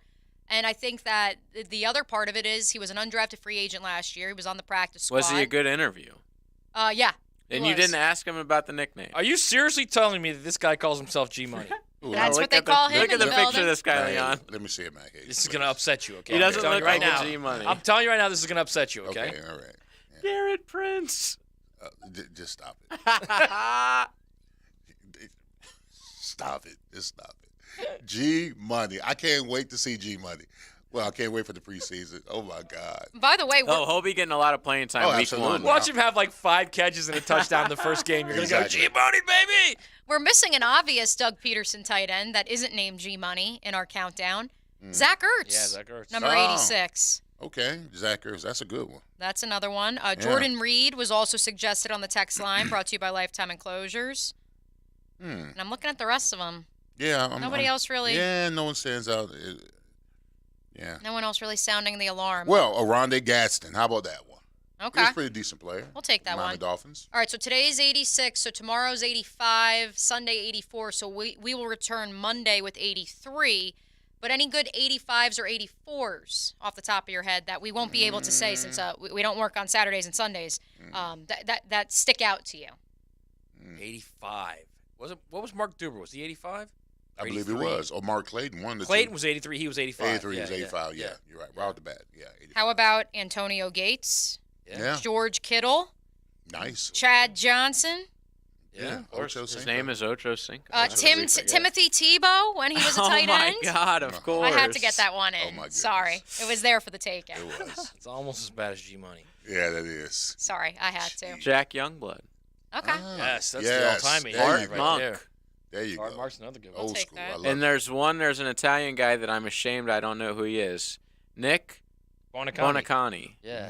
Speaker 12: And I think that the other part of it is he was an undrafted free agent last year. He was on the practice squad.
Speaker 3: Was he a good interview?
Speaker 12: Yeah.
Speaker 3: And you didn't ask him about the nickname.
Speaker 16: Are you seriously telling me that this guy calls himself G Money?
Speaker 12: That's what they call him
Speaker 3: Look
Speaker 12: in
Speaker 3: at the
Speaker 12: the
Speaker 3: picture
Speaker 12: building.
Speaker 3: of this guy,
Speaker 14: Hey,
Speaker 3: Leon.
Speaker 14: let me see it, Mac.
Speaker 16: This is going to upset you, okay?
Speaker 3: He doesn't
Speaker 16: I'm
Speaker 3: look
Speaker 16: telling you
Speaker 3: like
Speaker 16: right
Speaker 3: a
Speaker 16: now.
Speaker 3: G-Money.
Speaker 16: I'm telling you right now, this is going to upset you, okay?
Speaker 14: Okay, all right.
Speaker 3: Garrett Prince.
Speaker 14: Just stop it. Stop it. Just stop it. G Money. I can't wait to see G Money. Well, I can't wait for the preseason. Oh my God.
Speaker 12: By the way,
Speaker 3: he'll be getting a lot of playing time week
Speaker 14: absolutely.
Speaker 3: one.
Speaker 16: Watch him have like 5 catches and a touchdown the first game. You're going to go,
Speaker 14: Exactly.
Speaker 16: G-Money, baby!
Speaker 12: we're missing an obvious Doug Peterson tight end that isn't named G Money in our countdown. Zach Ertz.
Speaker 16: Yeah, Zach Ertz.
Speaker 12: Number
Speaker 14: Oh.
Speaker 12: 86.
Speaker 14: Okay, Zach Ertz. That's a good one.
Speaker 12: That's another one. Jordan Reed was also suggested on the text line, brought to you by Lifetime Enclosures. And I'm looking at the rest of them.
Speaker 14: Yeah.
Speaker 12: Nobody else really.
Speaker 14: Yeah, no one stands out. Yeah.
Speaker 12: No one else really sounding the alarm.
Speaker 14: Well, Aronde Gadsden. How about that one?
Speaker 12: Okay.
Speaker 14: He's a pretty decent player.
Speaker 12: We'll take that
Speaker 14: Miami
Speaker 12: one.
Speaker 14: Dolphins.
Speaker 12: All right, so today's 86, so tomorrow's 85, Sunday 84, so we will return Monday with 83. But any good 85s or 84s off the top of your head that we won't be able to say since we don't work on Saturdays and Sundays that stick out to you?
Speaker 16: 85. What was Mark Duber? Was he 85?
Speaker 14: I believe he was. Or Mark Clayton. One of the
Speaker 16: Clayton
Speaker 14: two.
Speaker 16: was 83. He was 85.
Speaker 14: 83
Speaker 16: yeah,
Speaker 14: was 85. Yeah, you're right. Right off the bat. Yeah. 85.
Speaker 12: How about Antonio Gates?
Speaker 14: Yeah.
Speaker 12: George Kittle?
Speaker 14: Nice.
Speaker 12: Chad Johnson?
Speaker 14: Yeah.
Speaker 3: Ocho His name is Ocho Cinco.
Speaker 12: Timothy Tebow when he was a tight end?
Speaker 3: Oh, my God, of course.
Speaker 12: I had to get that one in.
Speaker 14: Oh, my goodness.
Speaker 12: Sorry. It was there for the taking.
Speaker 14: It was.
Speaker 16: It's almost as bad as G Money.
Speaker 14: Yeah, that is.
Speaker 12: Sorry, I had to.
Speaker 3: Jack Youngblood.
Speaker 12: Okay.
Speaker 16: Yes, that's
Speaker 14: Yes,
Speaker 16: the all-time
Speaker 14: there
Speaker 16: right
Speaker 14: you go.
Speaker 3: Monk.
Speaker 16: there.
Speaker 14: There you
Speaker 16: Art
Speaker 14: go.
Speaker 16: Mark's another good one.
Speaker 14: Old
Speaker 12: take
Speaker 14: school.
Speaker 12: that.
Speaker 14: I love
Speaker 3: And
Speaker 14: it.
Speaker 3: there's an Italian guy that I'm ashamed I don't know who he is. Nick Bonacani.
Speaker 16: Yeah.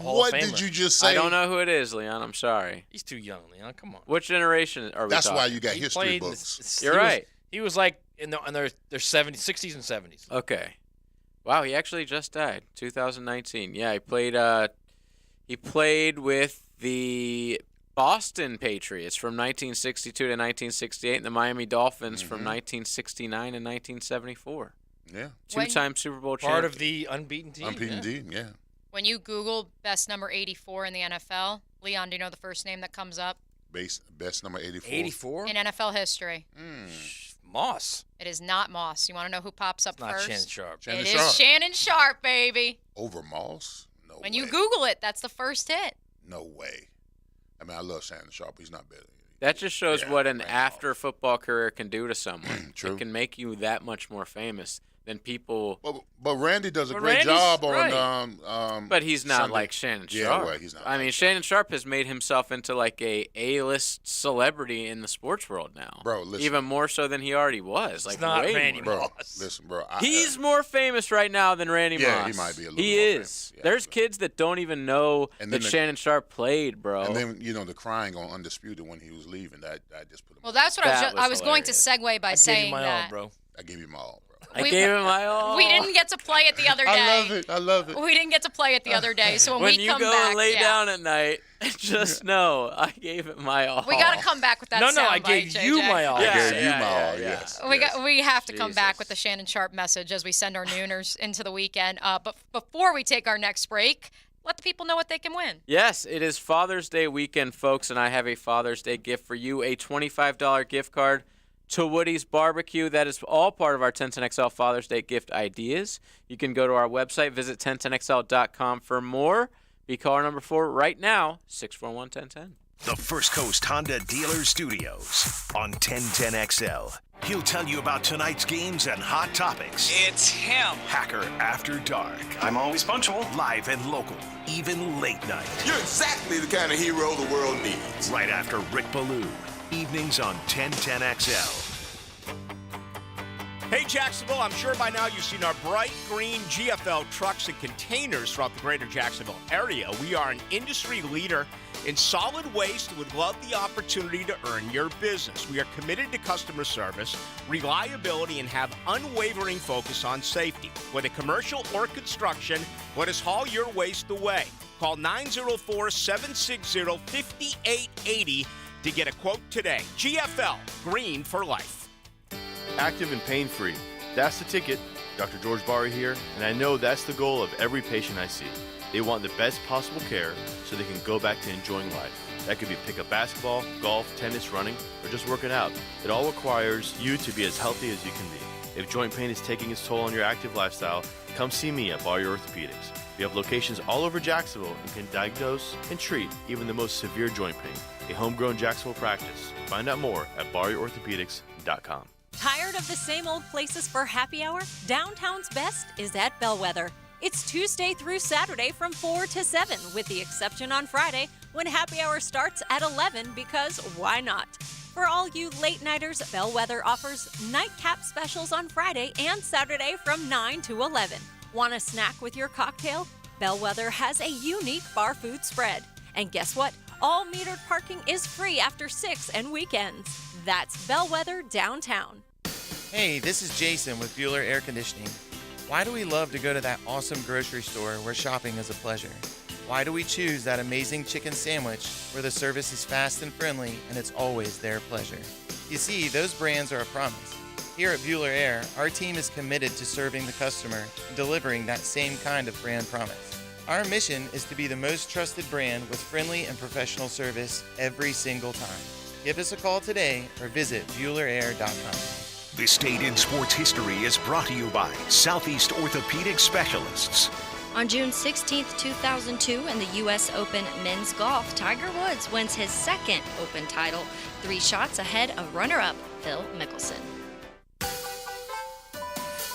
Speaker 14: What did you just say?
Speaker 3: I don't know who it is, Leon. I'm sorry.
Speaker 16: He's too young, Leon. Come on.
Speaker 3: Which generation are we
Speaker 14: That's
Speaker 3: talking?
Speaker 14: why you got
Speaker 16: He
Speaker 14: history
Speaker 16: played
Speaker 14: books.
Speaker 16: he
Speaker 3: You're
Speaker 16: was-
Speaker 3: right.
Speaker 16: He was like in their 70s, 60s and 70s.
Speaker 3: Okay. Wow, he actually just died, 2019. Yeah, he played with the Boston Patriots from 1962 to 1968 and the Miami Dolphins from 1969 and 1974.
Speaker 14: Yeah.
Speaker 3: Two-time Super Bowl champion.
Speaker 16: Part of the unbeaten team.
Speaker 14: Unbeaten team, yeah.
Speaker 12: When you Google best number 84 in the NFL, Leon, do you know the first name that comes up?
Speaker 14: Best number 84.
Speaker 16: 84?
Speaker 12: In NFL history.
Speaker 16: Moss.
Speaker 12: It is not Moss. You want to know who pops up
Speaker 16: Not
Speaker 12: first?
Speaker 16: Shannon Sharp.
Speaker 12: It is Shannon Sharp, baby.
Speaker 14: Over Moss? No
Speaker 12: When
Speaker 14: way.
Speaker 12: you Google it, that's the first hit.
Speaker 14: No way. I mean, I love Shannon Sharp. He's not better.
Speaker 3: That just shows what an after-football career can do to someone.
Speaker 14: True.
Speaker 3: It can make you that much more famous than people.
Speaker 14: But Randy does a
Speaker 3: But
Speaker 14: great
Speaker 3: Randy's
Speaker 14: job
Speaker 3: right.
Speaker 14: on.
Speaker 3: But he's not
Speaker 14: Sunday.
Speaker 3: like Shannon
Speaker 14: Yeah,
Speaker 3: Sharp.
Speaker 14: well, he's not.
Speaker 3: I mean, Shannon Sharp has made himself into like a A-list celebrity in the sports world now.
Speaker 14: Bro, listen.
Speaker 3: Even more so than he already was. Like
Speaker 16: not
Speaker 3: way
Speaker 16: Randy
Speaker 3: more.
Speaker 14: Bro, listen, bro.
Speaker 3: He's more famous right now than Randy Moss.
Speaker 14: Yeah, he might be a little
Speaker 3: He
Speaker 14: more
Speaker 3: is.
Speaker 14: famous. Yeah,
Speaker 3: There's kids that don't even know
Speaker 14: And
Speaker 3: that
Speaker 14: then
Speaker 3: Shannon Sharp played, bro.
Speaker 14: And then the crying on Undisputed when he was leaving. That just put him.
Speaker 12: Well, that's what I was going to segue by saying that.
Speaker 14: I gave you my all, bro.
Speaker 3: I gave him my all.
Speaker 12: We didn't get to play it the other day.
Speaker 14: I love it.
Speaker 12: We didn't get to play it the other day. So when
Speaker 3: when
Speaker 12: we
Speaker 3: you
Speaker 12: come
Speaker 3: go
Speaker 12: back,
Speaker 3: and lay down at night, just know I gave it my all.
Speaker 12: we got to come back with that.
Speaker 16: No, I
Speaker 12: soundbite,
Speaker 16: gave
Speaker 12: JJ.
Speaker 16: you my all.
Speaker 14: I gave you my all. Yes.
Speaker 12: We have to come back with the Shannon Sharp message as we send our nooners into the weekend. But before we take our next break, let the people know what they can win.
Speaker 3: Yes, it is Father's Day weekend, folks, and I have a Father's Day gift for you, a $25 gift card to Woody's Barbecue. That is all part of our 1010XL Father's Day gift ideas. You can go to our website, visit 1010XL.com for more. Be caller number 4 right now, 641-1010.
Speaker 1: The First Coast Honda Dealer Studios on 1010XL. He'll tell you about tonight's games and hot topics.
Speaker 21: It's him.
Speaker 1: Hacker After Dark.
Speaker 21: I'm always punctual.
Speaker 1: Live and local, even late night.
Speaker 4: You're exactly the kind of hero the world needs.
Speaker 1: Right after Rick Ballou. Evenings on 1010XL.
Speaker 5: Hey Jacksonville, I'm sure by now you've seen our bright green GFL trucks and containers throughout the greater Jacksonville area. We are an industry leader in solid waste and would love the opportunity to earn your business. We are committed to customer service, reliability, and have unwavering focus on safety. Whether commercial or construction, let us haul your waste away. Call 904-760-5880 to get a quote today. GFL, green for life.
Speaker 8: Active and pain-free. That's the ticket. Dr. George Barry here, and I know that's the goal of every patient I see. They want the best possible care so they can go back to enjoying life. That could be pickup basketball, golf, tennis, running, or just working out. It all requires you to be as healthy as you can be. If joint pain is taking its toll on your active lifestyle, come see me at Barry Orthopedics. We have locations all over Jacksonville and can diagnose and treat even the most severe joint pain. A homegrown Jacksonville practice. Find out more at BarryOrthopedics.com.
Speaker 7: Tired of the same old places for happy hour? Downtown's best is at Bellwether. It's Tuesday through Saturday from 4 to 7, with the exception on Friday when happy hour starts at 11 because why not? For all you late-nighters, Bellwether offers nightcap specials on Friday and Saturday from 9 to 11. Want a snack with your cocktail? Bellwether has a unique bar food spread. And guess what? All metered parking is free after 6 and weekends. That's Bellwether downtown.
Speaker 11: Hey, this is Jason with Bueller Air Conditioning. Why do we love to go to that awesome grocery store where shopping is a pleasure? Why do we choose that amazing chicken sandwich where the service is fast and friendly and it's always their pleasure? You see, those brands are a promise. Here at Bueller Air, our team is committed to serving the customer and delivering that same kind of brand promise. Our mission is to be the most trusted brand with friendly and professional service every single time. Give us a call today or visit BuellerAir.com.
Speaker 1: This Date in Sports History is brought to you by Southeast Orthopedic Specialists.
Speaker 9: On June 16, 2002, in the U.S. Open Men's Golf, Tiger Woods wins his second Open title, 3 shots ahead of runner-up Phil Mickelson.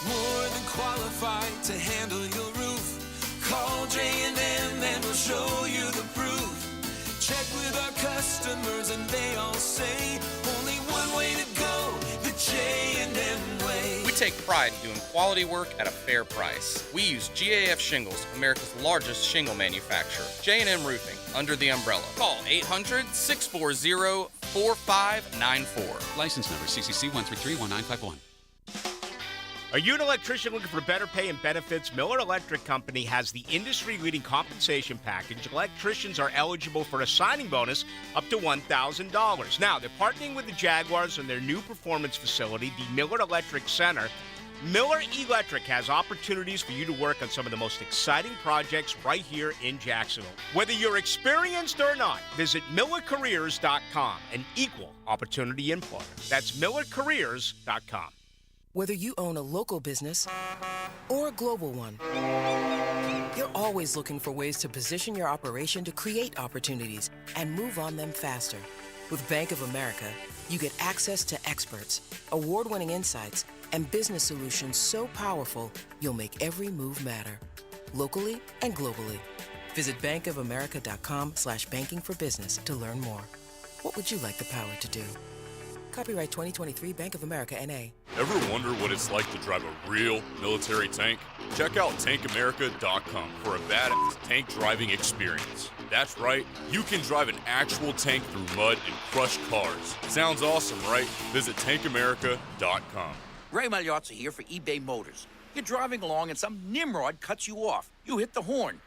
Speaker 21: More than qualified to handle your roof. Call J&M and we'll show you the proof. Check with our customers and they all say only one way to go, the J&M way.
Speaker 13: We take pride in doing quality work at a fair price. We use GAF Shingles, America's largest shingle manufacturer. J&M Roofing, under the umbrella. Call 800-640-4594.
Speaker 17: License number CCC 1331951.
Speaker 5: Are you an electrician looking for better pay and benefits? Miller Electric Company has the industry-leading compensation package. Electricians are eligible for a signing bonus up to $1,000. Now, they're partnering with the Jaguars in their new performance facility, the Miller Electric Center. Miller Electric has opportunities for you to work on some of the most exciting projects right here in Jacksonville. Whether you're experienced or not, visit MillerCareers.com, an equal opportunity employer. That's MillerCareers.com.
Speaker 2: Whether you own a local business or a global one, you're always looking for ways to position your operation to create opportunities and move on them faster. With Bank of America, you get access to experts, award-winning insights, and business solutions so powerful, you'll make every move matter, locally and globally. Visit bankofamerica.com/banking for business to learn more. What would you like the power to do? Copyright 2023 Bank of America, N.A.
Speaker 10: Ever wonder what it's like to drive a real military tank? Check out tankamerica.com for a badass tank driving experience. That's right, you can drive an actual tank through mud and crush cars. Sounds awesome, right? Visit tankamerica.com.
Speaker 15: Ray Magliozzi here for eBay Motors. You're driving along and some nimrod cuts you off. You hit the horn.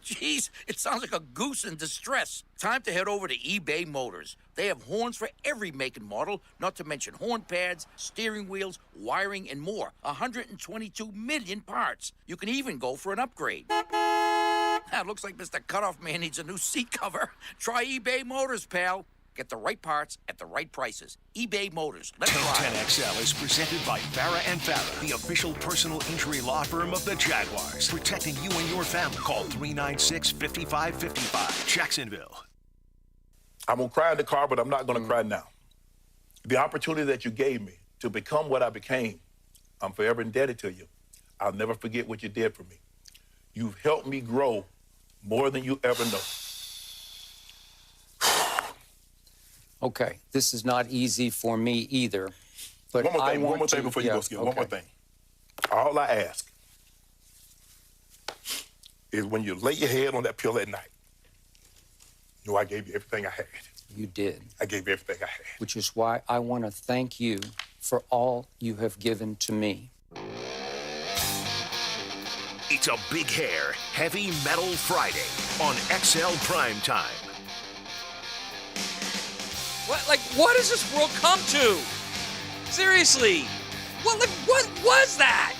Speaker 15: Jeez, it sounds like a goose in distress. Time to head over to eBay Motors. They have horns for every make and model, not to mention horn pads, steering wheels, wiring, and more. 122 million parts. You can even go for an upgrade. Looks like Mr. Cutoff Man needs a new seat cover. Try eBay Motors, pal. Get the right parts at the right prices. eBay Motors. Let's ride.
Speaker 1: 1010XL is presented by Farah & Farah, the official personal injury law firm of the Jaguars. Protecting you and your family. Call 396-5555. Jacksonville.
Speaker 17: I'm going to cry in the car, but I'm not going to cry now. The opportunity that you gave me to become what I became, I'm forever indebted to you. I'll never forget what you did for me. You've helped me grow more than you ever know.
Speaker 18: Okay, this is not easy for me either. But
Speaker 17: one more thing before you go, Skip. Okay. One more thing. All I ask is when you lay your head on that pillow at night, you know I gave you everything I had.
Speaker 18: You did.
Speaker 17: I gave you everything I had.
Speaker 18: Which is why I want to thank you for all you have given to me.
Speaker 1: It's a big hair, heavy metal Friday on XL Primetime.
Speaker 16: What does this world come to? Seriously, what was that?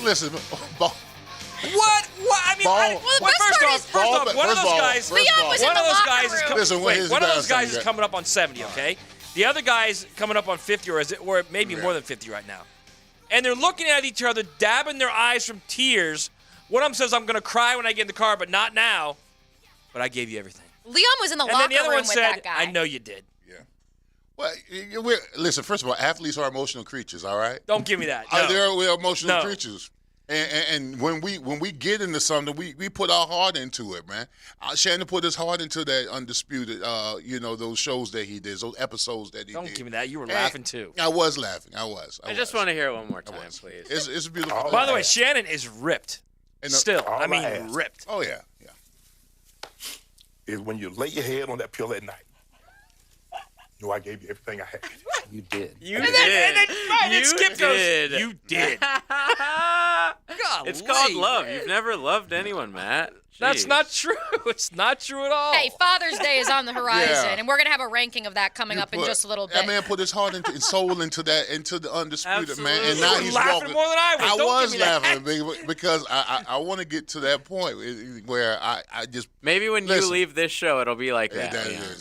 Speaker 14: Listen,
Speaker 16: What? I mean, first off, one of those guys.
Speaker 12: Leon was in the locker room.
Speaker 16: One of those guys is coming up on 70. Okay, the other guy's coming up on 50, or maybe more than 50 right now. And they're looking at each other, dabbing their eyes from tears. One of them says, "I'm going to cry when I get in the car, but not now." But I gave you everything.
Speaker 12: Leon was in the
Speaker 16: locker
Speaker 12: room
Speaker 16: with that guy. And then the other one said,
Speaker 12: "I
Speaker 16: know you did."
Speaker 14: Yeah. Well, listen, first of all, athletes are emotional creatures, all right?
Speaker 16: Don't give me that. No.
Speaker 14: We're emotional creatures. And when we get into something, we put our heart into it, man. Shannon put his heart into that Undisputed, those shows that he did, those episodes that he did.
Speaker 16: Don't give me that. You were laughing, too.
Speaker 14: I was laughing. I
Speaker 3: just want to hear it one more time, please.
Speaker 14: It's a beautiful.
Speaker 16: By the way, Shannon is ripped. Still, I mean, ripped.
Speaker 14: Oh, yeah.
Speaker 17: Is when you lay your head on that pillow at night. You know I gave you everything I had.
Speaker 18: You did.
Speaker 16: And then Skip goes, "You did."
Speaker 3: It's called love. You've never loved anyone, Matt.
Speaker 16: That's not true. It's not true at all.
Speaker 12: Hey, Father's Day is on the horizon, and we're going to have a ranking of that coming up in just a little bit.
Speaker 14: That man put his heart and soul into the Undisputed,
Speaker 3: Absolutely.
Speaker 14: man. And now he's
Speaker 16: laughing
Speaker 14: walking.
Speaker 16: more than I was.
Speaker 14: I
Speaker 16: Don't
Speaker 14: was
Speaker 16: give me that.
Speaker 14: laughing because I want to get to that point where I just.
Speaker 3: Maybe when you leave this show, it'll be like that.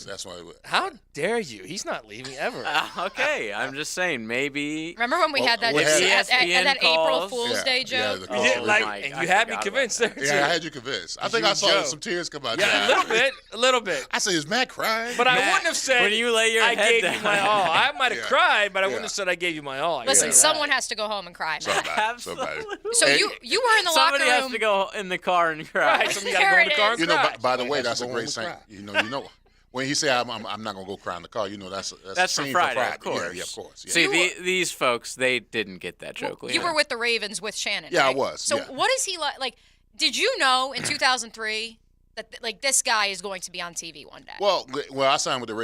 Speaker 14: That's why.
Speaker 16: How dare you? He's not leaving ever.
Speaker 3: Okay, I'm just saying, maybe.
Speaker 12: Remember when we had that that April Fool's Day joke?
Speaker 16: And you had me convinced there, too.
Speaker 14: Yeah, I had you convinced. I think I saw some tears come out.
Speaker 16: Yeah, a little bit.
Speaker 14: I say, is Matt crying?
Speaker 16: But I wouldn't have said
Speaker 3: when you lay your
Speaker 16: I
Speaker 3: head
Speaker 16: gave
Speaker 3: down.
Speaker 16: you my all. I might have cried, but I wouldn't have said I gave you my all.
Speaker 12: Listen, someone has to go home and cry.
Speaker 14: Somebody.
Speaker 12: So you were in the locker room.
Speaker 3: Somebody has to go in the car and cry.
Speaker 16: Right, somebody got to go in the car and cry.
Speaker 14: By the way, that's a great saying. You know. When he said, I'm not going to go cry in the car, that's
Speaker 3: for Friday, of course.
Speaker 14: Yeah, of course. Yeah.
Speaker 3: See, these folks, they didn't get that joke.
Speaker 12: You were with the Ravens with Shannon,
Speaker 14: Yeah,
Speaker 12: right?
Speaker 14: I was.
Speaker 12: So what is he like? Did you know in 2003 that like this guy is going to be on TV one day?
Speaker 14: Well, I signed with the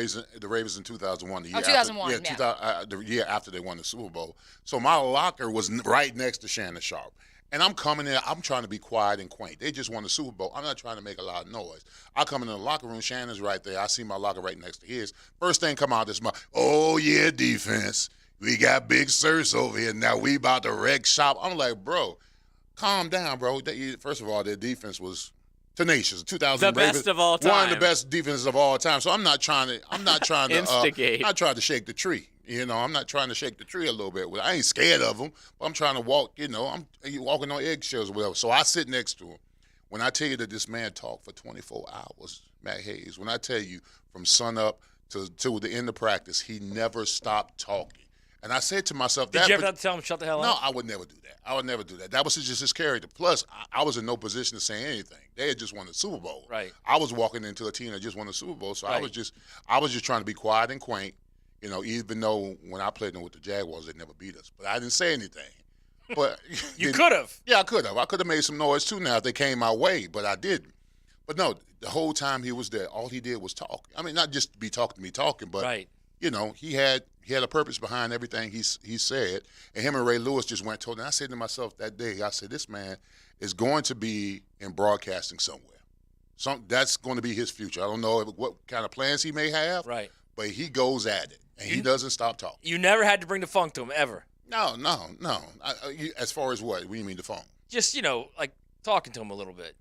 Speaker 14: Ravens in 2001. The year
Speaker 12: 2001,
Speaker 14: after, the year after they won the Super Bowl. So my locker was right next to Shannon Sharp. And I'm coming in, I'm trying to be quiet and quaint. They just won the Super Bowl. I'm not trying to make a lot of noise. I come in the locker room, Shannon's right there. I see my locker right next to his. First thing come out this mouth, oh, yeah, defense. We got Big Sirs over here. Now we about to wreck shop. I'm like, bro, calm down, bro. First of all, their defense was tenacious. 2000
Speaker 3: the best of all time.
Speaker 14: One of the best defenses of all time. So I'm not trying to
Speaker 3: instigate.
Speaker 14: I tried to shake the tree. You know, I'm not trying to shake the tree a little bit. I ain't scared of him, but I'm trying to walk, I'm walking on eggshells or whatever. So I sit next to him. When I tell you that this man talked for 24 hours, Matt Hayes, when I tell you from sun up to the end of practice, he never stopped talking. And I said to myself,
Speaker 16: Did you ever have to tell him shut the hell up?
Speaker 14: No, I would never do that. I would never do that. That was just his character. Plus, I was in no position to say anything. They had just won the Super Bowl.
Speaker 16: Right.
Speaker 14: I was walking into a team that just won the Super Bowl, so
Speaker 16: Right.
Speaker 14: I was just trying to be quiet and quaint. Even though when I played them with the Jaguars, they never beat us. But I didn't say anything. But
Speaker 16: You could have.
Speaker 14: Yeah, I could have. I could have made some noise too now if they came my way, but I didn't. But no, the whole time he was there, all he did was talk. I mean, not just be talking to me talking, but
Speaker 16: Right.
Speaker 14: he had a purpose behind everything he said. And him and Ray Lewis just went and told him. I said to myself that day, I said, this man is going to be in broadcasting somewhere. That's going to be his future. I don't know what kind of plans he may have.
Speaker 16: Right.
Speaker 14: But he goes at it, and he doesn't stop talking.
Speaker 16: You never had to bring the funk to him, ever.
Speaker 14: No. As far as what do you mean the phone?
Speaker 16: Just, like talking to him a little bit.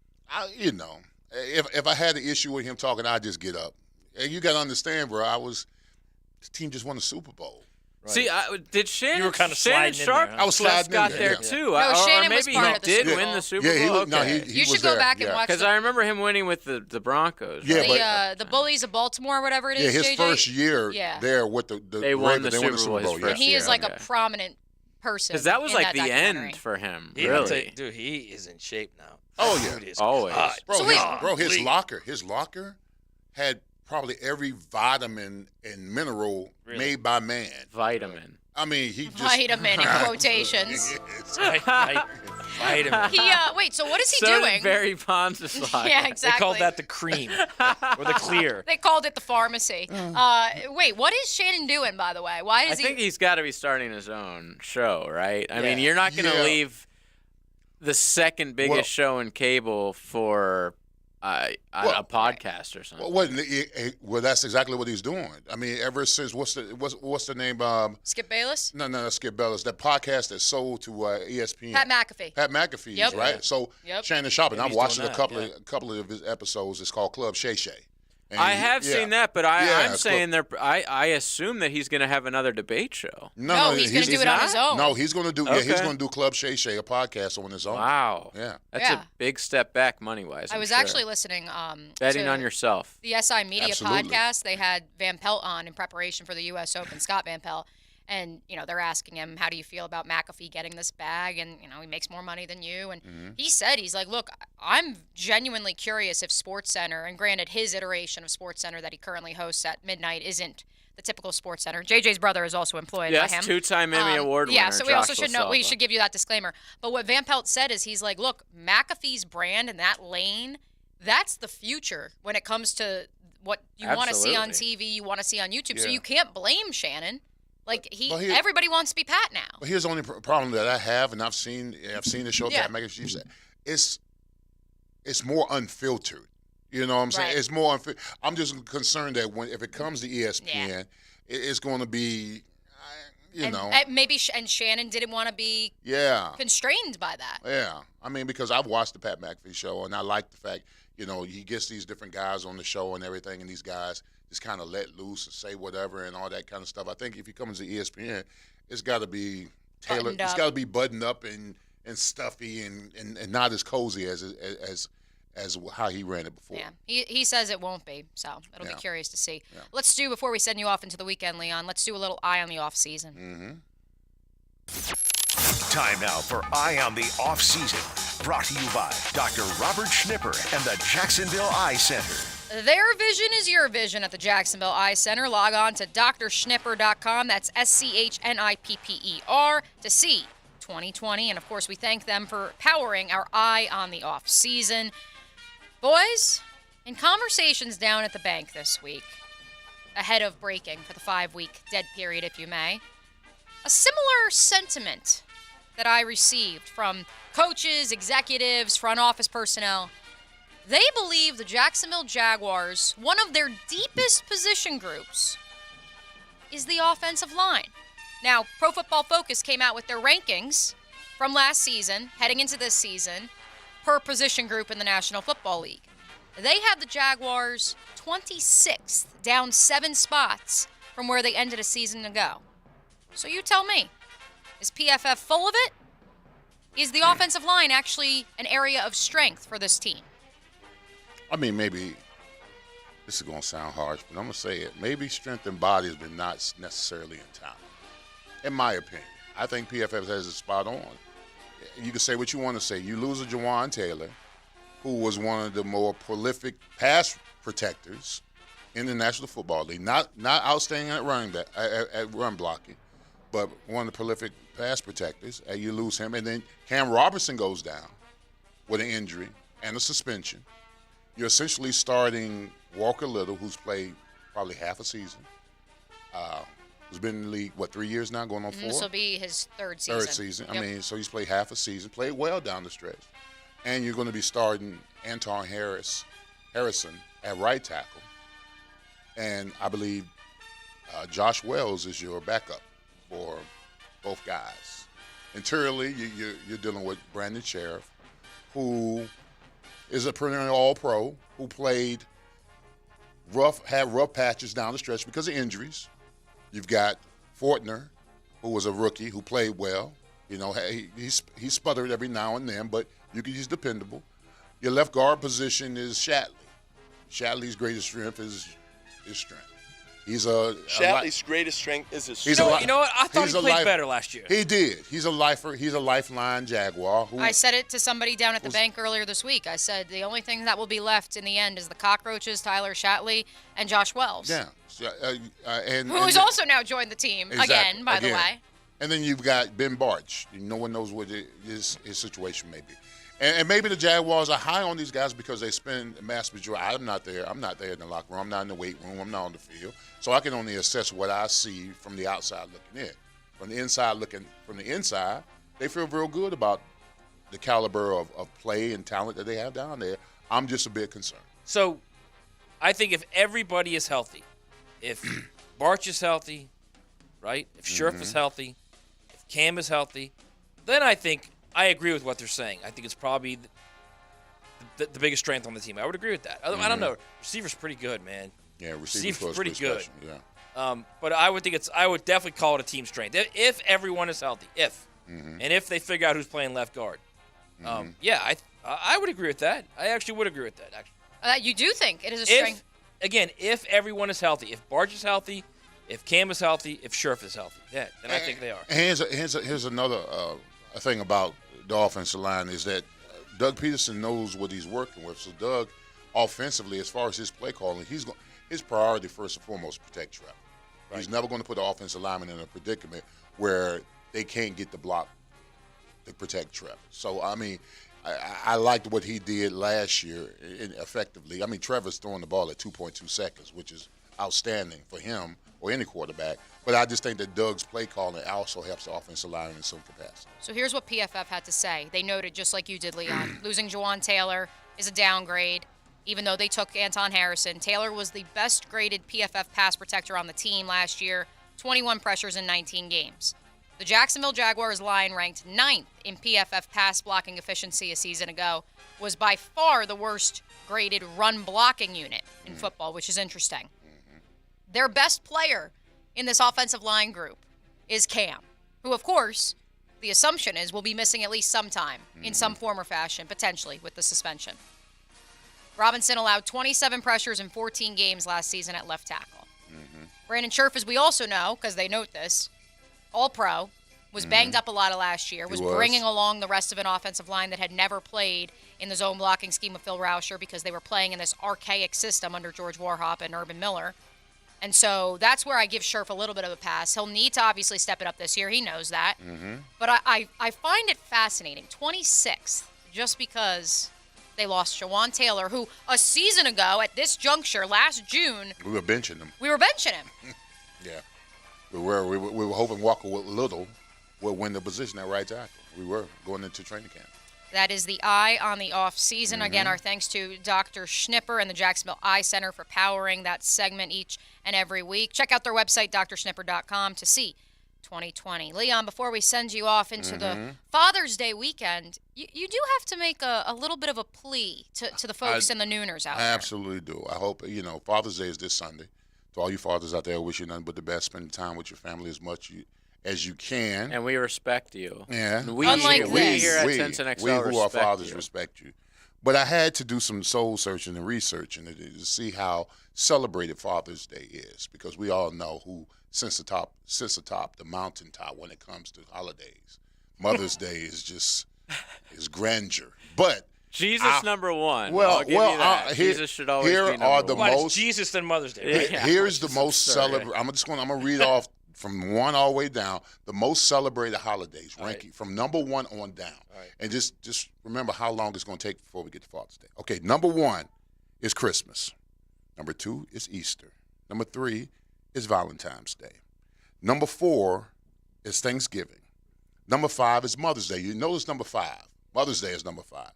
Speaker 14: If I had an issue with him talking, I'd just get up. And you got to understand, bro, the team just won the Super Bowl.
Speaker 16: Right.
Speaker 3: See, did Shannon?
Speaker 16: You were kind of
Speaker 3: Shannon
Speaker 16: sliding in
Speaker 3: Sharp
Speaker 16: there, huh?
Speaker 14: I was sliding
Speaker 3: got
Speaker 14: in
Speaker 3: there
Speaker 14: there,
Speaker 3: too.
Speaker 12: No, Shannon
Speaker 3: or
Speaker 12: was
Speaker 3: maybe
Speaker 12: part
Speaker 3: he
Speaker 12: of the
Speaker 3: did
Speaker 12: Super
Speaker 3: win
Speaker 12: Bowl.
Speaker 3: the Super
Speaker 14: Yeah,
Speaker 3: Bowl.
Speaker 14: he
Speaker 12: You should
Speaker 14: was
Speaker 12: go
Speaker 14: there,
Speaker 12: back and
Speaker 14: yeah.
Speaker 12: watch
Speaker 3: Because I remember him winning with the Broncos.
Speaker 14: Yeah,
Speaker 3: right?
Speaker 12: the Bullies of Baltimore, whatever it is.
Speaker 14: his
Speaker 12: JJ?
Speaker 14: first year there with the
Speaker 3: They won
Speaker 14: Ravens,
Speaker 3: the
Speaker 14: they won the
Speaker 3: Super
Speaker 14: Super
Speaker 3: Bowl
Speaker 14: Bowl.
Speaker 3: his
Speaker 14: Yeah.
Speaker 3: first
Speaker 12: He is like
Speaker 3: okay.
Speaker 12: a prominent person.
Speaker 3: Because that was
Speaker 12: in
Speaker 3: like
Speaker 12: that
Speaker 3: the
Speaker 12: documentary.
Speaker 3: end for him.
Speaker 16: I'll
Speaker 3: Really?
Speaker 16: tell you, dude, he is in shape now.
Speaker 14: Oh,
Speaker 16: That
Speaker 14: yeah.
Speaker 16: dude is
Speaker 3: Always.
Speaker 16: hot.
Speaker 14: Bro, his locker had probably every vitamin and mineral made by man.
Speaker 3: Vitamin.
Speaker 14: I mean, he just
Speaker 12: Vitamin in quotations.
Speaker 16: Vitamin.
Speaker 12: Wait, so what is he
Speaker 3: so
Speaker 12: doing?
Speaker 3: Did Barry Bonds is like.
Speaker 12: Yeah, exactly.
Speaker 16: They called that the cream or the clear.
Speaker 12: They called it the pharmacy. Wait, what is Shannon doing, by the way? Why
Speaker 3: I
Speaker 12: does
Speaker 3: think he's got to be starting his own show, right? I mean, you're not going to
Speaker 14: Yeah.
Speaker 3: leave the second biggest show in cable for a podcast or something.
Speaker 14: Well, that's exactly what he's doing. I mean, ever since what's the name?
Speaker 12: Skip Bayless?
Speaker 14: No, Skip Bayless. That podcast that sold to ESPN.
Speaker 12: Pat McAfee.
Speaker 14: Pat McAfee's,
Speaker 12: Yep.
Speaker 14: right? So
Speaker 12: Yep.
Speaker 14: Shannon Sharp, and
Speaker 16: Yeah,
Speaker 14: I've
Speaker 16: he's
Speaker 14: watched
Speaker 16: doing
Speaker 14: a
Speaker 16: that,
Speaker 14: couple of his episodes. It's called Club Shay Shay. And
Speaker 3: I have seen that, but I'm
Speaker 14: it's
Speaker 3: saying I assume that he's going to have another debate show.
Speaker 14: No,
Speaker 12: he's going to do it on his own.
Speaker 14: No, he's going to do.
Speaker 3: Okay.
Speaker 14: Yeah, he's going to do Club Shay Shay, a podcast on his own.
Speaker 3: Wow.
Speaker 14: Yeah.
Speaker 3: That's a big step back money wise.
Speaker 12: I was actually listening.
Speaker 3: betting
Speaker 12: to
Speaker 3: on yourself.
Speaker 12: the SI Media
Speaker 14: Absolutely.
Speaker 12: podcast. They had Van Pelt on in preparation for the U.S. Open, Scott Van Pelt. And, they're asking him, how do you feel about McAfee getting this bag? And, he makes more money than you. And he said, he's like, look, I'm genuinely curious if SportsCenter, and granted, his iteration of SportsCenter that he currently hosts at midnight isn't the typical SportsCenter. JJ's brother is also employed by him.
Speaker 3: Yes, two-time Emmy Award winner.
Speaker 12: Yeah, so we also
Speaker 3: Joshua
Speaker 12: should know, we
Speaker 3: Salva.
Speaker 12: should give you that disclaimer. But what Van Pelt said is he's like, look, McAfee's brand and that lane, that's the future when it comes to what you want to see on
Speaker 3: Absolutely.
Speaker 12: TV, you want to see on YouTube. So
Speaker 14: Yeah.
Speaker 12: you can't blame Shannon. Like
Speaker 14: But here-
Speaker 12: everybody wants to be Pat now.
Speaker 14: But here's the only problem that I have, and I've seen the show.
Speaker 12: Yeah.
Speaker 14: Pat McAfee said, it's more unfiltered. You know what I'm saying?
Speaker 12: Right.
Speaker 14: It's more unfiltered. I'm just concerned that if it comes to ESPN, it's going to be,
Speaker 12: Maybe and Shannon didn't want to be
Speaker 14: yeah.
Speaker 12: constrained by that.
Speaker 14: Yeah, I mean, because I've watched the Pat McAfee show, and I like the fact, he gets these different guys on the show and everything, and these guys just kind of let loose and say whatever and all that kind of stuff. I think if he comes to ESPN, it's got to be tailored.
Speaker 12: Buttoned
Speaker 14: It's
Speaker 12: up.
Speaker 14: got to be buttoned up and stuffy and not as cozy as how he ran it before.
Speaker 12: Yeah, he says it won't be, so it'll be
Speaker 14: Yeah.
Speaker 12: curious to see.
Speaker 14: Yeah.
Speaker 12: Let's do, before we send you off into the weekend, Leon, let's do a little eye on the off season.
Speaker 14: Mm-hmm.
Speaker 1: Time now for Eye on the Off Season. Brought to you by Dr. Robert Schnipper and the Jacksonville Eye Center.
Speaker 12: Their vision is your vision at the Jacksonville Eye Center. Log on to drschnipper.com. That's SCHNIPPER to see 2020. And, of course, we thank them for powering our Eye on the Off season. Boys, In conversations down at the bank this week, ahead of breaking for the 5-week dead period, if you may, a similar sentiment that I received from coaches, executives, front office personnel, they believe the Jacksonville Jaguars, one of their deepest position groups, is the offensive line. Now, Pro Football Focus came out with their rankings from last season, heading into this season, per position group in the National Football League. They have the Jaguars 26th, down 7 spots from where they ended a season ago. So you tell me, is PFF full of it? Is the offensive line actually an area of strength for this team?
Speaker 14: I mean, maybe this is going to sound harsh, but I'm going to say it. Maybe strength in bodies, but not necessarily in talent. In my opinion, I think PFF has it spot on. You can say what you want to say. You lose a Jawan Taylor, who was one of the more prolific pass protectors in the National Football League. Not outstanding at run blocking, but one of the prolific pass protectors. And you lose him, and then Cam Robertson goes down with an injury and a suspension. You're essentially starting Walker Little, who's played probably half a season. Who's been in the league, 3 years now, going on 4?
Speaker 12: This will be his third season.
Speaker 14: Third season.
Speaker 12: Yep.
Speaker 14: I mean, so he's played half a season, played well down the stretch. And you're going to be starting Anton Harrison at right tackle. And I believe Josh Wells is your backup for both guys. Interiorly, you're dealing with Brandon Sheriff, who is a perennial All-Pro, who had rough patches down the stretch because of injuries. You've got Fortner, who was a rookie, who played well. You know, he sputtered every now and then, but he's dependable. Your left guard position is Shatley. Shatley's greatest strength is his strength.
Speaker 19: Shatley's greatest strength is his strength.
Speaker 16: You know what? I thought he played better last year.
Speaker 14: He did. He's a lifer. He's a lifeline Jaguar.
Speaker 12: I said it to somebody down at the bank earlier this week. I said the only thing that will be left in the end is the Cockroaches, Tyler Shatley, and Josh Wells.
Speaker 14: Yeah.
Speaker 12: Who has also now joined the team again, by the way.
Speaker 14: And then you've got Ben Barch. No one knows what his situation may be. And maybe the Jaguars are high on these guys because they spend a mass majority. I'm not there in the locker room. I'm not in the weight room. I'm not on the field. So I can only assess what I see from the outside looking in. From the inside, they feel real good about the caliber of play and talent that they have down there. I'm just a bit concerned.
Speaker 16: So I think if everybody is healthy, if Barch is healthy, right? If Scherf is healthy, if Cam is healthy, then I think I agree with what they're saying. I think it's probably the biggest strength on the team. I would agree with that. I don't know. Receiver's pretty good, man.
Speaker 14: Yeah, receiver's
Speaker 16: pretty good.
Speaker 14: Special, yeah.
Speaker 16: But I would definitely call it a team strength if everyone is healthy. And if they figure out who's playing left guard. Yeah, I would agree with that. I actually would agree with that. Actually,
Speaker 12: you do think it is a strength?
Speaker 16: Again, if everyone is healthy, if Barge is healthy, if Cam is healthy, if Scherf is healthy, then I think they are.
Speaker 14: Here's another thing about the offensive line is that Doug Peterson knows what he's working with. So Doug, offensively, as far as his play calling, his priority first and foremost is protect Trevor. Right. He's never going to put the offensive lineman in a predicament where they can't get the block to protect Trevor. So, I mean, I liked what he did last year effectively. I mean, Trevor's throwing the ball at 2.2 seconds, which is outstanding for him or any quarterback. But I just think that Doug's play calling also helps the offensive line in some capacity.
Speaker 12: So here's what PFF had to say. They noted, just like you did, Leon, losing Jawan Taylor is a downgrade. Even though they took Anton Harrison, Taylor was the best graded PFF pass protector on the team last year, 21 pressures in 19 games. The Jacksonville Jaguars line, ranked 9th in PFF pass blocking efficiency a season ago, was by far the worst graded run blocking unit in football, which is interesting. Their best player in this offensive line group is Cam, who, of course, the assumption is will be missing at least some time in some form or fashion, potentially with the suspension. Robinson allowed 27 pressures in 14 games last season at left tackle. Brandon Scherf, as we also know, because they note this, All-Pro, was banged up a lot of last year, was bringing along the rest of an offensive line that had never played in the zone blocking scheme of Phil Rauscher because they were playing in this archaic system under George Warhop and Urban Miller. And so that's where I give Scherf a little bit of a pass. He'll need to obviously step it up this year. He knows that. But I find it fascinating. 26th, just because They lost Jawan Taylor, who a season ago at this juncture, last June,
Speaker 14: we were benching him.
Speaker 12: Yeah.
Speaker 14: We were hoping Walker Little would win the position at right tackle. We were going into training camp.
Speaker 12: That is the eye on the off season. Again, our thanks to Dr. Schnipper and the Jacksonville Eye Center for powering that segment each and every week. Check out their website, drschnipper.com, to see 2020. Leon, before we send you off into the Father's Day weekend, you do have to make a little bit of a plea to the folks and the Nooners out there.
Speaker 14: I absolutely do. I hope, Father's Day is this Sunday. To all you fathers out there, I wish you nothing but the best. Spend time with your family as much as you can.
Speaker 3: And we respect you.
Speaker 14: Yeah.
Speaker 3: We here at 1010XL
Speaker 14: we who are fathers
Speaker 3: you.
Speaker 14: Respect you. But I had to do some soul searching and researching to see how celebrated Father's Day is, because we all know who sits atop the mountaintop when it comes to holidays. Mother's Day is grandeur. But
Speaker 3: Jesus number one.
Speaker 14: Well,
Speaker 3: I'll give you that. Jesus should always be number one.
Speaker 16: It's Jesus than Mother's Day.
Speaker 14: Yeah. Here's the most celebrated. I'm gonna read off from one all the way down the most celebrated holidays, ranking from number one on down. And just remember how long it's gonna take before we get to Father's Day. Okay, number one is Christmas. Number two is Easter. Number three is Valentine's Day. Number four is Thanksgiving. Number five is Mother's Day. You notice number five. Mother's Day is number five.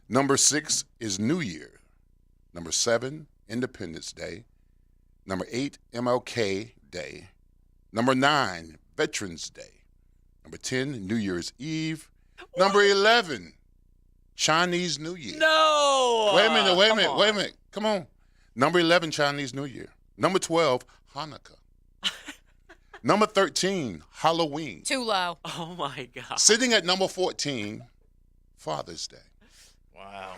Speaker 14: Number six is New Year. Number seven, Independence Day. Number 8, MLK Day. Number 9, Veterans Day. Number 10, New Year's Eve. Number 11, Chinese New Year.
Speaker 3: No!
Speaker 14: Wait a minute. Come on. Number 11, Chinese New Year. Number 12, Hanukkah. Number 13, Halloween.
Speaker 12: Too low.
Speaker 3: Oh, my God.
Speaker 14: Sitting at number 14, Father's Day.
Speaker 16: Wow.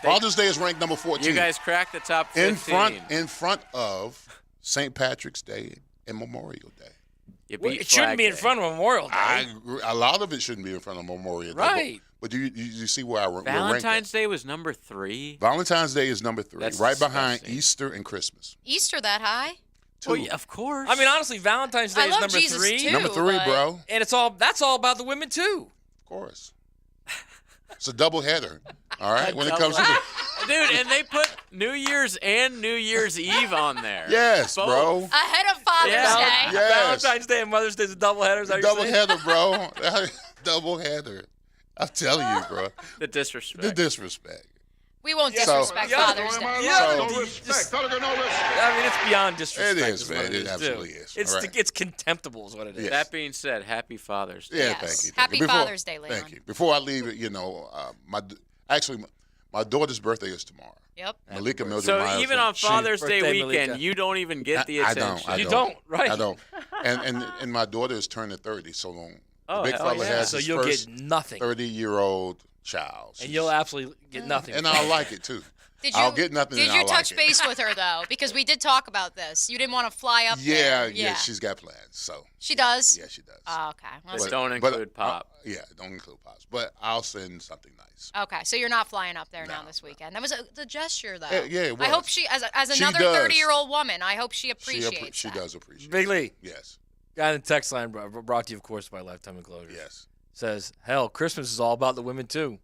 Speaker 14: Father's Day is ranked number 14.
Speaker 3: You guys cracked the top 15.
Speaker 14: In front of St. Patrick's Day and Memorial Day.
Speaker 16: It shouldn't be in front of Memorial Day.
Speaker 14: A lot of it shouldn't be in front of Memorial Day.
Speaker 16: Right.
Speaker 14: But do you see where I ranked?
Speaker 3: Valentine's Day was number 3.
Speaker 14: Valentine's Day is number 3,
Speaker 3: That's
Speaker 14: right behind
Speaker 3: disgusting.
Speaker 14: Easter and Christmas.
Speaker 12: Easter that high?
Speaker 14: 2.
Speaker 3: Well, yeah, of course.
Speaker 16: I mean, honestly, Valentine's Day
Speaker 12: I
Speaker 16: is
Speaker 12: love
Speaker 16: number
Speaker 12: Jesus
Speaker 16: 3.
Speaker 12: too,
Speaker 14: Number 3, bro.
Speaker 16: And that's all about the women too.
Speaker 14: Of course. It's a double header. All right. When it comes to
Speaker 3: Dude, and they put New Year's and New Year's Eve on there.
Speaker 14: Yes,
Speaker 3: Both.
Speaker 14: bro.
Speaker 12: Ahead of Father's Day.
Speaker 14: Yes.
Speaker 16: Valentine's Day and Mother's Day is a double header. Is that what
Speaker 14: Double
Speaker 16: you're saying?
Speaker 14: header, bro. Double header. I'm telling you, bro.
Speaker 3: The disrespect.
Speaker 14: The disrespect.
Speaker 12: We won't
Speaker 14: So-
Speaker 12: disrespect Father's Day.
Speaker 14: So-
Speaker 16: respect. I mean, it's beyond disrespect.
Speaker 14: It is,
Speaker 16: what
Speaker 14: man.
Speaker 16: It
Speaker 14: It
Speaker 16: is,
Speaker 14: absolutely
Speaker 16: too.
Speaker 14: is.
Speaker 16: It's
Speaker 14: All right.
Speaker 16: it's contemptible, is what it is.
Speaker 14: Yes.
Speaker 3: That being said, happy Father's Day.
Speaker 14: Yeah,
Speaker 12: Yes.
Speaker 14: thank you.
Speaker 12: Happy Father's Day, Leon.
Speaker 14: Thank you. Before I leave it, my daughter's birthday is tomorrow.
Speaker 12: Yep.
Speaker 14: Malika Mildred
Speaker 3: So
Speaker 14: Myers.
Speaker 3: even on Father's Day
Speaker 16: Birthday,
Speaker 3: weekend,
Speaker 16: Malika.
Speaker 3: you don't even get the
Speaker 14: I
Speaker 3: attention.
Speaker 14: don't.
Speaker 16: You don't, right.
Speaker 14: I don't. And my daughter is turning 30, so long.
Speaker 3: Oh,
Speaker 14: the big
Speaker 3: hell
Speaker 14: fella
Speaker 3: yeah.
Speaker 14: has
Speaker 16: So
Speaker 14: his
Speaker 16: you'll
Speaker 14: first
Speaker 16: get nothing.
Speaker 14: 30-year-old child.
Speaker 16: And you'll absolutely get nothing.
Speaker 14: And I'll like it too.
Speaker 12: I'll
Speaker 14: get nothing.
Speaker 12: Did
Speaker 14: and
Speaker 12: you
Speaker 14: I'll
Speaker 12: touch
Speaker 14: like it.
Speaker 12: base with her though? Because we did talk about this. You didn't want to fly up there.
Speaker 14: Yeah, she's got plans. So
Speaker 12: She does?
Speaker 14: Yeah, she does.
Speaker 12: Oh, okay. Well,
Speaker 3: Just don't include Pop.
Speaker 14: Yeah, don't include Pops. But I'll send something nice.
Speaker 12: okay, so you're not flying up there now this weekend. That was the gesture, though.
Speaker 14: Yeah, it
Speaker 12: I hope
Speaker 14: was.
Speaker 12: she, as
Speaker 14: She
Speaker 12: another
Speaker 14: does.
Speaker 12: 30-year-old woman, I hope she appreciates
Speaker 14: She
Speaker 12: that.
Speaker 14: does appreciate
Speaker 16: Big Lee.
Speaker 14: Yes.
Speaker 16: Guy in the text line brought to you, of course, by Lifetime Enclosures.
Speaker 14: Yes.
Speaker 16: Says, hell, Christmas is all about the women, too.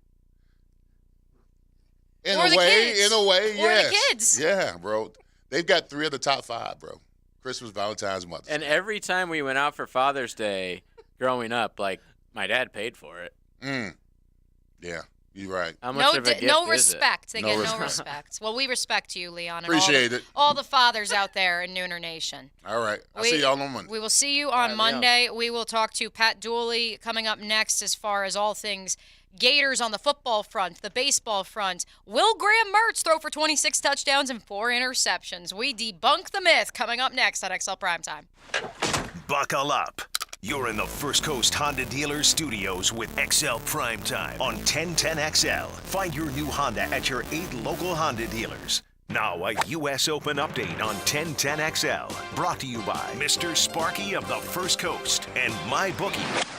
Speaker 14: In
Speaker 12: Or
Speaker 14: a
Speaker 12: the
Speaker 14: way,
Speaker 12: kids.
Speaker 14: in a way,
Speaker 12: Or the
Speaker 14: yes.
Speaker 12: kids.
Speaker 14: Yeah, bro. They've got 3 of the top 5, bro. Christmas, Valentine's, Mother's
Speaker 3: And
Speaker 14: Day.
Speaker 3: every time we went out for Father's Day growing up, like, my dad paid for it.
Speaker 14: Yeah, you're right.
Speaker 3: How much of a gift
Speaker 12: no
Speaker 3: is
Speaker 12: respect.
Speaker 3: it?
Speaker 12: They
Speaker 14: No
Speaker 12: get no
Speaker 14: respect.
Speaker 12: respect. Well, we respect you, Leon. And
Speaker 14: Appreciate it.
Speaker 12: All the fathers out there in Nooner Nation.
Speaker 14: All right. I'll see y'all on Monday.
Speaker 12: We will see you on Monday. We will talk to Pat Dooley coming up next as far as all things Gators on the football front, the baseball front. Will Graham Mertz throw for 26 touchdowns and 4 interceptions? We debunk the myth coming up next on XL Primetime.
Speaker 1: Buckle up. You're in the First Coast Honda Dealer Studios with XL Primetime on 1010XL. Find your new Honda at your 8 local Honda dealers. Now a U.S. Open update on 1010XL. Brought to you by Mr. Sparky of the First Coast and MyBookie.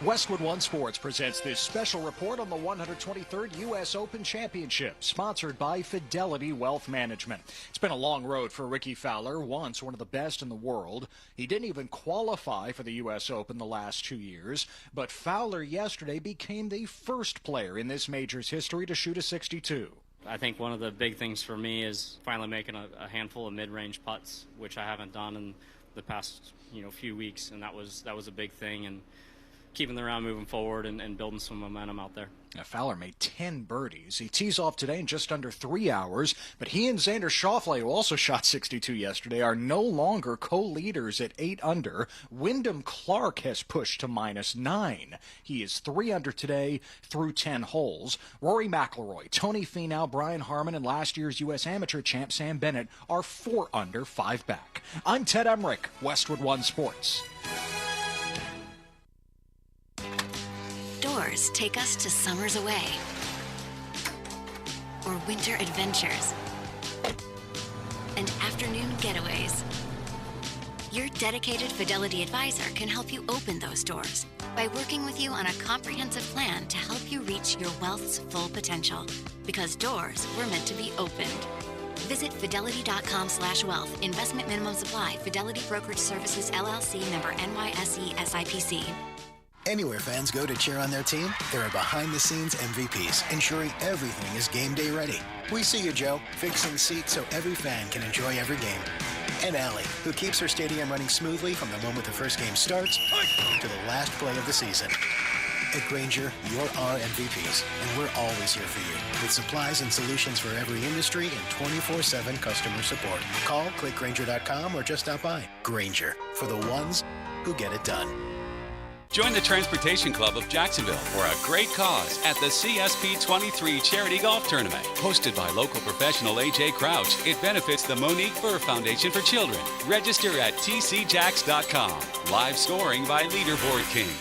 Speaker 20: Westwood One Sports presents this special report on the 123rd U.S. Open Championship, sponsored by Fidelity Wealth Management. It's been a long road for Ricky Fowler, once one of the best in the world. He didn't even qualify for the U.S. Open the last 2 years, but Fowler yesterday became the first player in this major's history to shoot a 62.
Speaker 22: I think one of the big things for me is finally making a handful of mid-range putts, which I haven't done in the past few weeks, and that was a big thing, and keeping the round moving forward and building some momentum out there.
Speaker 20: Now, Fowler made 10 birdies. He tees off today in just under 3 hours, but he and Xander Schauffele, who also shot 62 yesterday, are no longer co-leaders at 8 under. Wyndham Clark has pushed to -9. He is 3 under today through 10 holes. Rory McIlroy, Tony Finau, Brian Harman, and last year's U.S. Amateur champ Sam Bennett are 4 under, 5 back. I'm Ted Emmerich, Westwood One Sports.
Speaker 23: Doors take us to summers away or winter adventures and afternoon getaways. Your dedicated Fidelity advisor can help you open those doors by working with you on a comprehensive plan to help you reach your wealth's full potential, because doors were meant to be opened. Visit fidelity.com/wealth. Investment minimum supply. Fidelity Brokerage Services, LLC, member NYSE SIPC.
Speaker 24: Anywhere fans go to cheer on their team, there are behind-the-scenes MVPs, ensuring everything is game day ready. We see you, Joe, fixing seats so every fan can enjoy every game. And Allie, who keeps her stadium running smoothly from the moment the first game starts to the last play of the season. At Grainger, you're our MVPs, and we're always here for you, with supplies and solutions for every industry and 24/7 customer support. Call, click Grainger.com, or just stop by. Grainger, for the ones who get it done.
Speaker 25: Join the Transportation Club of Jacksonville for a great cause at the CSP 23 Charity Golf Tournament. Hosted by local professional A.J. Crouch, it benefits the Monique Burr Foundation for Children. Register at tcjacks.com. Live scoring by Leaderboard King.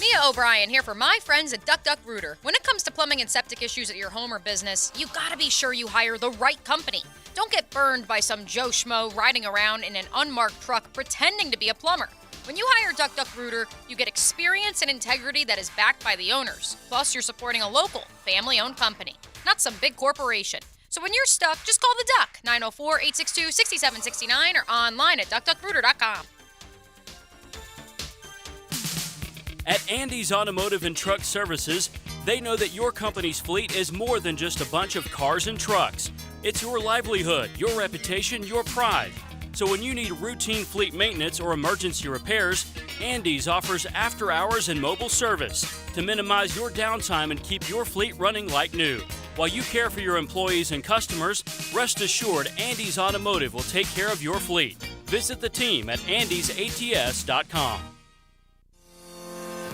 Speaker 12: Mia O'Brien here for my friends at Duck Duck Rooter. When it comes to plumbing and septic issues at your home or business, you gotta be sure you hire the right company. Don't get burned by some Joe Schmo riding around in an unmarked truck pretending to be a plumber. When you hire Duck Duck Rooter, you get experience and integrity that is backed by the owners. Plus, you're supporting a local, family-owned company, not some big corporation. So when you're stuck, just call the Duck, 904-862-6769, or online at duckduckrooter.com.
Speaker 26: At Andy's Automotive and Truck Services, they know that your company's fleet is more than just a bunch of cars and trucks. It's your livelihood, your reputation, your pride. So when you need routine fleet maintenance or emergency repairs, Andy's offers after-hours and mobile service to minimize your downtime and keep your fleet running like new. While you care for your employees and customers, rest assured Andy's Automotive will take care of your fleet. Visit the team at andysats.com.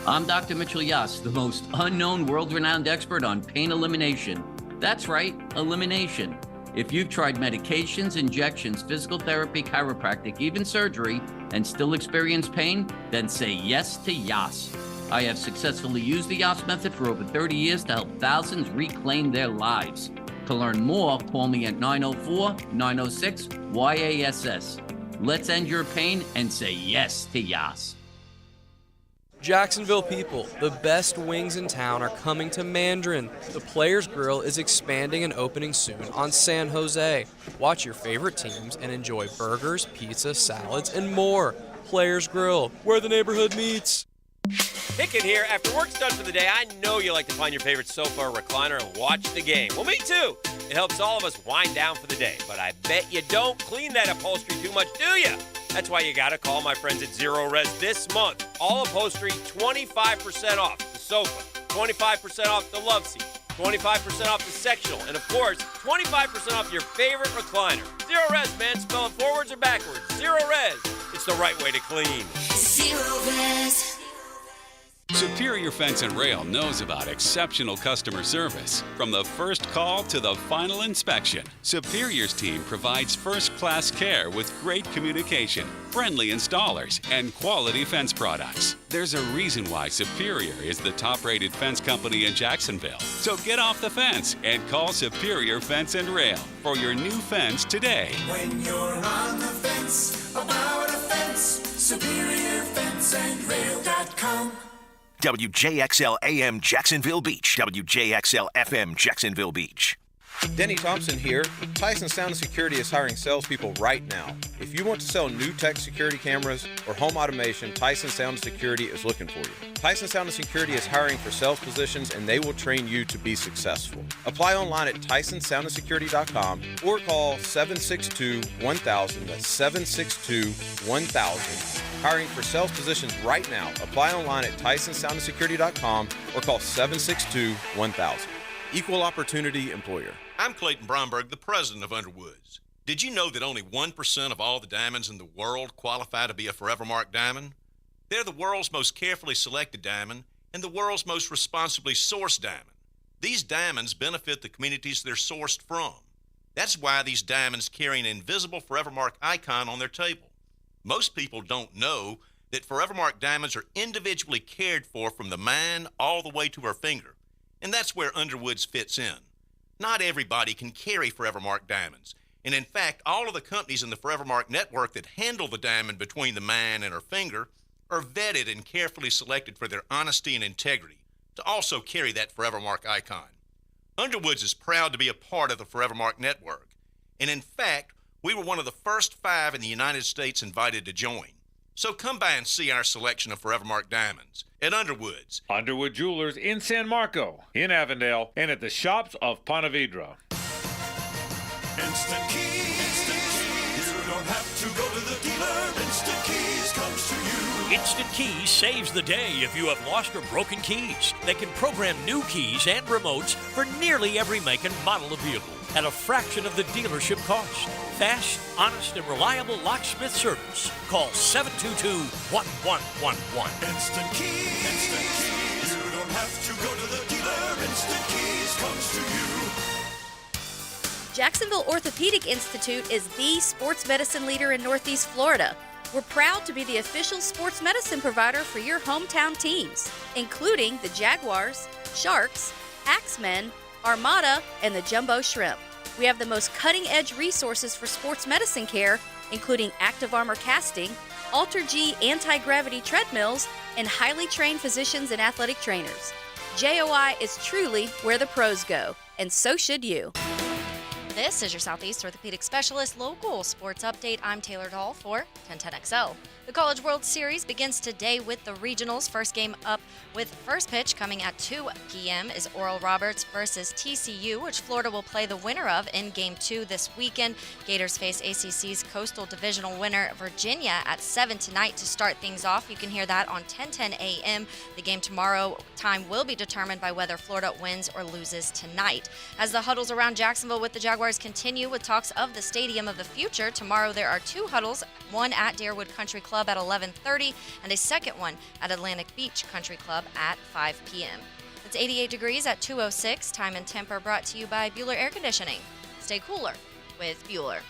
Speaker 27: I'm Dr. Mitchell Yass, the most unknown world-renowned expert on pain elimination. That's right, elimination. If you've tried medications, injections, physical therapy, chiropractic, even surgery, and still experience pain, then say yes to Yass. I have successfully used the Yass method for over 30 years to help thousands reclaim their lives. To learn more, call me at 904-906-YASS. Let's end your pain and say yes to Yass.
Speaker 28: Jacksonville people, the best wings in town are coming to Mandarin. The Players Grill is expanding and opening soon on San Jose. Watch your favorite teams and enjoy burgers, pizza, salads, and more. Players Grill, where the neighborhood meets.
Speaker 29: Hicken here. After work's done for the day, I know you like to find your favorite sofa or recliner and watch the game. Well, me too. It helps all of us wind down for the day. But I bet you don't clean that upholstery too much, do you? That's why you gotta call my friends at Zero Res this month. All upholstery, 25% off the sofa, 25% off the love seat, 25% off the sectional, and of course, 25% off your favorite recliner. Zero Res, man. Spell it forwards or backwards. Zero Res. It's the right way to clean.
Speaker 21: Zero Res.
Speaker 25: Superior Fence and Rail knows about exceptional customer service. From the first call to the final inspection, Superior's team provides first-class care with great communication, friendly installers, and quality fence products. There's a reason why Superior is the top-rated fence company in Jacksonville. So get off the fence and call Superior Fence and Rail for your new fence today.
Speaker 21: When you're on the fence, about a fence, SuperiorFenceandRail.com.
Speaker 1: WJXL AM Jacksonville Beach. WJXL FM Jacksonville Beach.
Speaker 2: Denny Thompson here. Tyson Sound & Security is hiring salespeople right now. If you want to sell new tech security cameras or home automation, Tyson Sound & Security is looking for you. Tyson Sound & Security is hiring for sales positions, and they will train you to be successful. Apply online at TysonSoundandSecurity.com or call 762-1000. That's 762-1000. Hiring for sales positions right now. Apply online at TysonSoundandSecurity.com or call 762-1000. Equal opportunity employer.
Speaker 4: I'm Clayton Bromberg, the president of Underwoods. Did you know that only 1% of all the diamonds in the world qualify to be a Forevermark diamond? They're the world's most carefully selected diamond and the world's most responsibly sourced diamond. These diamonds benefit the communities they're sourced from. That's why these diamonds carry an invisible Forevermark icon on their table. Most people don't know that Forevermark diamonds are individually cared for from the mine all the way to her finger. And that's where Underwoods fits in. Not everybody can carry Forevermark diamonds. And in fact, all of the companies in the Forevermark network that handle the diamond between the mine and her finger are vetted and carefully selected for their honesty and integrity to also carry that Forevermark icon. Underwoods is proud to be a part of the Forevermark network. And in fact, we were one of the first 5 in the United States invited to join. So come by and see our selection of Forevermark diamonds at Underwoods.
Speaker 5: Underwood Jewelers in San Marco, in Avondale, and at the shops of Ponte Vedra.
Speaker 21: Instant Keys. You don't have to go to the dealer. Instant Keys comes to you.
Speaker 6: Instant Keys saves the day if you have lost or broken keys. They can program new keys and remotes for nearly every make and model of vehicle at a fraction of the dealership cost. Fast, honest, and reliable locksmith service. Call 722-1111.
Speaker 21: Instant Keys. Instant Keys. You don't have to go to the dealer. Instant Keys comes to you.
Speaker 7: Jacksonville Orthopedic Institute is the sports medicine leader in Northeast Florida. We're proud to be the official sports medicine provider for your hometown teams, including the Jaguars, Sharks, Axemen, Armada, and the Jumbo Shrimp. We have the most cutting-edge resources for sports medicine care, including active armor casting, Alter-G anti-gravity treadmills, and highly trained physicians and athletic trainers. JOI is truly where the pros go, and so should you.
Speaker 8: This is your Southeast Orthopedic Specialist Local Sports Update. I'm Taylor Hall for 1010XL. The College World Series begins today with the regionals. First game up with first pitch coming at 2 p.m. is Oral Roberts versus TCU, which Florida will play the winner of in Game 2 this weekend. Gators face ACC's Coastal Divisional winner Virginia at 7 tonight to start things off. You can hear that on 10:10 a.m. The game tomorrow time will be determined by whether Florida wins or loses tonight. As the huddles around Jacksonville with the Jaguars continue with talks of the Stadium of the Future, tomorrow there are 2 huddles, one at Deerwood Country Club at 11:30 and a second one at Atlantic Beach Country Club at 5 p.m. It's 88 degrees at 2:06. Time and temper brought to you by Bueller Air Conditioning. Stay cooler with Bueller.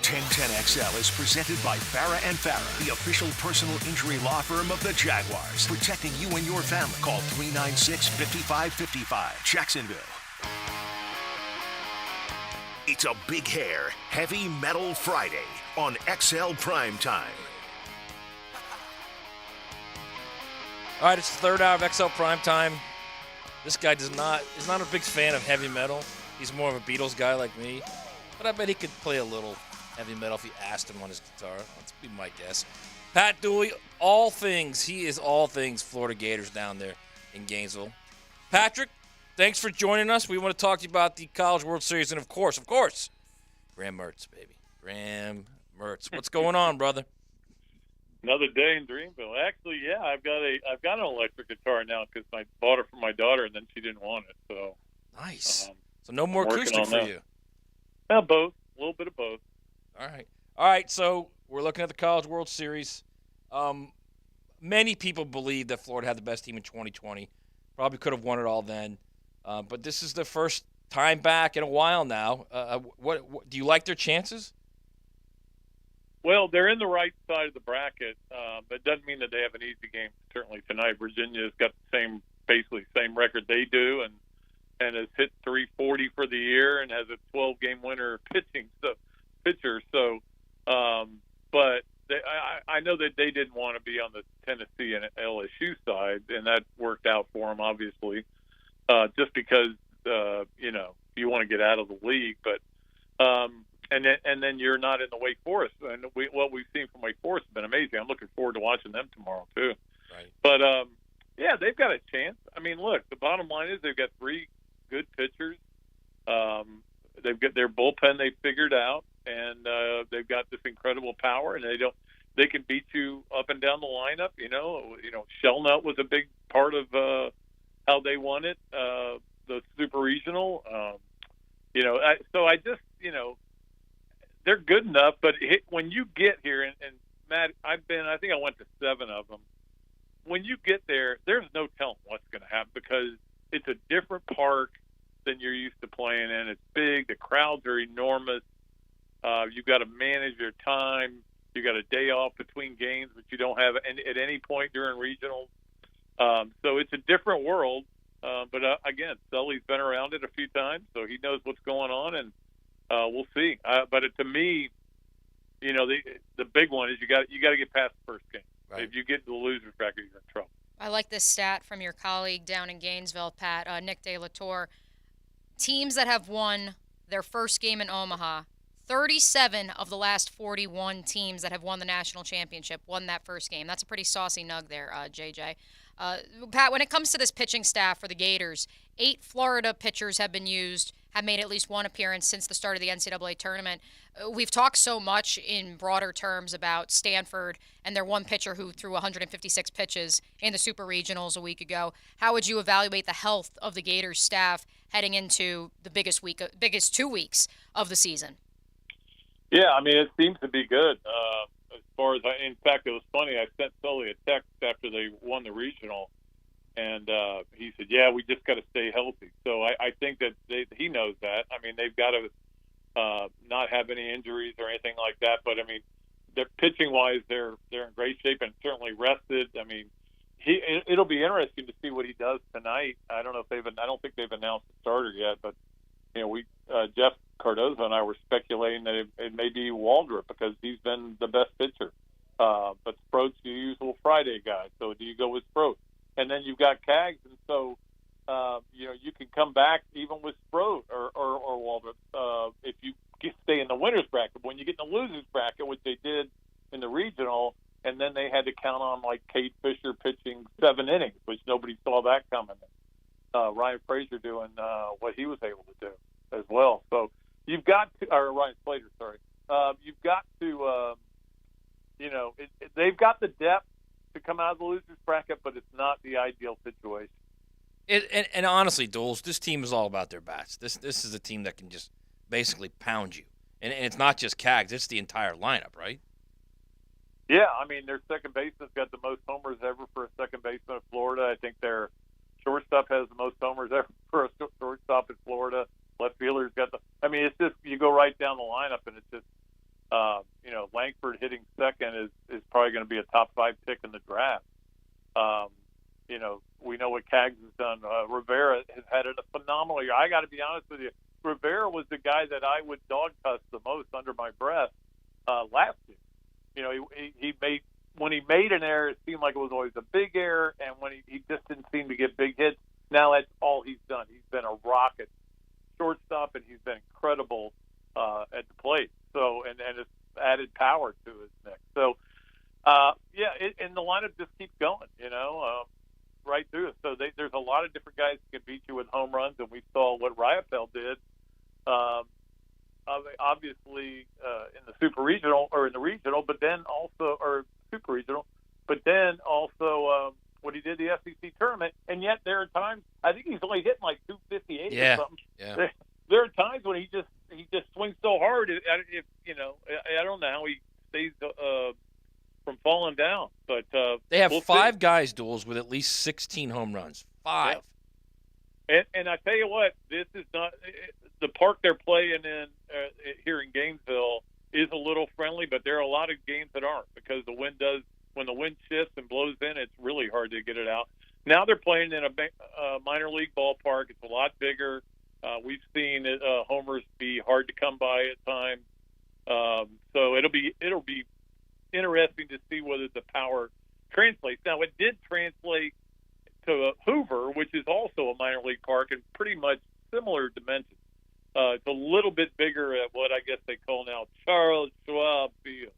Speaker 1: XL is presented by Farah & Farah, the official personal injury law firm of the Jaguars, protecting you and your family. Call 396-5555, Jacksonville. It's a big hair, heavy metal Friday on XL Primetime.
Speaker 16: All right, it's the third hour of XL Primetime. This guy is not a big fan of heavy metal. He's more of a Beatles guy like me. But I bet he could play a little heavy metal if you asked him on his guitar. That's be my guess. Pat Dooley, all things. He is all things Florida Gators down there in Gainesville. Patrick, thanks for joining us. We want to talk to you about the College World Series and, of course, Graham Mertz, baby. Graham Mertz. What's going on, brother?
Speaker 9: Another day in Dreamville. Actually, yeah, I've got an electric guitar now because I bought it for my daughter and then she didn't want it. So
Speaker 16: nice. So no more acoustic for you.
Speaker 9: Well, both. A little bit of both.
Speaker 16: All right. So we're looking at the College World Series. Many people believe that Florida had the best team in 2020. Probably could have won it all then. But this is the first time back in a while now. What do you like their chances?
Speaker 9: Well, they're in the right side of the bracket. That doesn't mean that they have an easy game. Certainly tonight, Virginia's got the basically same record they do, and has hit 340 for the year and has a 12-game winner pitcher. So, but obviously, just because you want to get out of the league. But and then you're not in the Wake Forest, and what we've seen from Wake Forest has been amazing. I'm looking forward to watching them tomorrow too.
Speaker 16: Right.
Speaker 9: But yeah, they've got a chance. I mean, look, the bottom line is they've got 3 good pitchers. They've got their bullpen they figured out, and they've got this incredible power, and they can beat you up and down the lineup. Shellnut was a big part of how they won it, the Super Regional. So I just, they're good enough. But when you get here, and Matt, I think I went to 7 of them. When you get there, there's no telling what's going to happen because it's a different park than you're used to playing in. It's big. The crowds are enormous. You've got to manage your time. You got a day off between games, which you don't have at any point during regionals. So it's a different world. But again, Sully's been around it a few times, so he knows what's going on, and we'll see. But to me, the big one is you got to get past the first game. Right. If you get to the loser's bracket, you're in trouble.
Speaker 12: I like this stat from your colleague down in Gainesville, Pat, Nick De La Torre. Teams that have won their first game in Omaha, 37 of the last 41 teams that have won the national championship won that first game. That's a pretty saucy nug there, JJ. Pat, when it comes to this pitching staff for the Gators, 8 Florida pitchers have been used, have made at least one appearance since the start of the NCAA tournament. We've talked so much in broader terms about Stanford and their one pitcher who threw 156 pitches in the Super Regionals a week ago. How would you evaluate the health of the Gators staff heading into the biggest 2 weeks of the season?
Speaker 9: Yeah, I mean, it seems to be good. As far as in fact, it was funny. I sent Sully a text after they won the regional, and he said, "Yeah, we just got to stay healthy." So I think that he knows that. I mean, they've got to not have any injuries or anything like that. But I mean, they're pitching wise, they're in great shape and certainly rested. I mean, it'll be interesting to see what he does tonight. I don't think they've announced the starter yet, but Jeff Cardozo and I were speculating that it may be Waldrop because he's been the best pitcher. But Sproat's the usual Friday guy. So do you go with Sproat? And then you've got Kaggs, and so you can come back even with Sproat or Waldrop if you stay in the winner's bracket. When you get in the loser's bracket, which they did in the regional, and then they had to count on like Cade Fisher pitching 7 innings, which nobody saw that coming. Ryan Frazier doing what he was able to do as well. So you've got to, or Ryan Slater, sorry. You've got to, they've got the depth to come out of the losers bracket, but it's not the ideal situation.
Speaker 16: And honestly, Doles, this team is all about their bats. This is a team that can just basically pound you. And it's not just Kaggs, it's the entire lineup, right?
Speaker 9: Yeah, I mean, their second baseman's got the most homers ever for a second baseman of Florida. I think their shortstop has the most homers ever for a shortstop in Florida. Left fielder's got it's just, you go right down the lineup, and it's just, Langford hitting second is probably going to be a top 5 pick in the draft. We know what Kaggs has done. Rivera has had a phenomenal year. I got to be honest with you. Rivera was the guy that I would dog cuss the most under my breath last year. When he made an error, it seemed like it was always a big error, and when he just didn't seem to get big hits. Now that's all he's done. He's been a rocket shortstop, and he's been incredible at the plate. So, and it's added power to his mix. So, and the lineup just keeps going, right through it. So there's a lot of different guys who can beat you with home runs, and we saw what Riopel did. Obviously in the Super Regional or in the Regional, but then also Super Regional, but then also what he did the SEC tournament. And yet there are times I think he's only hitting like 258 or something.
Speaker 16: Yeah.
Speaker 9: There are times when he just swings so hard. I don't know how he stays from falling down. But
Speaker 16: they have 5 guys, Doles, with at least 16 home runs. 5.
Speaker 9: Yeah. And I tell you what, this is not the park they're playing in here in Gainesville is a little friendly, but there are a lot of games that aren't because when the wind shifts and blows in, it's really hard to get it out. Now they're playing in a minor league ballpark. It's a lot bigger. We've seen homers be hard to come by at times. So it'll be interesting to see whether the power translates. Now it did translate to Hoover, which is also a minor league park and pretty much similar dimensions. It's a little bit bigger at what I guess they call now Charles Schwab Field.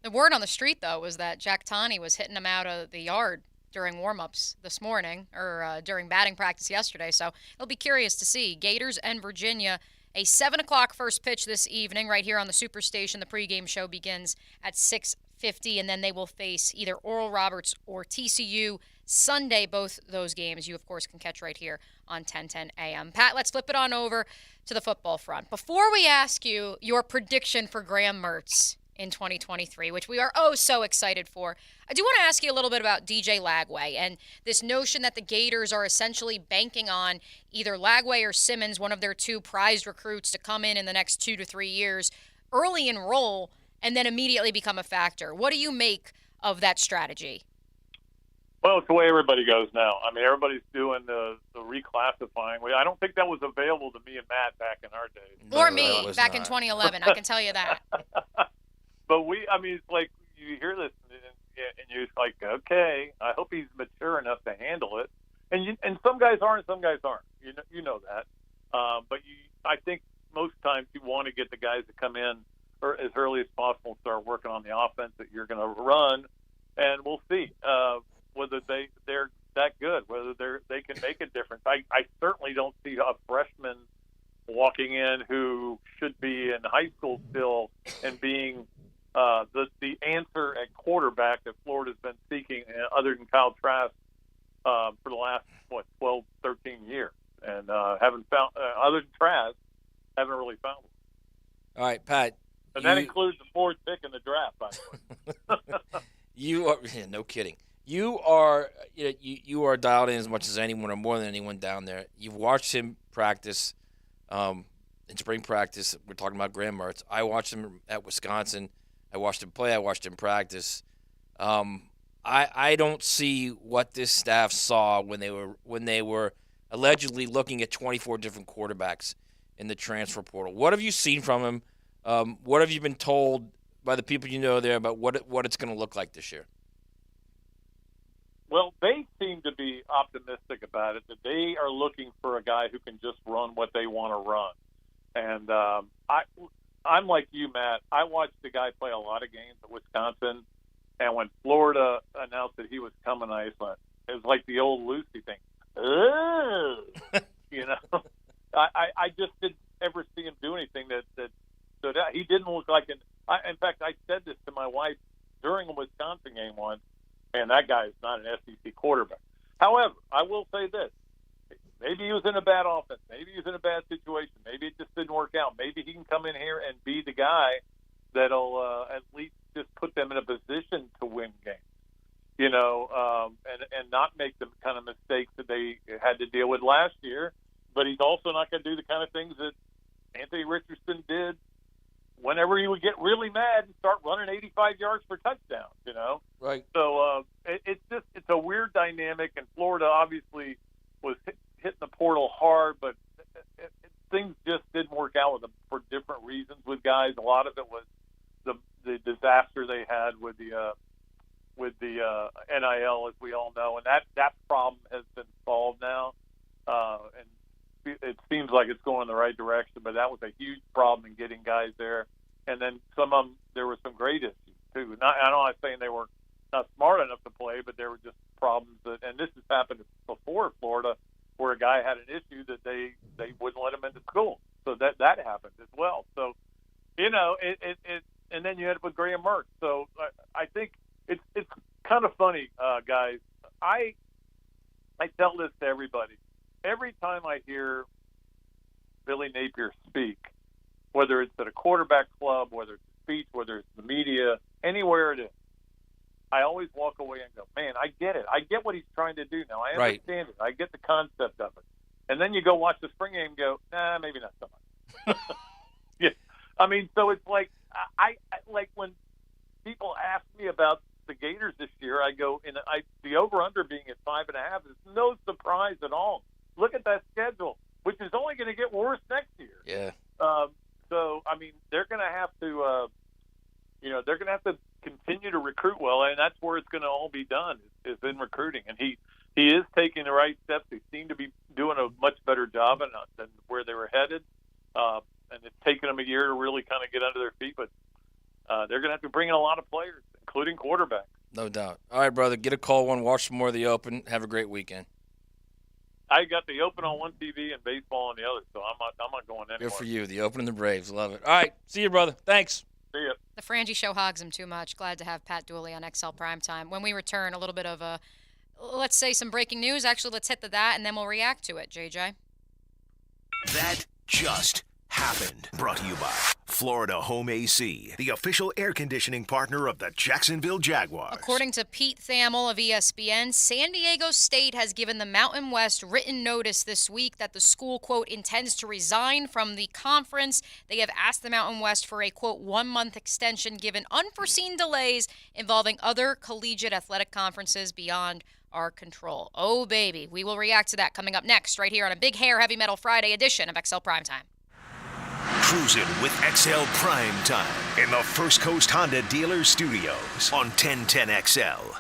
Speaker 12: The word on the street, though, was that Jack Taney was hitting him out of the yard during warm-ups this morning, or during batting practice yesterday. So it'll be curious to see. Gators and Virginia, a 7 o'clock first pitch this evening right here on the Superstation. The pregame show begins at 6:50, and then they will face either Oral Roberts or TCU Sunday. Both those games you, of course, can catch right here on 1010 a.m. Pat, let's flip it on over to the football front. Before we ask you your prediction for Graham Mertz in 2023, which we are so excited for, I do want to ask you a little bit about DJ Lagway and this notion that the Gators are essentially banking on either Lagway or Simmons, one of their two prized recruits, to come in the next 2 to 3 years, early enroll, and then immediately become a factor. What do you make of that strategy?
Speaker 9: Well, it's the way everybody goes now. I mean, everybody's doing the reclassifying. I don't think that was available to me and Matt back in our days.
Speaker 12: Or me back in 2011, I can tell you that.
Speaker 9: But it's like you hear this and you're just like, okay, I hope he's mature enough to handle it. And some guys are and some guys aren't. You know that. But I think most times you want to get the guys to come in or as early as possible and start working on the offense that you're going to run, and we'll see whether they're that good, whether they can make a difference. I certainly don't see a freshman walking in who should be in high school still and being the answer at quarterback that Florida's been seeking, other than Kyle Trask, for the last 12, 13 years, and haven't found other than Trask, haven't really found one.
Speaker 16: All right, Pat.
Speaker 9: And that includes the fourth pick in the draft, by the way.
Speaker 16: You are no kidding. You are dialed in as much as anyone, or more than anyone down there. You've watched him practice in spring practice. We're talking about Graham Mertz. I watched him at Wisconsin. I watched him play. I watched him practice. I don't see what this staff saw when they were allegedly looking at 24 different quarterbacks in the transfer portal. What have you seen from him? What have you been told by the people you know there about what it's going to look like this year?
Speaker 9: Well, they seem to be optimistic about it, that they are looking for a guy who can just run what they want to run. And I'm like you, Matt. I watched the guy play a lot of games at Wisconsin, and when Florida announced that he was coming, it was like the old Lucy thing. I just didn't ever see him do anything that stood out. He didn't look like in fact, I said this to my wife during a Wisconsin game once, and that guy is not an SEC quarterback. However, I will say this. Maybe he was in a bad offense. Maybe he was in a bad situation. Maybe it just didn't work out. Maybe he can come in here and be the guy that'll at least just put them in a position to win games, and not make the kind of mistakes that they had to deal with last year. But he's also not going to do the kind of things that Anthony Richardson did whenever he would get really mad and start running 85 yards for touchdowns,
Speaker 16: Right.
Speaker 9: So it's a weird dynamic, and Florida obviously was hitting the portal hard, but things just didn't work out with them for different reasons with guys. A lot of it was the disaster they had with the NIL, as we all know, and that problem has been solved now, and it seems like it's going in the right direction. But that was a huge problem in getting guys there, and then some of them, there were some great issues too. I'm not saying they were not smart enough to play, but there were just problems and this has happened before at Florida, where a guy had an issue that they wouldn't let him into school. So that happened as well. So, and then you end up with Graham Mertz. So I think it's kind of funny, guys. I tell this to everybody. Every time I hear Billy Napier speak, whether it's at a quarterback club, whether it's a speech, whether it's the media, anywhere it is, I always walk away and go, man, I get it. I get what he's trying to do now. I understand it. I get the concept of it. And then you go watch the spring game and go, nah, maybe not so much. Yeah. So it's like, I like when people ask me about the Gators this year, I go, the over-under being at 5.5 is no surprise at all. Look at that schedule, which is only going to get worse next year.
Speaker 16: Yeah.
Speaker 9: So, they're going to have to, they're going to have to continue to recruit well, and that's where it's going to all be done is in recruiting. And he is taking the right steps. They seem to be doing a much better job than where they were headed. And it's taken them a year to really kind of get under their feet. But they're going to have to bring in a lot of players, including quarterbacks.
Speaker 16: No doubt. All right, brother, get a cold one, watch some more of the Open. Have a great weekend.
Speaker 9: I got the Open on one TV and baseball on the other, so I'm not going anywhere.
Speaker 16: Good for you. The Open and the Braves. Love it. All right. See you, brother. Thanks.
Speaker 9: See ya.
Speaker 12: The Frangie Show hogs him too much. Glad to have Pat Dooley on XL Primetime. When we return, a little bit of let's say some breaking news. Actually, let's hit that, and then we'll react to it, JJ.
Speaker 1: That just happened. Brought to you by Florida Home AC, the official air conditioning partner of the Jacksonville Jaguars.
Speaker 12: According to Pete Thamel of ESPN, San Diego State has given the Mountain West written notice this week that the school, quote, intends to resign from the conference. They have asked the Mountain West for a, quote, 1-month extension given unforeseen delays involving other collegiate athletic conferences beyond our control. Oh, baby. We will react to that coming up next right here on a Big Hair Heavy Metal Friday edition of XL Primetime.
Speaker 1: Cruising with XL Prime Time in the First Coast Honda Dealer Studios on 1010XL.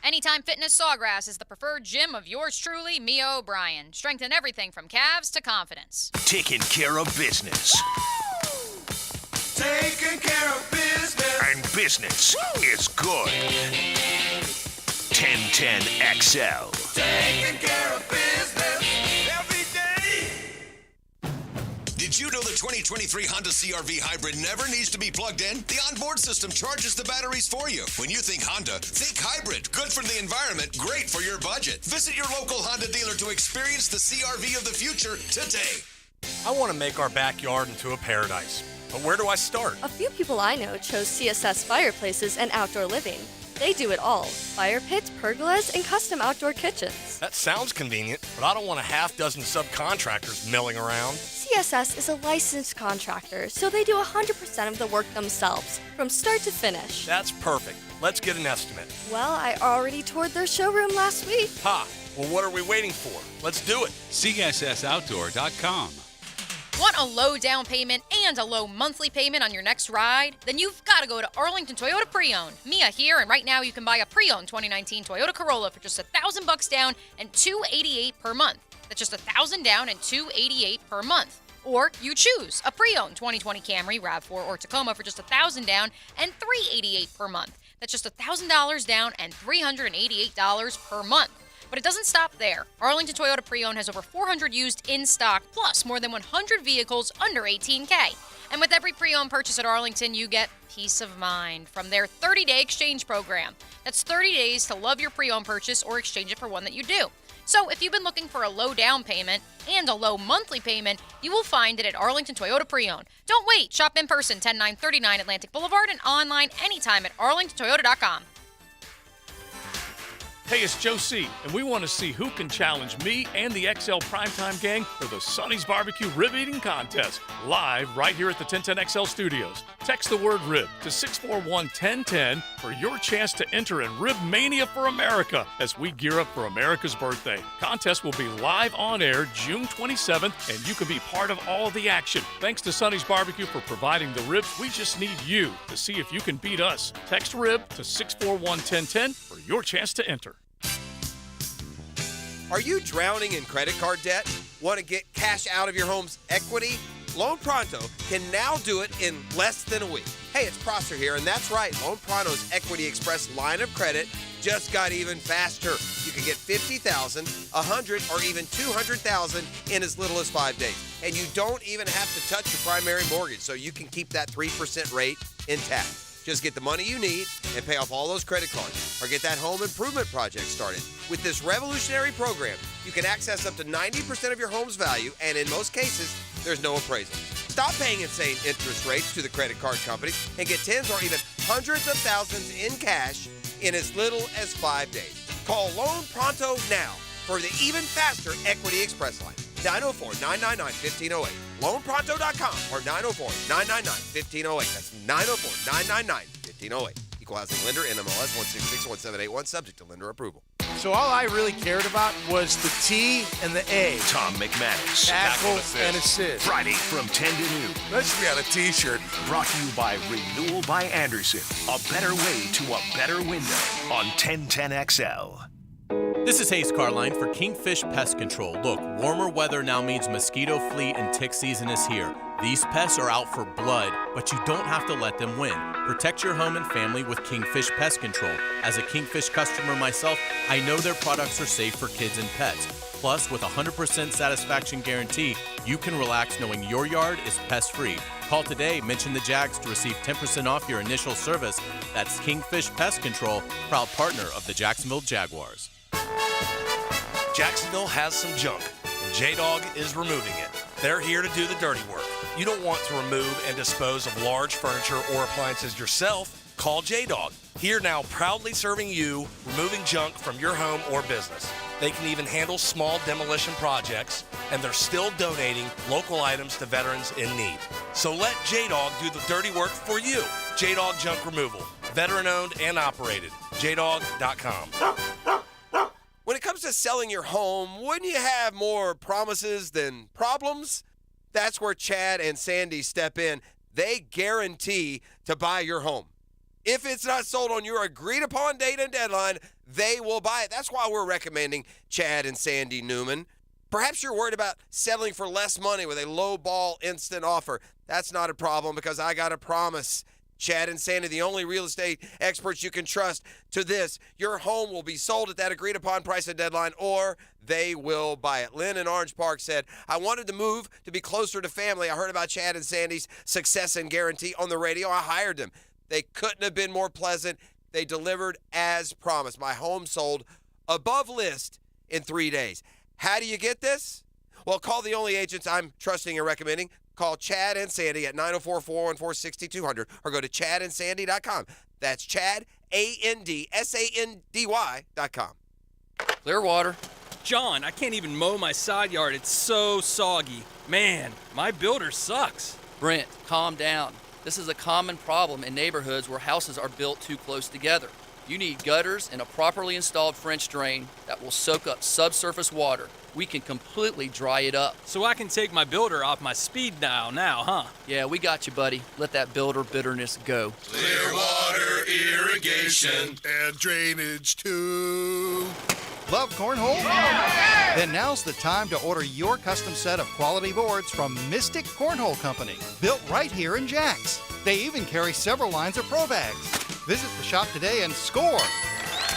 Speaker 12: Anytime Fitness Sawgrass is the preferred gym of yours truly, Mia O'Brien. Strengthen everything from calves to confidence.
Speaker 1: Taking care of business.
Speaker 21: Taking care of business.
Speaker 1: And business is good. 1010XL.
Speaker 21: Taking care of business every day.
Speaker 3: Did you know the 2023 Honda CR-V Hybrid never needs to be plugged in? The onboard system charges the batteries for you. When you think Honda, think hybrid. Good for the environment, great for your budget. Visit your local Honda dealer to experience the CR-V of the future today.
Speaker 10: I want to make our backyard into a paradise. But where do I start?
Speaker 11: A few people I know chose CSS Fireplaces and Outdoor Living. They do it all. Fire pits, pergolas, and custom outdoor kitchens.
Speaker 10: That sounds convenient, but I don't want a half dozen subcontractors milling around.
Speaker 11: CSS is a licensed contractor, so they do 100% of the work themselves, from start to finish.
Speaker 10: That's perfect. Let's get an estimate.
Speaker 11: Well, I already toured their showroom last week.
Speaker 10: Ha! Well, what are we waiting for? Let's do it.
Speaker 25: CSSOutdoor.com.
Speaker 12: Want a low down payment and a low monthly payment on your next ride? Then you've got to go to Arlington Toyota Pre-Owned. Mia here, and right now you can buy a pre-owned 2019 Toyota Corolla for just $1,000 down and $288 per month. That's just $1,000 down and $288 per month. Or you choose a pre-owned 2020 Camry, RAV4, or Tacoma for just $1,000 down and $388 per month. That's just $1,000 down and $388 per month. But it doesn't stop there. Arlington Toyota Pre-Owned has over 400 used in stock, plus more than 100 vehicles under $18K. And with every pre-owned purchase at Arlington, you get peace of mind from their 30-day exchange program. That's 30 days to love your pre-owned purchase or exchange it for one that you do. So if you've been looking for a low down payment and a low monthly payment, you will find it at Arlington Toyota Pre-Owned. Don't wait. Shop in person, 10939 Atlantic Boulevard, and online anytime at arlingtontoyota.com.
Speaker 13: Hey, it's Joe C., and we want to see who can challenge me and the XL Primetime gang for the Sonny's Barbecue Rib Eating Contest, live right here at the 1010XL Studios. Text the word RIB to 641-1010 for your chance to enter in Rib Mania for America as we gear up for America's birthday. Contest will be live on air June 27th, and you can be part of all the action. Thanks to Sonny's Barbecue for providing the ribs. We just need you to see if you can beat us. Text RIB to 641-1010 for your chance to enter.
Speaker 29: Are you drowning in credit card debt? Want to get cash out of your home's equity? Loan Pronto can now do it in less than a week. Hey, it's Prosser here, and that's right. Loan Pronto's Equity Express line of credit just got even faster. You can get $50,000, $100,000, or even $200,000 in as little as 5 days. And you don't even have to touch your primary mortgage, so you can keep that 3% rate intact. Just get the money you need and pay off all those credit cards, or get that home improvement project started. With this revolutionary program, you can access up to 90% of your home's value, and in most cases, there's no appraisal. Stop paying insane interest rates to the credit card companies and get tens or even hundreds of thousands in cash in as little as 5 days. Call Loan Pronto now for the even faster Equity Express line. 904-999-1508. LoanPronto.com or 904-999-1508. That's 904-999-1508. Equal housing lender, NMLS 16617881, subject to lender approval.
Speaker 14: So all I really cared about was the T and the A.
Speaker 1: Tom McManus.
Speaker 14: Tackle and assist.
Speaker 1: Friday from 10 to noon.
Speaker 14: That should be on a T-shirt.
Speaker 1: Brought to you by Renewal by Anderson. A better way to a better window on 1010XL.
Speaker 15: This is Hayes Carline for Kingfish Pest Control. Look, warmer weather now means mosquito, flea, and tick season is here. These pests are out for blood, but you don't have to let them win. Protect your home and family with Kingfish Pest Control. As a Kingfish customer myself, I know their products are safe for kids and pets. Plus, with a 100% satisfaction guarantee, you can relax knowing your yard is pest-free. Call today, mention the Jags to receive 10% off your initial service. That's Kingfish Pest Control, proud partner of the Jacksonville Jaguars.
Speaker 10: Jacksonville has some junk, and J-Dog is removing it. They're here to do the dirty work. You don't want to remove and dispose of large furniture or appliances yourself? Call J-Dog. Here now, proudly serving you, removing junk from your home or business. They can even handle small demolition projects, and they're still donating local items to veterans in need. So let J-Dog do the dirty work for you. J-Dog Junk Removal, veteran-owned and operated. JDog.com.
Speaker 17: When it comes to selling your home, wouldn't you have more promises than problems? That's where Chad and Sandy step in. They guarantee to buy your home. If it's not sold on your agreed-upon date and deadline, they will buy it. That's why we're recommending Chad and Sandy Newman. Perhaps you're worried about settling for less money with a low-ball instant offer. That's not a problem because I got a promise. Chad and Sandy, the only real estate experts you can trust to this. Your home will be sold at that agreed-upon price and deadline, or they will buy it. Lynn in Orange Park said, I wanted to move to be closer to family. I heard about Chad and Sandy's success and guarantee on the radio. I hired them. They couldn't have been more pleasant. They delivered as promised. My home sold above list in 3 days. How do you get this? Well, call the only agents I'm trusting and recommending. Call Chad and Sandy at 904-414-6200 or go to chadandsandy.com. That's Chad, ANDSANDY.com.
Speaker 18: Clearwater. John, I can't even mow my side yard. It's so soggy. Man, my builder sucks.
Speaker 27: Brent, calm down. This is a common problem in neighborhoods where houses are built too close together. You need gutters and a properly installed French drain that will soak up subsurface water. We can completely dry it up.
Speaker 18: So I can take my builder off my speed dial now, huh?
Speaker 27: Yeah, we got you, buddy. Let that builder bitterness go.
Speaker 21: Clearwater irrigation and drainage too.
Speaker 19: Love cornhole? Yeah! Then now's the time to order your custom set of quality boards from Mystic Cornhole Company, built right here in Jax. They even carry several lines of pro bags. Visit the shop today and score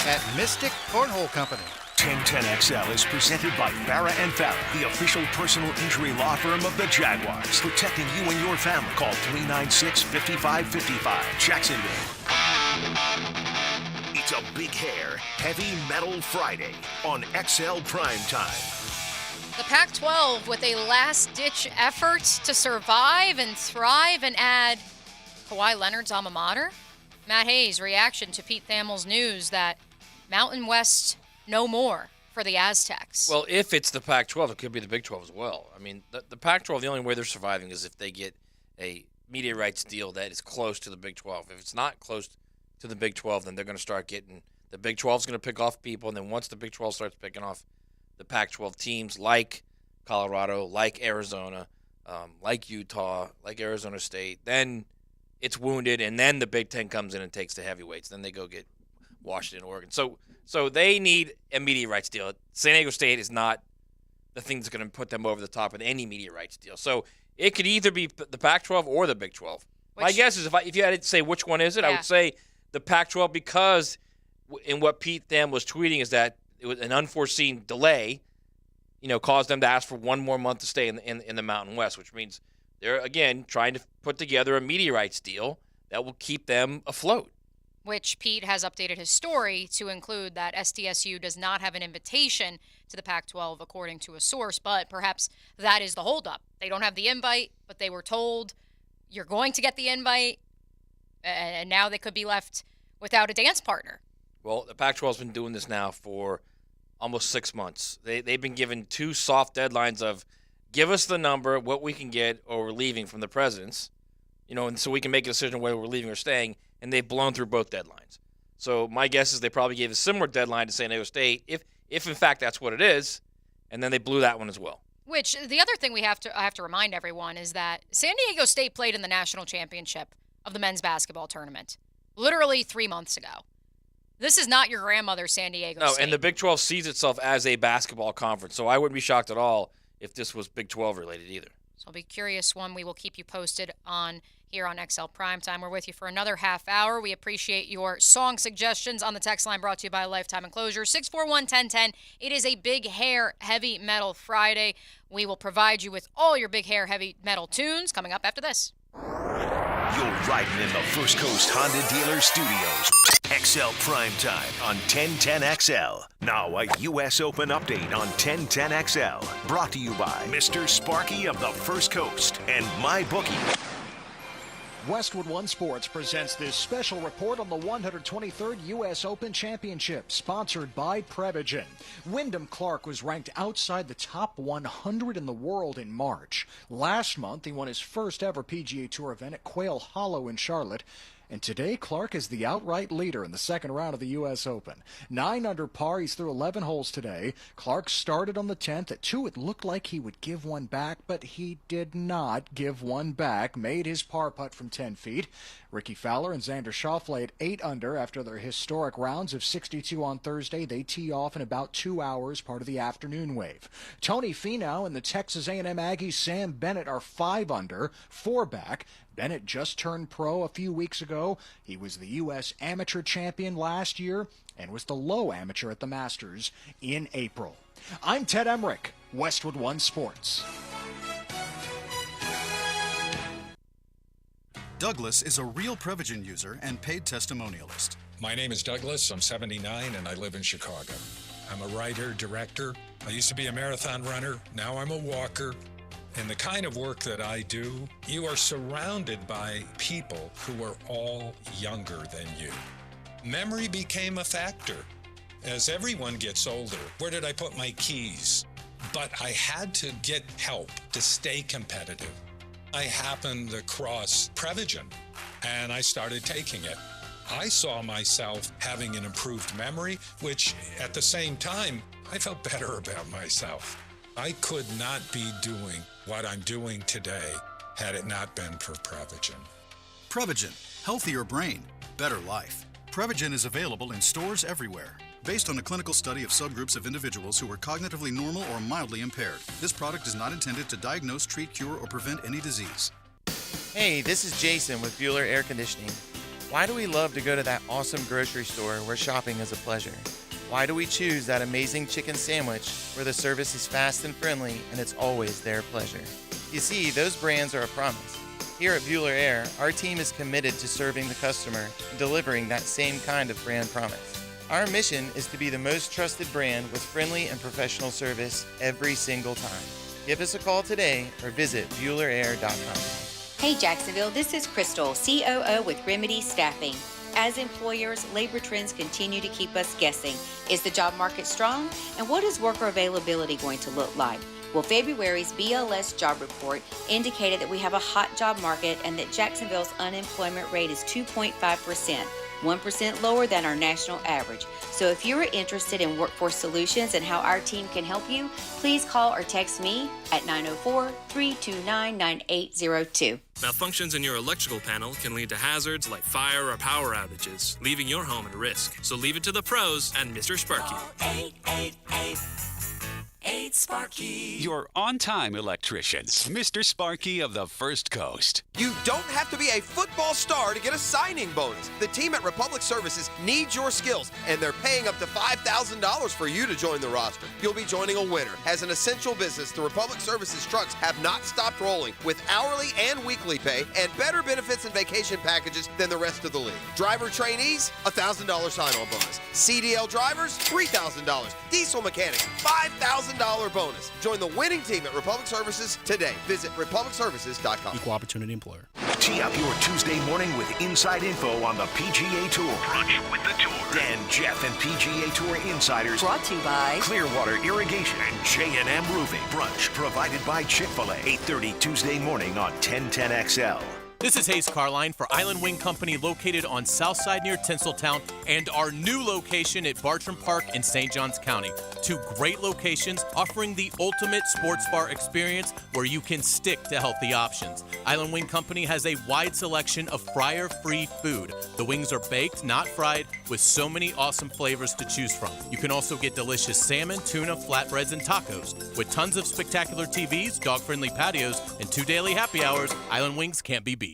Speaker 19: at Mystic Cornhole Company.
Speaker 1: 1010XL is presented by Farah & Farah, the official personal injury law firm of the Jaguars. Protecting you and your family. Call 396-5555. Jacksonville. It's a big hair, heavy metal Friday on XL Primetime.
Speaker 12: The Pac-12 with a last-ditch effort to survive and thrive and add Kawhi Leonard's alma mater. Matt Hayes' reaction to Pete Thamel's news that Mountain West no more for the Aztecs.
Speaker 16: Well, if it's the Pac-12, it could be the Big 12 as well. I mean, the Pac-12, the only way they're surviving is if they get a media rights deal that is close to the Big 12. If it's not close to the Big 12, then they're going to start getting – the Big 12 is going to pick off people, and then once the Big 12 starts picking off the Pac-12 teams like Colorado, like Arizona, like Utah, like Arizona State, then it's wounded, and then the Big Ten comes in and takes the heavyweights. Then they go get Washington, Oregon. So they need a media rights deal. San Diego State is not the thing that's going to put them over the top with any media rights deal. So it could either be the Pac-12 or the Big 12. My guess is if you had to say which one is it, I would say the Pac-12 because in what Pete Tham was tweeting is that it was an unforeseen delay, caused them to ask for one more month to stay in the Mountain West, which means they're, again, trying to put together a media rights deal that will keep them afloat.
Speaker 12: Which Pete has updated his story to include that SDSU does not have an invitation to the Pac-12, according to a source, but perhaps that is the holdup. They don't have the invite, but they were told you're going to get the invite, and now they could be left without a dance partner.
Speaker 16: Well, the Pac-12 has been doing this now for almost 6 months. They've been given two soft deadlines of give us the number, what we can get, or we're leaving from the presidents, and so we can make a decision whether we're leaving or staying. And they've blown through both deadlines. So my guess is they probably gave a similar deadline to San Diego State, if in fact that's what it is, and then they blew that one as well.
Speaker 12: Which, the other thing I have to remind everyone is that San Diego State played in the national championship of the men's basketball tournament literally 3 months ago. This is not your grandmother's San Diego
Speaker 16: No,
Speaker 12: State.
Speaker 16: and the Big 12 sees itself as a basketball conference, so I wouldn't be shocked at all if this was Big 12 related either.
Speaker 12: So I'll be curious one. We will keep you posted on here on XL Primetime. We're with you for another half hour. We appreciate your song suggestions on the text line brought to you by Lifetime Enclosure, 641-1010. It is a Big Hair Heavy Metal Friday. We will provide you with all your Big Hair Heavy Metal tunes coming up after this.
Speaker 1: You're riding in the First Coast Honda Dealer Studios. XL Primetime on 1010XL. Now a U.S. Open update on 1010XL. Brought to you by Mr. Sparky of the First Coast and MyBookie.
Speaker 2: Westwood One Sports presents this special report on the 123rd U.S. Open Championship, sponsored by Prevagen. Wyndham Clark was ranked outside the top 100 in the world in March. Last month, he won his first ever PGA Tour event at Quail Hollow in Charlotte. And today, Clark is the outright leader in the second round of the U.S. Open. 9 under par, he's through 11 holes today. Clark started on the 10th. At 2, it looked like he would give one back, but he did not give one back. Made his par putt from 10 feet. Ricky Fowler and Xander Schauffele at 8 under after their historic rounds of 62 on Thursday. They tee off in about 2 hours, part of the afternoon wave. Tony Finau and the Texas A&M Aggies Sam Bennett are 5 under, 4 back. Bennett just turned pro a few weeks ago. He was the U.S. Amateur Champion last year and was the low amateur at the Masters in April. I'm Ted Emmerich, Westwood One Sports.
Speaker 4: Douglas is a real Prevagen user and paid testimonialist.
Speaker 5: My name is Douglas. I'm 79 and I live in Chicago. I'm a writer, director. I used to be a marathon runner. Now I'm a walker. In the kind of work that I do, you are surrounded by people who are all younger than you. Memory became a factor. As everyone gets older, where did I put my keys? But I had to get help to stay competitive. I happened across Prevagen, and I started taking it. I saw myself having an improved memory, which at the same time, I felt better about myself. I could not be doing what I'm doing today had it not been for Prevagen.
Speaker 4: Prevagen, healthier brain, better life. Prevagen is available in stores everywhere. Based on a clinical study of subgroups of individuals who were cognitively normal or mildly impaired, this product is not intended to diagnose, treat, cure, or prevent any disease.
Speaker 20: Hey, this is Jason with Bueller Air Conditioning. Why do we love to go to that awesome grocery store where shopping is a pleasure? Why do we choose that amazing chicken sandwich where the service is fast and friendly and it's always their pleasure? You see, those brands are a promise. Here at Bueller Air, our team is committed to serving the customer and delivering that same kind of brand promise. Our mission is to be the most trusted brand with friendly and professional service every single time. Give us a call today or visit BuellerAir.com.
Speaker 22: Hey Jacksonville, this is Crystal, COO with Remedy Staffing. As employers, labor trends continue to keep us guessing. Is the job market strong? And what is worker availability going to look like? Well, February's BLS job report indicated that we have a hot job market and that Jacksonville's unemployment rate is 2.5%, 1% lower than our national average. So if you are interested in workforce solutions and how our team can help you, please call or text me at 904-329-9802.
Speaker 23: Malfunctions in your electrical panel can lead to hazards like fire or power outages, leaving your home at risk. So leave it to the pros and Mr. Sparky.
Speaker 24: 888-8-SPARKY.
Speaker 25: Your on-time electrician, Mr. Sparky of the First Coast.
Speaker 17: You don't have to be a football star to get a signing bonus. The team at Republic Services needs your skills, and they're paying up to $5,000 for you to join the roster. You'll be joining a winner. As an essential business, the Republic Services trucks have not stopped rolling with hourly and weekly pay and better benefits and vacation packages than the rest of the league. Driver trainees, $1,000 sign-on bonus. CDL drivers, $3,000. Diesel mechanics, $5,000 bonus. Join the winning team at Republic Services today. Visit republicservices.com.
Speaker 26: Equal opportunity employer.
Speaker 1: Tee up your Tuesday morning with inside info on the PGA Tour. Brunch with the Tour. Dan, Jeff, and PGA Tour insiders.
Speaker 22: Brought to you by
Speaker 1: Clearwater Irrigation and J&M Roofing. Brunch provided by Chick-fil-A. 8:30 Tuesday morning on 1010XL.
Speaker 15: This is Hayes Carline for Island Wing Company, located on Southside near Tinseltown, and our new location at Bartram Park in St. Johns County. 2 great locations offering the ultimate sports bar experience where you can stick to healthy options. Island Wing Company has a wide selection of fryer-free food. The wings are baked, not fried, with so many awesome flavors to choose from. You can also get delicious salmon, tuna, flatbreads, and tacos. With tons of spectacular TVs, dog-friendly patios, and 2 daily happy hours, Island Wings can't be beat.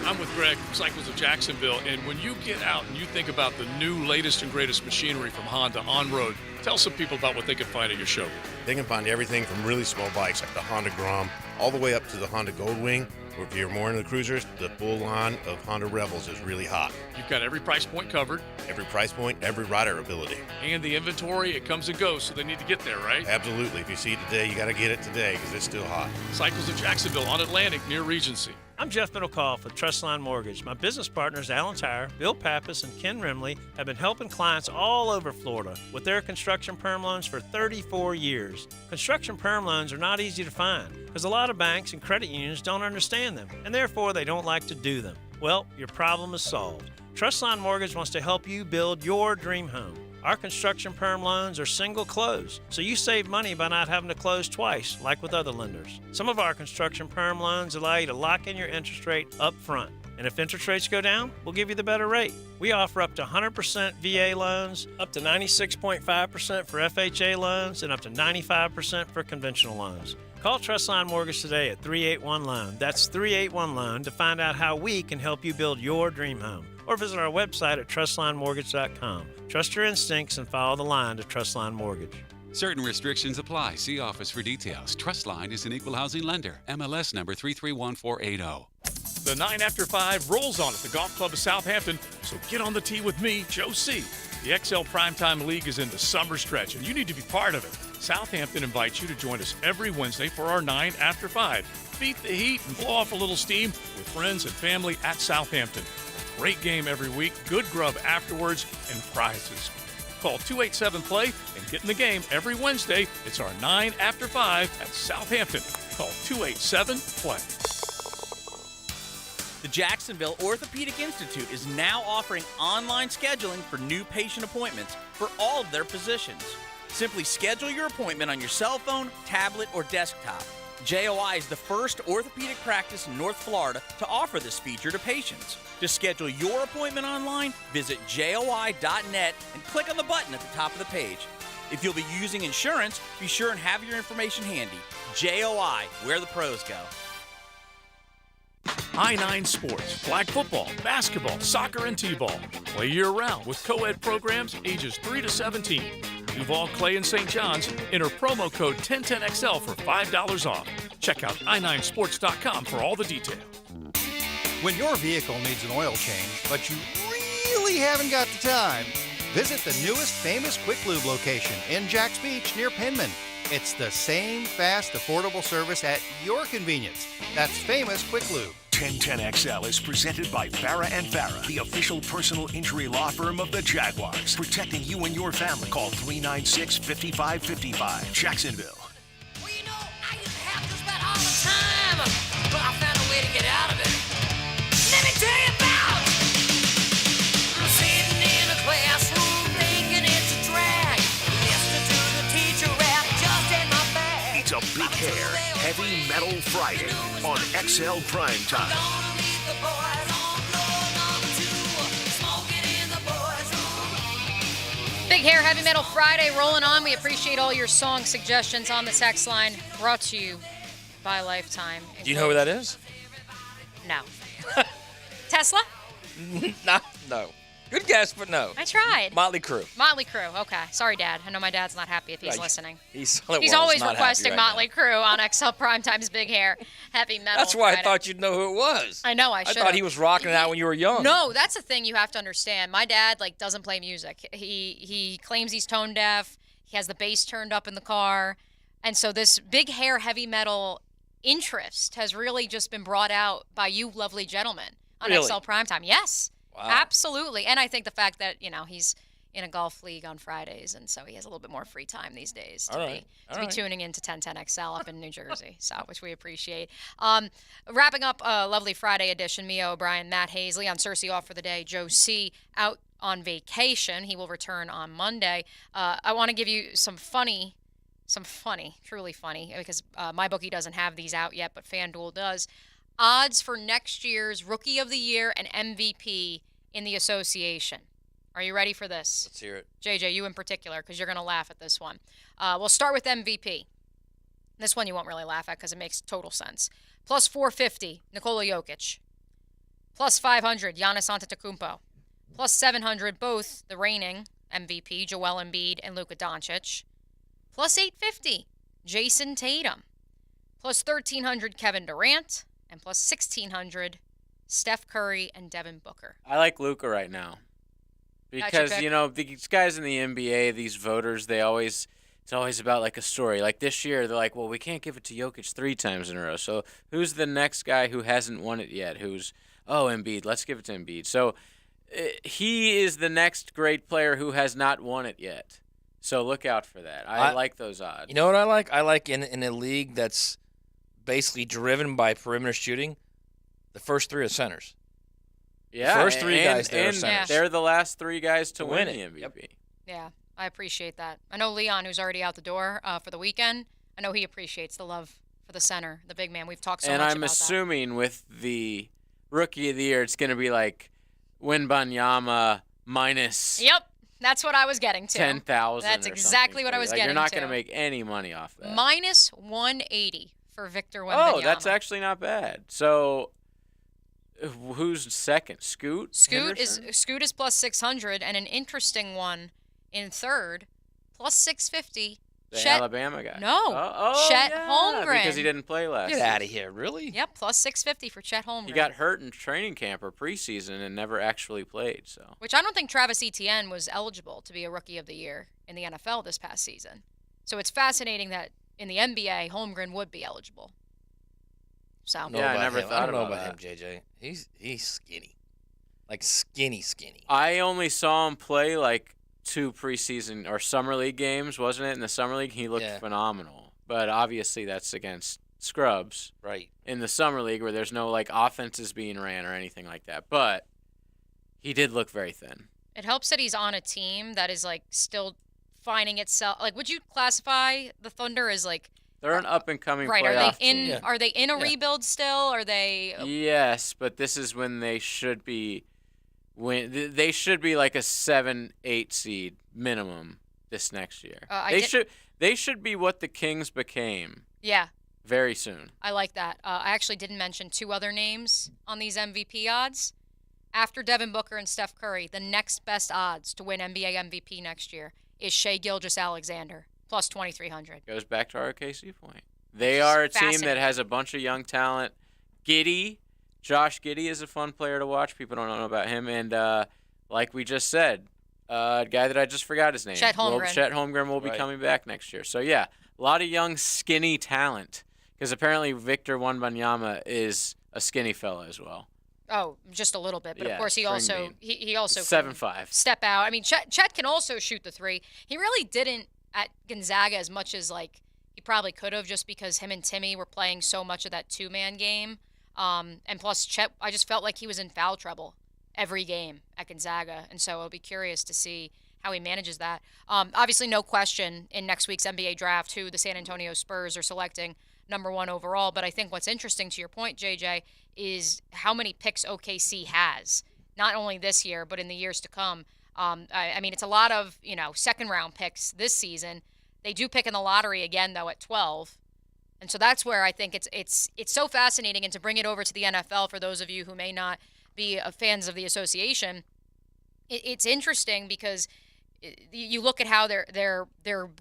Speaker 3: I'm with Greg from Cycles of Jacksonville, and when you get out and you think about the new latest and greatest machinery from Honda on-road, tell some people about what they can find at your showroom.
Speaker 6: They can find everything from really small bikes like the Honda Grom all the way up to the Honda Goldwing, or if you're more into the cruisers, the full line of Honda Rebels is really hot.
Speaker 3: You've got every price point covered.
Speaker 6: Every price point, every rider ability.
Speaker 3: And the inventory, it comes and goes, so they need to get there, right?
Speaker 6: Absolutely. If you see it today, you got to get it today because it's still hot.
Speaker 3: Cycles of Jacksonville on Atlantic near Regency.
Speaker 7: I'm Jeff Middlecoff with Trustline Mortgage. My business partners, Alan Tyre, Bill Pappas, and Ken Rimley, have been helping clients all over Florida with their construction perm loans for 34 years. Construction perm loans are not easy to find because a lot of banks and credit unions don't understand them, and therefore they don't like to do them. Well, your problem is solved. Trustline Mortgage wants to help you build your dream home. Our construction perm loans are single close, so you save money by not having to close twice, like with other lenders. Some of our construction perm loans allow you to lock in your interest rate up front. And if interest rates go down, we'll give you the better rate. We offer up to 100% VA loans, up to 96.5% for FHA loans, and up to 95% for conventional loans. Call Trustline Mortgage today at 381-LOAN. That's 381-LOAN to find out how we can help you build your dream home. Or visit our website at trustlinemortgage.com. Trust your instincts and follow the line to Trustline Mortgage.
Speaker 25: Certain restrictions apply. See office for details. Trustline is an equal housing lender. MLS number 331480.
Speaker 3: The 9 after 5 rolls on at the Golf Club of Southampton, so get on the tee with me, Joe C. The XL Primetime League is in the summer stretch, and you need to be part of it. Southampton invites you to join us every Wednesday for our 9 after 5. Beat the heat and blow off a little steam with friends and family at Southampton. Great game every week, good grub afterwards, and prizes. Call 287-PLAY and get in the game every Wednesday. It's our 9 after 5 at Southampton. Call 287-PLAY.
Speaker 8: The Jacksonville Orthopedic Institute is now offering online scheduling for new patient appointments for all of their physicians. Simply schedule your appointment on your cell phone, tablet, or desktop. JOI is the first orthopedic practice in North Florida to offer this feature to patients. To schedule your appointment online, visit joi.net and click on the button at the top of the page. If you'll be using insurance, be sure and have your information handy. JOI, where the pros go.
Speaker 3: I-9 Sports, flag football, basketball, soccer, and t-ball. Play year-round with co-ed programs ages 3 to 17. Duval, Clay, and St. John's. Enter promo code 1010XL for $5 off. Check out i9sports.com for all the details.
Speaker 19: When your vehicle needs an oil change, but you really haven't got the time, visit the newest Famous Quick Lube location in Jacks Beach near Penman. It's the same fast, affordable service at your convenience. That's Famous Quick Lube.
Speaker 1: 1010XL is presented by Farah & Farah, the official personal injury law firm of the Jaguars. Protecting you and your family. Call 396-5555. Jacksonville.
Speaker 9: Well, you know, I used to have just about all the time, but I found a way to get out of it. Let me tell you about I'm sitting in a classroom thinking it's a drag. Listening to the teacher rap just in my bag.
Speaker 1: It's a Big Hair Heavy Metal Friday on XL Primetime.
Speaker 12: Big Hair Heavy Metal Friday rolling on. We appreciate all your song suggestions on the text line. Brought to you by Lifetime.
Speaker 16: Do you know who that is?
Speaker 12: No. Tesla?
Speaker 16: No. Good guess, but no.
Speaker 12: I tried.
Speaker 16: Motley Crue.
Speaker 12: Motley Crue. Okay. Sorry, Dad. I know my dad's not happy if he's
Speaker 16: Right.
Speaker 12: listening.
Speaker 16: He's
Speaker 12: always
Speaker 16: not
Speaker 12: requesting
Speaker 16: happy right
Speaker 12: Motley Crue on XL Primetime's Big Hair Heavy Metal
Speaker 16: That's why
Speaker 12: Friday.
Speaker 16: I thought you'd know who it was.
Speaker 12: I know, I
Speaker 16: I
Speaker 12: should.
Speaker 16: thought he was rocking it out when you were young.
Speaker 12: No, that's the thing you have to understand. My dad doesn't play music. He claims he's tone deaf. He has the bass turned up in the car. And so this Big Hair Heavy Metal interest has really just been brought out by you lovely gentlemen on
Speaker 16: Really?
Speaker 12: XL Primetime. Yes.
Speaker 16: Wow.
Speaker 12: Absolutely. And I think the fact that, he's in a golf league on Fridays, and so he has a little bit more free time these days
Speaker 16: All
Speaker 12: to
Speaker 16: right.
Speaker 12: be tuning into 1010XL up in New Jersey, so which we appreciate. Wrapping up a lovely Friday edition, Mia O'Brien, Matt Hazley on Cersei off for the day, Joe C. out on vacation. He will return on Monday. I want to give you some truly funny, because MyBookie doesn't have these out yet, but FanDuel does. Odds for next year's Rookie of the Year and MVP in the association. Are you ready for this?
Speaker 16: Let's hear it.
Speaker 12: JJ, you in particular, because you're going to laugh at this one. We'll start with MVP. This one you won't really laugh at because it makes total sense. Plus 450, Nikola Jokic. Plus 500, Giannis Antetokounmpo. Plus 700, both the reigning MVP, Joel Embiid and Luka Doncic. Plus 850, Jason Tatum. Plus 1,300, Kevin Durant. And plus 1,600, Steph Curry and Devin Booker.
Speaker 10: I like Luka right now. Because, these guys in the NBA, these voters, it's always about like a story. Like this year, they're like, well, we can't give it to Jokic 3 times in a row. So who's the next guy who hasn't won it yet? Embiid, let's give it to Embiid. So he is the next great player who has not won it yet. So look out for that. I like those odds.
Speaker 16: You know what I like? I like in a league that's basically driven by perimeter shooting, the first 3 are centers.
Speaker 10: Yeah,
Speaker 16: the first 3 guys there are centers.
Speaker 10: They're the last 3 guys to win the MVP.
Speaker 16: Yep.
Speaker 12: Yeah, I appreciate that. I know Leon, who's already out the door for the weekend, I know he appreciates the love for the center, the big man. We've talked so much about that.
Speaker 10: And I'm assuming with the Rookie of the Year, it's going to be like Wembanyama minus...
Speaker 12: Yep, that's what I was getting to.
Speaker 10: 10,000.
Speaker 12: That's exactly what I was getting to.
Speaker 10: You're not going to make any money off that.
Speaker 12: Minus 180 for Victor Wembanyama.
Speaker 10: Oh, that's actually not bad. So... who's second? Scoot
Speaker 12: is plus 600, and an interesting one in third, plus 650.
Speaker 10: The Alabama guy.
Speaker 12: No, Chet Holmgren.
Speaker 10: Because he didn't play last
Speaker 16: season. Get out of here, really?
Speaker 12: Yep, plus 650 for Chet Holmgren.
Speaker 10: He got hurt in training camp or preseason and never actually played. So.
Speaker 12: Which I don't think Travis Etienne was eligible to be a Rookie of the Year in the NFL this past season. So it's fascinating that in the NBA, Holmgren would be eligible. So.
Speaker 10: I never thought
Speaker 16: I don't know
Speaker 10: about
Speaker 16: him, JJ. He's skinny. Like skinny.
Speaker 10: I only saw him play like 2 preseason or summer league games, wasn't it? In the summer league, he looked phenomenal. But obviously that's against scrubs.
Speaker 16: Right.
Speaker 10: In the summer league where there's no like offenses being ran or anything like that. But he did look very thin.
Speaker 12: It helps that he's on a team that is like still finding itself. Like, would you classify the Thunder as like...
Speaker 10: They're an up-and-coming
Speaker 12: right.
Speaker 10: playoff
Speaker 12: team.
Speaker 10: Yeah.
Speaker 12: Are they in a rebuild still? Are they?
Speaker 10: Yes, but this is when they should be. They should be like a 7-8 seed minimum this next year. They should be what the Kings became.
Speaker 12: Yeah.
Speaker 10: Very soon.
Speaker 12: I like that. I actually didn't mention 2 other names on these MVP odds. After Devin Booker and Steph Curry, the next best odds to win NBA MVP next year is Shai Gilgeous-Alexander. Plus 2,300.
Speaker 10: Goes back to our KC point. They are a team that has a bunch of young talent. Josh Giddey is a fun player to watch. People don't know about him. And like we just said, a guy that I just forgot his name.
Speaker 12: Chet Holmgren.
Speaker 10: Chet Holmgren will be coming back next year. So, yeah, a lot of young, skinny talent. Because apparently Victor Wembanyama is a skinny fella as well.
Speaker 12: Oh, just a little bit. But, of course, he also
Speaker 10: 7'5".
Speaker 12: Step out. I mean, Chet can also shoot the 3. He really didn't at Gonzaga as much as like he probably could have, just because him and Timmy were playing so much of that 2-man game. And plus Chet, I just felt like he was in foul trouble every game at Gonzaga. And so I'll be curious to see how he manages that. Obviously, no question in next week's NBA draft who the San Antonio Spurs are selecting number 1 overall. But I think what's interesting to your point, JJ, is how many picks OKC has, not only this year, but in the years to come. I mean, it's a lot of, second-round picks this season. They do pick in the lottery again, though, at 12. And so that's where I think it's so fascinating. And to bring it over to the NFL, for those of you who may not be fans of the association, it's interesting because you look at how they're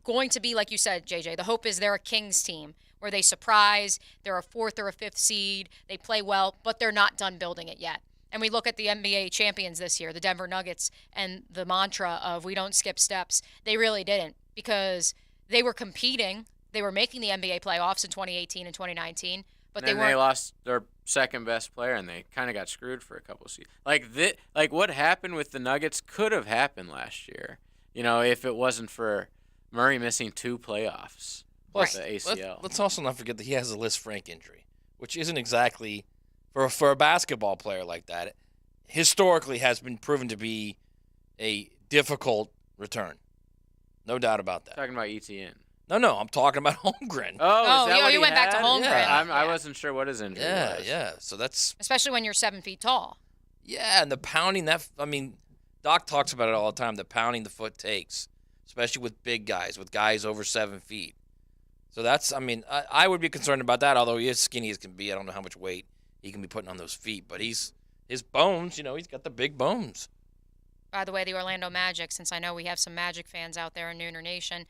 Speaker 12: going to be, like you said, JJ. The hope is they're a Kings team where they surprise. They're a 4th or a 5th seed. They play well, but they're not done building it yet. And we look at the NBA champions this year, the Denver Nuggets, and the mantra of we don't skip steps. They really didn't, because they were competing. They were making the NBA playoffs in 2018 and 2019, but
Speaker 10: then they lost their second best player, and they kind of got screwed for a couple of seasons. Like what happened with the Nuggets could have happened last year. If it wasn't for Murray missing 2 playoffs with the ACL.
Speaker 16: Let's also not forget that he has a Liz Frank injury, which isn't exactly for a basketball player like that. Historically, has been proven to be a difficult return. No doubt about that.
Speaker 10: Talking about ETN.
Speaker 16: No, I'm talking about Holmgren.
Speaker 10: Oh, is that what
Speaker 12: you went back to Holmgren.
Speaker 10: Yeah. I wasn't sure what his injury was.
Speaker 16: Yeah. So that's
Speaker 12: especially when you're 7 feet tall.
Speaker 16: Yeah, and the pounding Doc talks about it all the time. The pounding the foot takes, especially with big guys, with guys over 7 feet. So that's, I would be concerned about that. Although he is skinny as can be, I don't know how much weight he can be putting on those feet. But his bones, he's got the big bones.
Speaker 12: By the way, the Orlando Magic, since I know we have some Magic fans out there in Nooner Nation,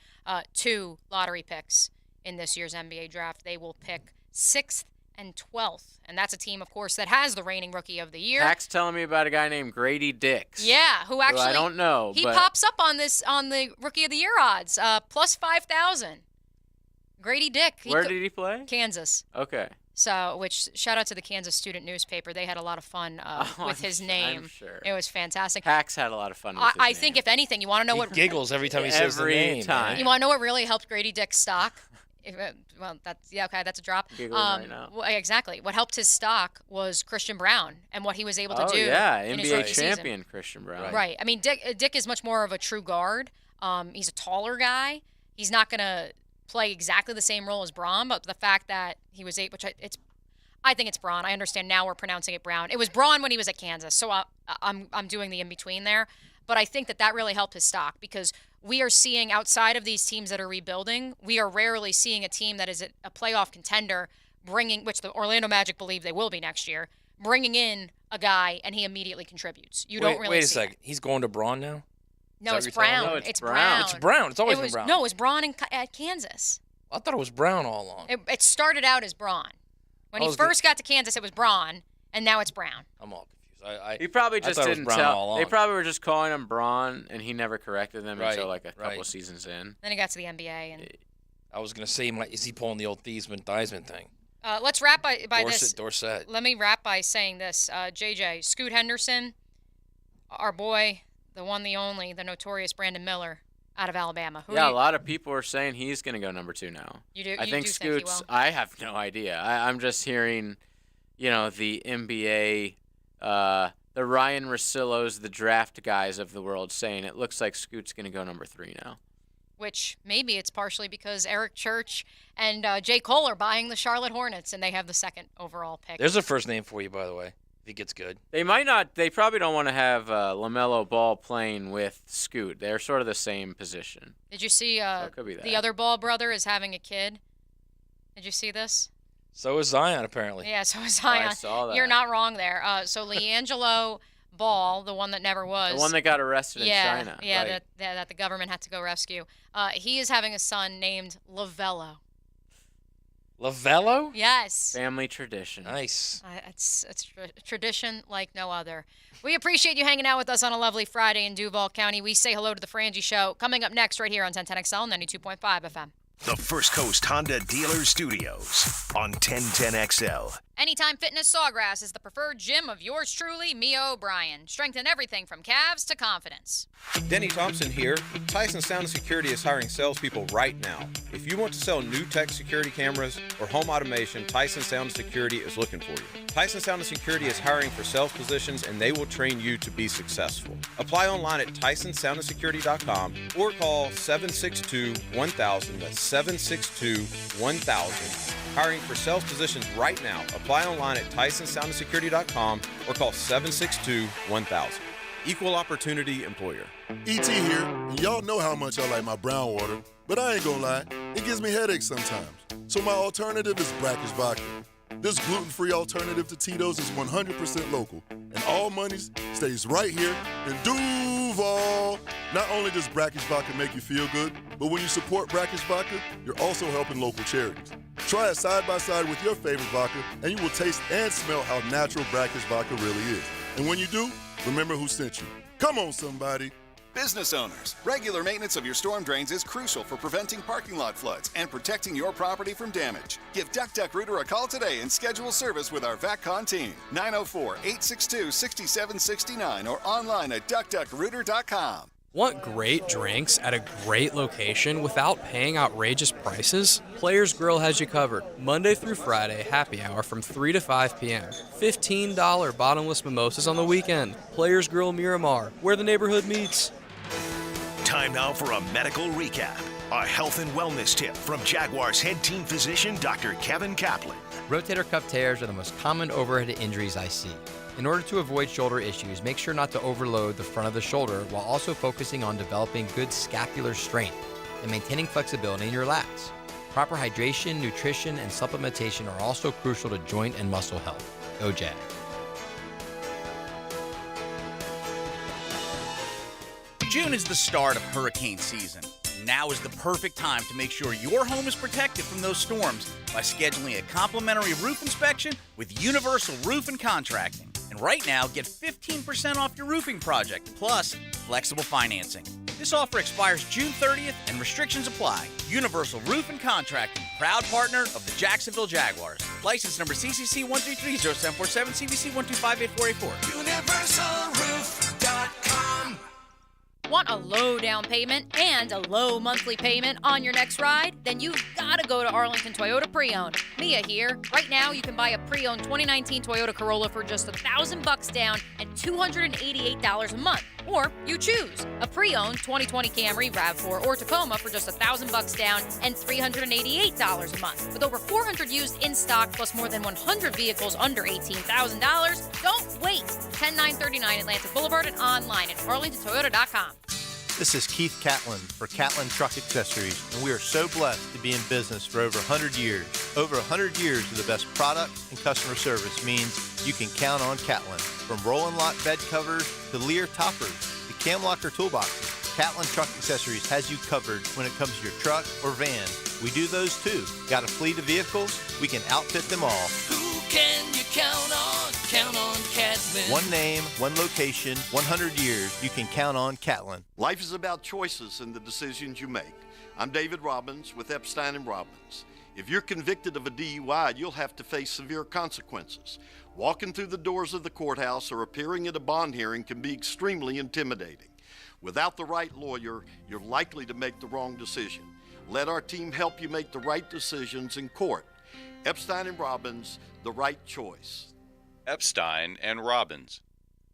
Speaker 12: 2 lottery picks in this year's NBA draft. They will pick 6th and 12th. And that's a team, of course, that has the reigning Rookie of the Year.
Speaker 10: Hack's telling me about a guy named Grady Dix.
Speaker 12: Yeah, who actually...
Speaker 10: I don't know,
Speaker 12: He pops up on the Rookie of the Year odds, plus 5,000. Grady Dick.
Speaker 10: Where did he play?
Speaker 12: Kansas.
Speaker 10: Okay.
Speaker 12: So, which shout out to the Kansas Student newspaper. They had a lot of fun with his name.
Speaker 10: I'm sure.
Speaker 12: It was fantastic.
Speaker 10: Hacks had a lot of fun with his
Speaker 12: I
Speaker 10: name.
Speaker 12: think, if anything, you want to know what...
Speaker 16: He giggles every time he says the name.
Speaker 10: Every time.
Speaker 12: You want to know what really helped Grady Dick's stock? That's a drop.
Speaker 10: Right now.
Speaker 12: Well, exactly. What helped his stock was Christian Brown and what he was able to do.
Speaker 10: Yeah,
Speaker 12: in
Speaker 10: NBA
Speaker 12: his
Speaker 10: champion
Speaker 12: season.
Speaker 10: Christian Brown.
Speaker 12: Right. Dick is much more of a true guard. He's a taller guy. He's not going to play exactly the same role as Braun, but the fact that he was able, I think it's Braun. I understand now we're pronouncing it Brown. It was Braun when he was at Kansas, so I'm doing the in between there. But I think that really helped his stock because we are seeing outside of these teams that are rebuilding, we are rarely seeing a team that is a playoff contender which the Orlando Magic believe they will be next year, bringing in a guy and he immediately contributes. Wait
Speaker 16: a second. He's going to Braun now?
Speaker 12: No, it's Brown.
Speaker 10: No, it's Brown.
Speaker 16: It's Brown. It's always been Brown.
Speaker 12: No, it was Braun at Kansas.
Speaker 16: I thought it was Brown all along.
Speaker 12: It started out as Braun. When he first got to Kansas, it was Braun, and now it's Brown.
Speaker 16: I'm all confused.
Speaker 10: He probably just didn't tell. They probably were just calling him Braun, and he never corrected them until a couple seasons in.
Speaker 12: Then he got to the NBA, and
Speaker 16: I was gonna say, is he pulling the old Thiesman-Theismann thing?
Speaker 12: Let's wrap by this.
Speaker 16: Dorsett.
Speaker 12: Let me wrap by saying this. JJ, Scoot Henderson, our boy, the one, the only, the notorious Brandon Miller out of Alabama.
Speaker 10: A lot of people are saying he's going to go number 2 now.
Speaker 12: You do?
Speaker 10: I think Scoot's. I have no idea. I'm just hearing, the NBA, the Ryan Russillos, the draft guys of the world saying it looks like Scoot's going to go number 3 now.
Speaker 12: Which maybe it's partially because Eric Church and J. Cole are buying the Charlotte Hornets, and they have the 2nd overall pick.
Speaker 16: There's a first name for you, by the way. If he gets good.
Speaker 10: They might not. They probably don't want to have LaMelo Ball playing with Scoot. They're sort of the same position.
Speaker 12: Did you see the other Ball brother is having a kid? Did you see this?
Speaker 16: So is Zion, apparently.
Speaker 12: Yeah, so is Zion.
Speaker 10: I saw that.
Speaker 12: You're not wrong there. So LiAngelo Ball, the one that never was.
Speaker 10: The one that got arrested in China.
Speaker 12: Yeah,
Speaker 10: right.
Speaker 12: that the government had to go rescue. He is having a son named LaVelo.
Speaker 16: LaVelo?
Speaker 12: Yes.
Speaker 10: Family tradition.
Speaker 16: Nice.
Speaker 12: It's tradition like no other. We appreciate you hanging out with us on a lovely Friday in Duval County. We say hello to the Frangie Show. Coming up next right here on 1010XL 92.5 FM.
Speaker 1: The First Coast Honda Dealer Studios on 1010XL.
Speaker 12: Anytime Fitness Sawgrass is the preferred gym of yours truly, Mia O'Brien. Strengthen everything from calves to confidence.
Speaker 11: Denny Thompson here. Tyson Sound & Security is hiring salespeople right now. If you want to sell new tech security cameras or home automation, Tyson Sound & Security is looking for you. Tyson Sound & Security is hiring for sales positions, and they will train you to be successful. Apply online at TysonSoundandSecurity.com or call 762-1000. That's 762-1000. Hiring for sales positions right now. Apply online at TysonSoundandSecurity.com or call 762-1000. Equal opportunity employer.
Speaker 13: E.T. here, and y'all know how much I like my brown water, but I ain't gonna lie, it gives me headaches sometimes. So my alternative is Brackish Vodka. This gluten-free alternative to Tito's is 100% local, and all monies stays right here in Duval. Not only does Brackish Vodka make you feel good, but when you support Brackish Vodka, you're also helping local charities. Try it side by side with your favorite vodka, and you will taste and smell how natural Brackish Vodka really is. And when you do, remember who sent you. Come on, somebody.
Speaker 2: Business owners, regular maintenance of your storm drains is crucial for preventing parking lot floods and protecting your property from damage. Give Duck Duck Rooter a call today and schedule service with our VACCON team. 904-862-6769 or online at duckduckrooter.com.
Speaker 5: Want great drinks at a great location without paying outrageous prices? Players Grill has you covered. Monday through Friday, happy hour from 3 to 5 p.m. $15 bottomless mimosas on the weekend. Players Grill Miramar, where the neighborhood meets.
Speaker 1: Time now for a medical recap. A health and wellness tip from Jaguars head team physician Dr. Kevin Kaplan.
Speaker 14: Rotator cuff tears are the most common overhead injuries I see. In order to avoid shoulder issues, make sure not to overload the front of the shoulder while also focusing on developing good scapular strength and maintaining flexibility in your lats. Proper hydration, nutrition, and supplementation are also crucial to joint and muscle health. Go Jag.
Speaker 8: June is the start of hurricane season. Now is the perfect time to make sure your home is protected from those storms by scheduling a complimentary roof inspection with Universal Roof and Contracting. And right now, get 15% off your roofing project, plus flexible financing. This offer expires June 30th and restrictions apply. Universal Roof and Contracting, proud partner of the Jacksonville Jaguars. License number CCC 1330747, CVC 1258484.
Speaker 12: UniversalRoof.com. Want a low down payment and a low monthly payment on your next ride? Then you've got to go to Arlington Toyota Pre-Owned. Mia here. Right now, you can buy a pre-owned 2019 Toyota Corolla for just $1,000 down and $288 a month. Or you choose a pre-owned 2020 Camry, RAV4, or Tacoma for just $1,000 down and $388 a month. With over 400 used in stock plus more than 100 vehicles under $18,000, don't wait. 10939 Atlantic Boulevard and online at arlingtontoyota.com.
Speaker 18: This is Keith Catlin for Catlin Truck Accessories, and we are so blessed to be in business for over 100 years. Over 100 years of the best product and customer service means you can count on Catlin. From Roll-and Lock bed covers to Lear toppers to cam locker toolboxes, Catlin Truck Accessories has you covered when it comes to your truck or van. We do those too. Got a fleet of vehicles? We can outfit them all.
Speaker 9: Who can you count on? Count on Catlin.
Speaker 18: One name, one location, 100 years, you can count on Catlin.
Speaker 21: Life is about choices and the decisions you make. I'm David Robbins with Epstein & Robbins. If you're convicted of a DUI, you'll have to face severe consequences. Walking through the doors of the courthouse or appearing at a bond hearing can be extremely intimidating. Without the right lawyer, you're likely to make the wrong decision. Let our team help you make the right decisions in court. Epstein & Robbins, the right choice.
Speaker 26: Epstein & Robbins,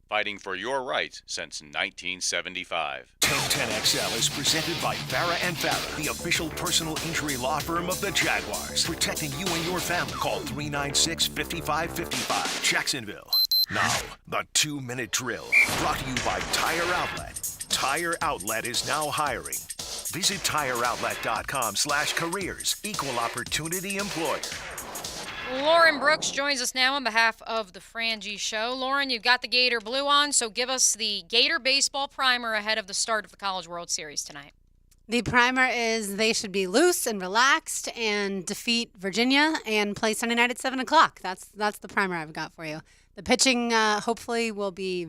Speaker 26: fighting for your rights since 1975.
Speaker 1: 1010XL is presented by Farah & Farah, the official personal injury law firm of the Jaguars. Protecting you and your family. Call 396-5555, Jacksonville. Now, the 2-minute drill, brought to you by Tire Outlet. Tire Outlet is now hiring. Visit tireoutlet.com/careers. Equal opportunity employer.
Speaker 12: Lauren Brooks joins us now on behalf of the Frangie Show. Lauren, you've got the Gator Blue on, so give us the Gator baseball primer ahead of the start of the College World Series tonight.
Speaker 27: The primer is they should be loose and relaxed and defeat Virginia and play Sunday night at 7 o'clock. That's the primer I've got for you. The pitching hopefully will be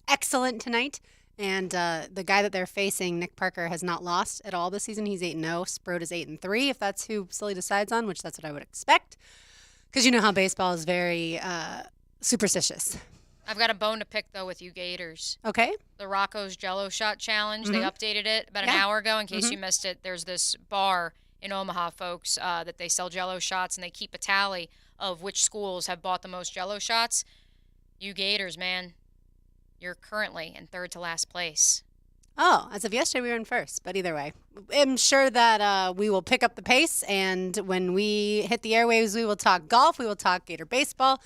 Speaker 27: excellent tonight. And the guy that they're facing, Nick Parker, has not lost at all this season. He's 8-0. Sprode is 8-3, if that's who Silly decides on, which that's what I would expect. Because you know how baseball is very superstitious.
Speaker 12: I've got a bone to pick, though, with you Gators.
Speaker 27: Okay.
Speaker 12: The Rocco's Jello Shot Challenge. They updated it about an hour ago. In case you missed it, there's this bar in Omaha, folks, that they sell Jello shots, and they keep a tally of which schools have bought the most Jello shots. You Gators, man, you're currently in third to last place.
Speaker 27: Oh, as of yesterday, we were in first. But either way, I'm sure that we will pick up the pace. And when we hit the airwaves, we will talk golf. We will talk Gator baseball.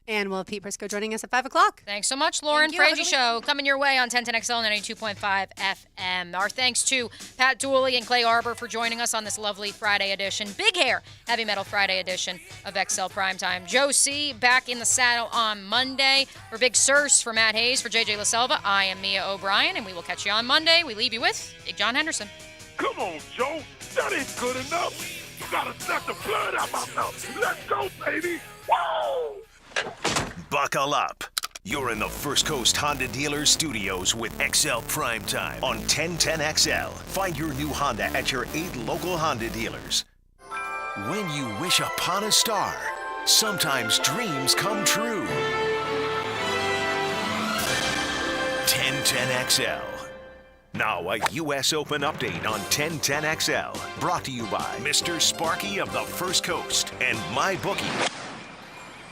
Speaker 27: And we'll have Pete Prisco joining us at 5 o'clock.
Speaker 12: Thanks so much, Lauren. Frangie Show coming your way on 1010XL 92.5 FM. Our thanks to Pat Dooley and Clay Arbor for joining us on this lovely Friday edition, Big Hair Heavy Metal Friday edition of XL Primetime. Joe C. back in the saddle on Monday. For Big Sirs, for Matt Hayes, for JJ LaSelva, I am Mia O'Brien, and we will catch you on Monday. We leave you with Big John Henderson.
Speaker 28: Come on, Joe. That ain't good enough. You gotta suck the blood out my mouth. Let's go, baby. Woo!
Speaker 1: Buckle up. You're in the First Coast Honda Dealer Studios with XL Primetime on 1010XL. Find your new Honda at your 8 local Honda dealers. When you wish upon a star, sometimes dreams come true. 1010XL. Now a U.S. Open update on 1010XL. Brought to you by Mr. Sparky of the First Coast and MyBookie.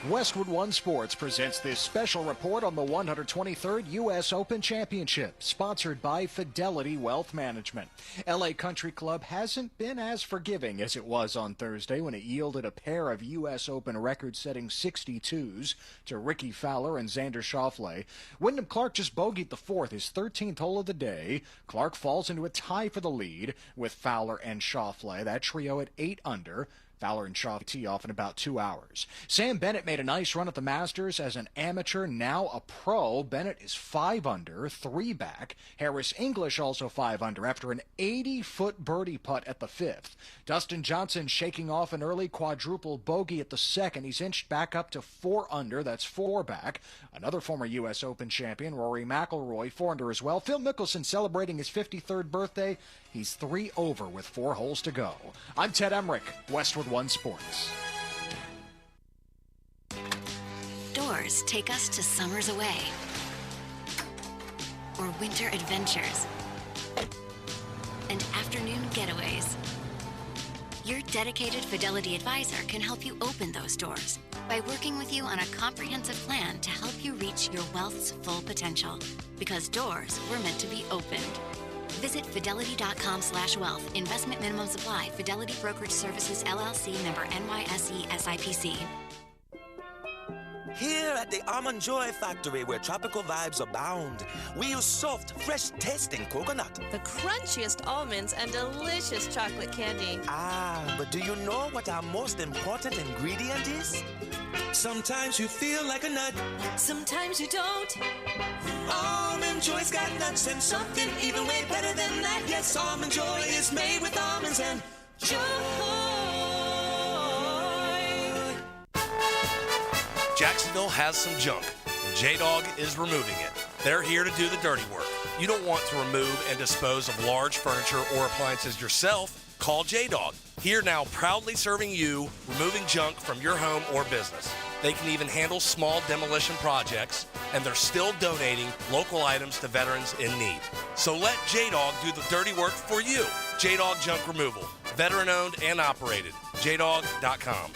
Speaker 4: Westwood One Sports presents this special report on the 123rd U.S. Open Championship, sponsored by Fidelity Wealth Management. L.A. Country Club hasn't been as forgiving as it was on Thursday when it yielded a pair of U.S. Open record-setting 62s to Ricky Fowler and Xander Schauffele. Wyndham Clark just bogeyed the fourth, his 13th hole of the day. Clark falls into a tie for the lead with Fowler and Schauffele. That trio at 8 under. Fowler and Schauffele tee off in about 2 hours. Sam Bennett made a nice run at the Masters as an amateur, now a pro. Bennett is 5 under, 3 back. Harris English also 5 under after an 80-foot birdie putt at the 5th. Dustin Johnson shaking off an early quadruple bogey at the 2nd. He's inched back up to 4 under. That's 4 back. Another former U.S. Open champion, Rory McIlroy, 4 under as well. Phil Mickelson celebrating his 53rd birthday. He's 3 over with 4 holes to go. I'm Ted Emmerich, Westwood One Sports.
Speaker 6: Doors take us to summers away or winter adventures and afternoon getaways. Your dedicated Fidelity advisor can help you open those doors by working with you on a comprehensive plan to help you reach your wealth's full potential, because doors were meant to be opened. Visit fidelity.com/wealth. Investment minimum supply. Fidelity Brokerage Services, LLC, member NYSE SIPC.
Speaker 15: Here at the Almond Joy Factory, where tropical vibes abound, we use soft, fresh-tasting coconut.
Speaker 17: The crunchiest almonds and delicious chocolate candy.
Speaker 15: Ah, but do you know what our most important ingredient is? Sometimes you feel like a nut.
Speaker 17: Sometimes you don't.
Speaker 15: Almond Joy's got nuts and something even way better than that. Yes, Almond Joy is made with almonds and joy.
Speaker 20: Jacksonville has some junk, and J-Dog is removing it. They're here to do the dirty work. You don't want to remove and dispose of large furniture or appliances yourself? Call J-Dog. Here now, proudly serving you, removing junk from your home or business. They can even handle small demolition projects, and they're still donating local items to veterans in need. So let J-Dog do the dirty work for you. J-Dog Junk Removal, veteran-owned and operated. JDog.com.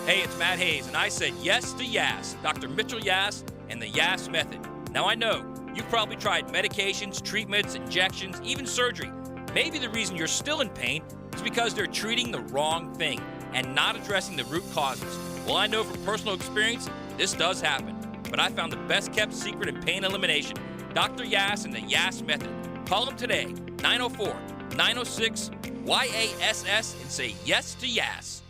Speaker 22: Hey, it's Matt Hayes, and I said yes to Yas, Dr. Mitchell Yas, and the Yas method. Now I know, you've probably tried medications, treatments, injections, even surgery. Maybe the reason you're still in pain is because they're treating the wrong thing and not addressing the root causes. Well, I know from personal experience, this does happen. But I found the best kept secret in pain elimination, Dr. Yas and the Yas method. Call him today, 904-906-YASS, and say yes to Yas.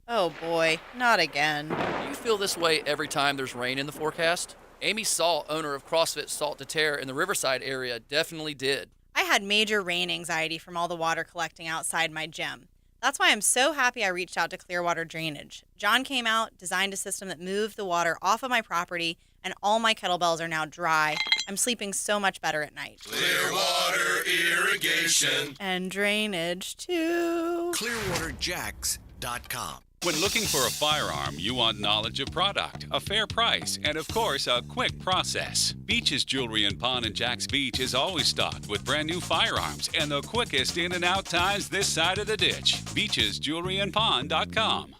Speaker 23: Oh boy, not again.
Speaker 24: Do you feel this way every time there's rain in the forecast? Amy Salt, owner of CrossFit Salt to Tear in the Riverside area, definitely did.
Speaker 23: I had major rain anxiety from all the water collecting outside my gym. That's why I'm so happy I reached out to Clearwater Drainage. John came out, designed a system that moved the water off of my property, and all my kettlebells are now dry. I'm sleeping so much better at night.
Speaker 29: Clearwater Irrigation.
Speaker 23: And drainage, too.
Speaker 29: ClearwaterJacks.com.
Speaker 25: When looking for a firearm, you want knowledge of product, a fair price, and of course, a quick process. Beach's Jewelry and Pawn in Jack's Beach is always stocked with brand new firearms and the quickest in and out times this side of the ditch. BeachesJewelryandPawn.com.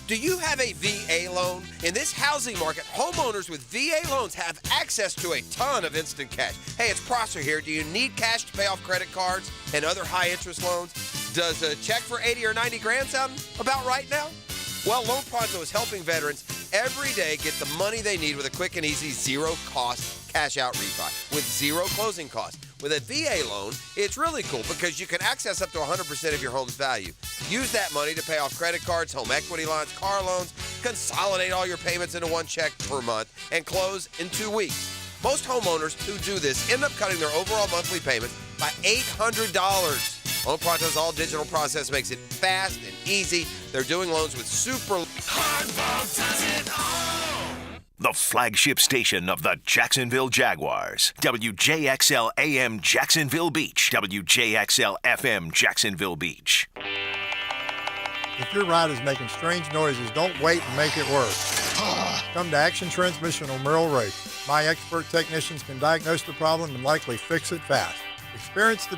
Speaker 30: Do you have a VA loan? In this housing market, homeowners with VA loans have access to a ton of instant cash. Hey, it's Prosser here. Do you need cash to pay off credit cards and other high-interest loans? Does a check for 80 or 90 grand sound about right now? Well, Loan Pronto is helping veterans every day get the money they need with a quick and easy zero-cost cash-out refi with zero closing costs. With a VA loan, it's really cool because you can access up to 100% of your home's value. Use that money to pay off credit cards, home equity lines, car loans, consolidate all your payments into one check per month, and close in 2 weeks. Most homeowners who do this end up cutting their overall monthly payments by $800. Loan Pronto's all-digital process makes it fast and easy. They're doing loans with super...
Speaker 29: Hardball does it all.
Speaker 1: the flagship station of the Jacksonville Jaguars. WJXL AM Jacksonville Beach. WJXL FM Jacksonville Beach.
Speaker 2: If your ride is making strange noises, don't wait and make it worse. Come to Action Transmission on Merrill Road. My expert technicians can diagnose the problem and likely fix it fast. Experience the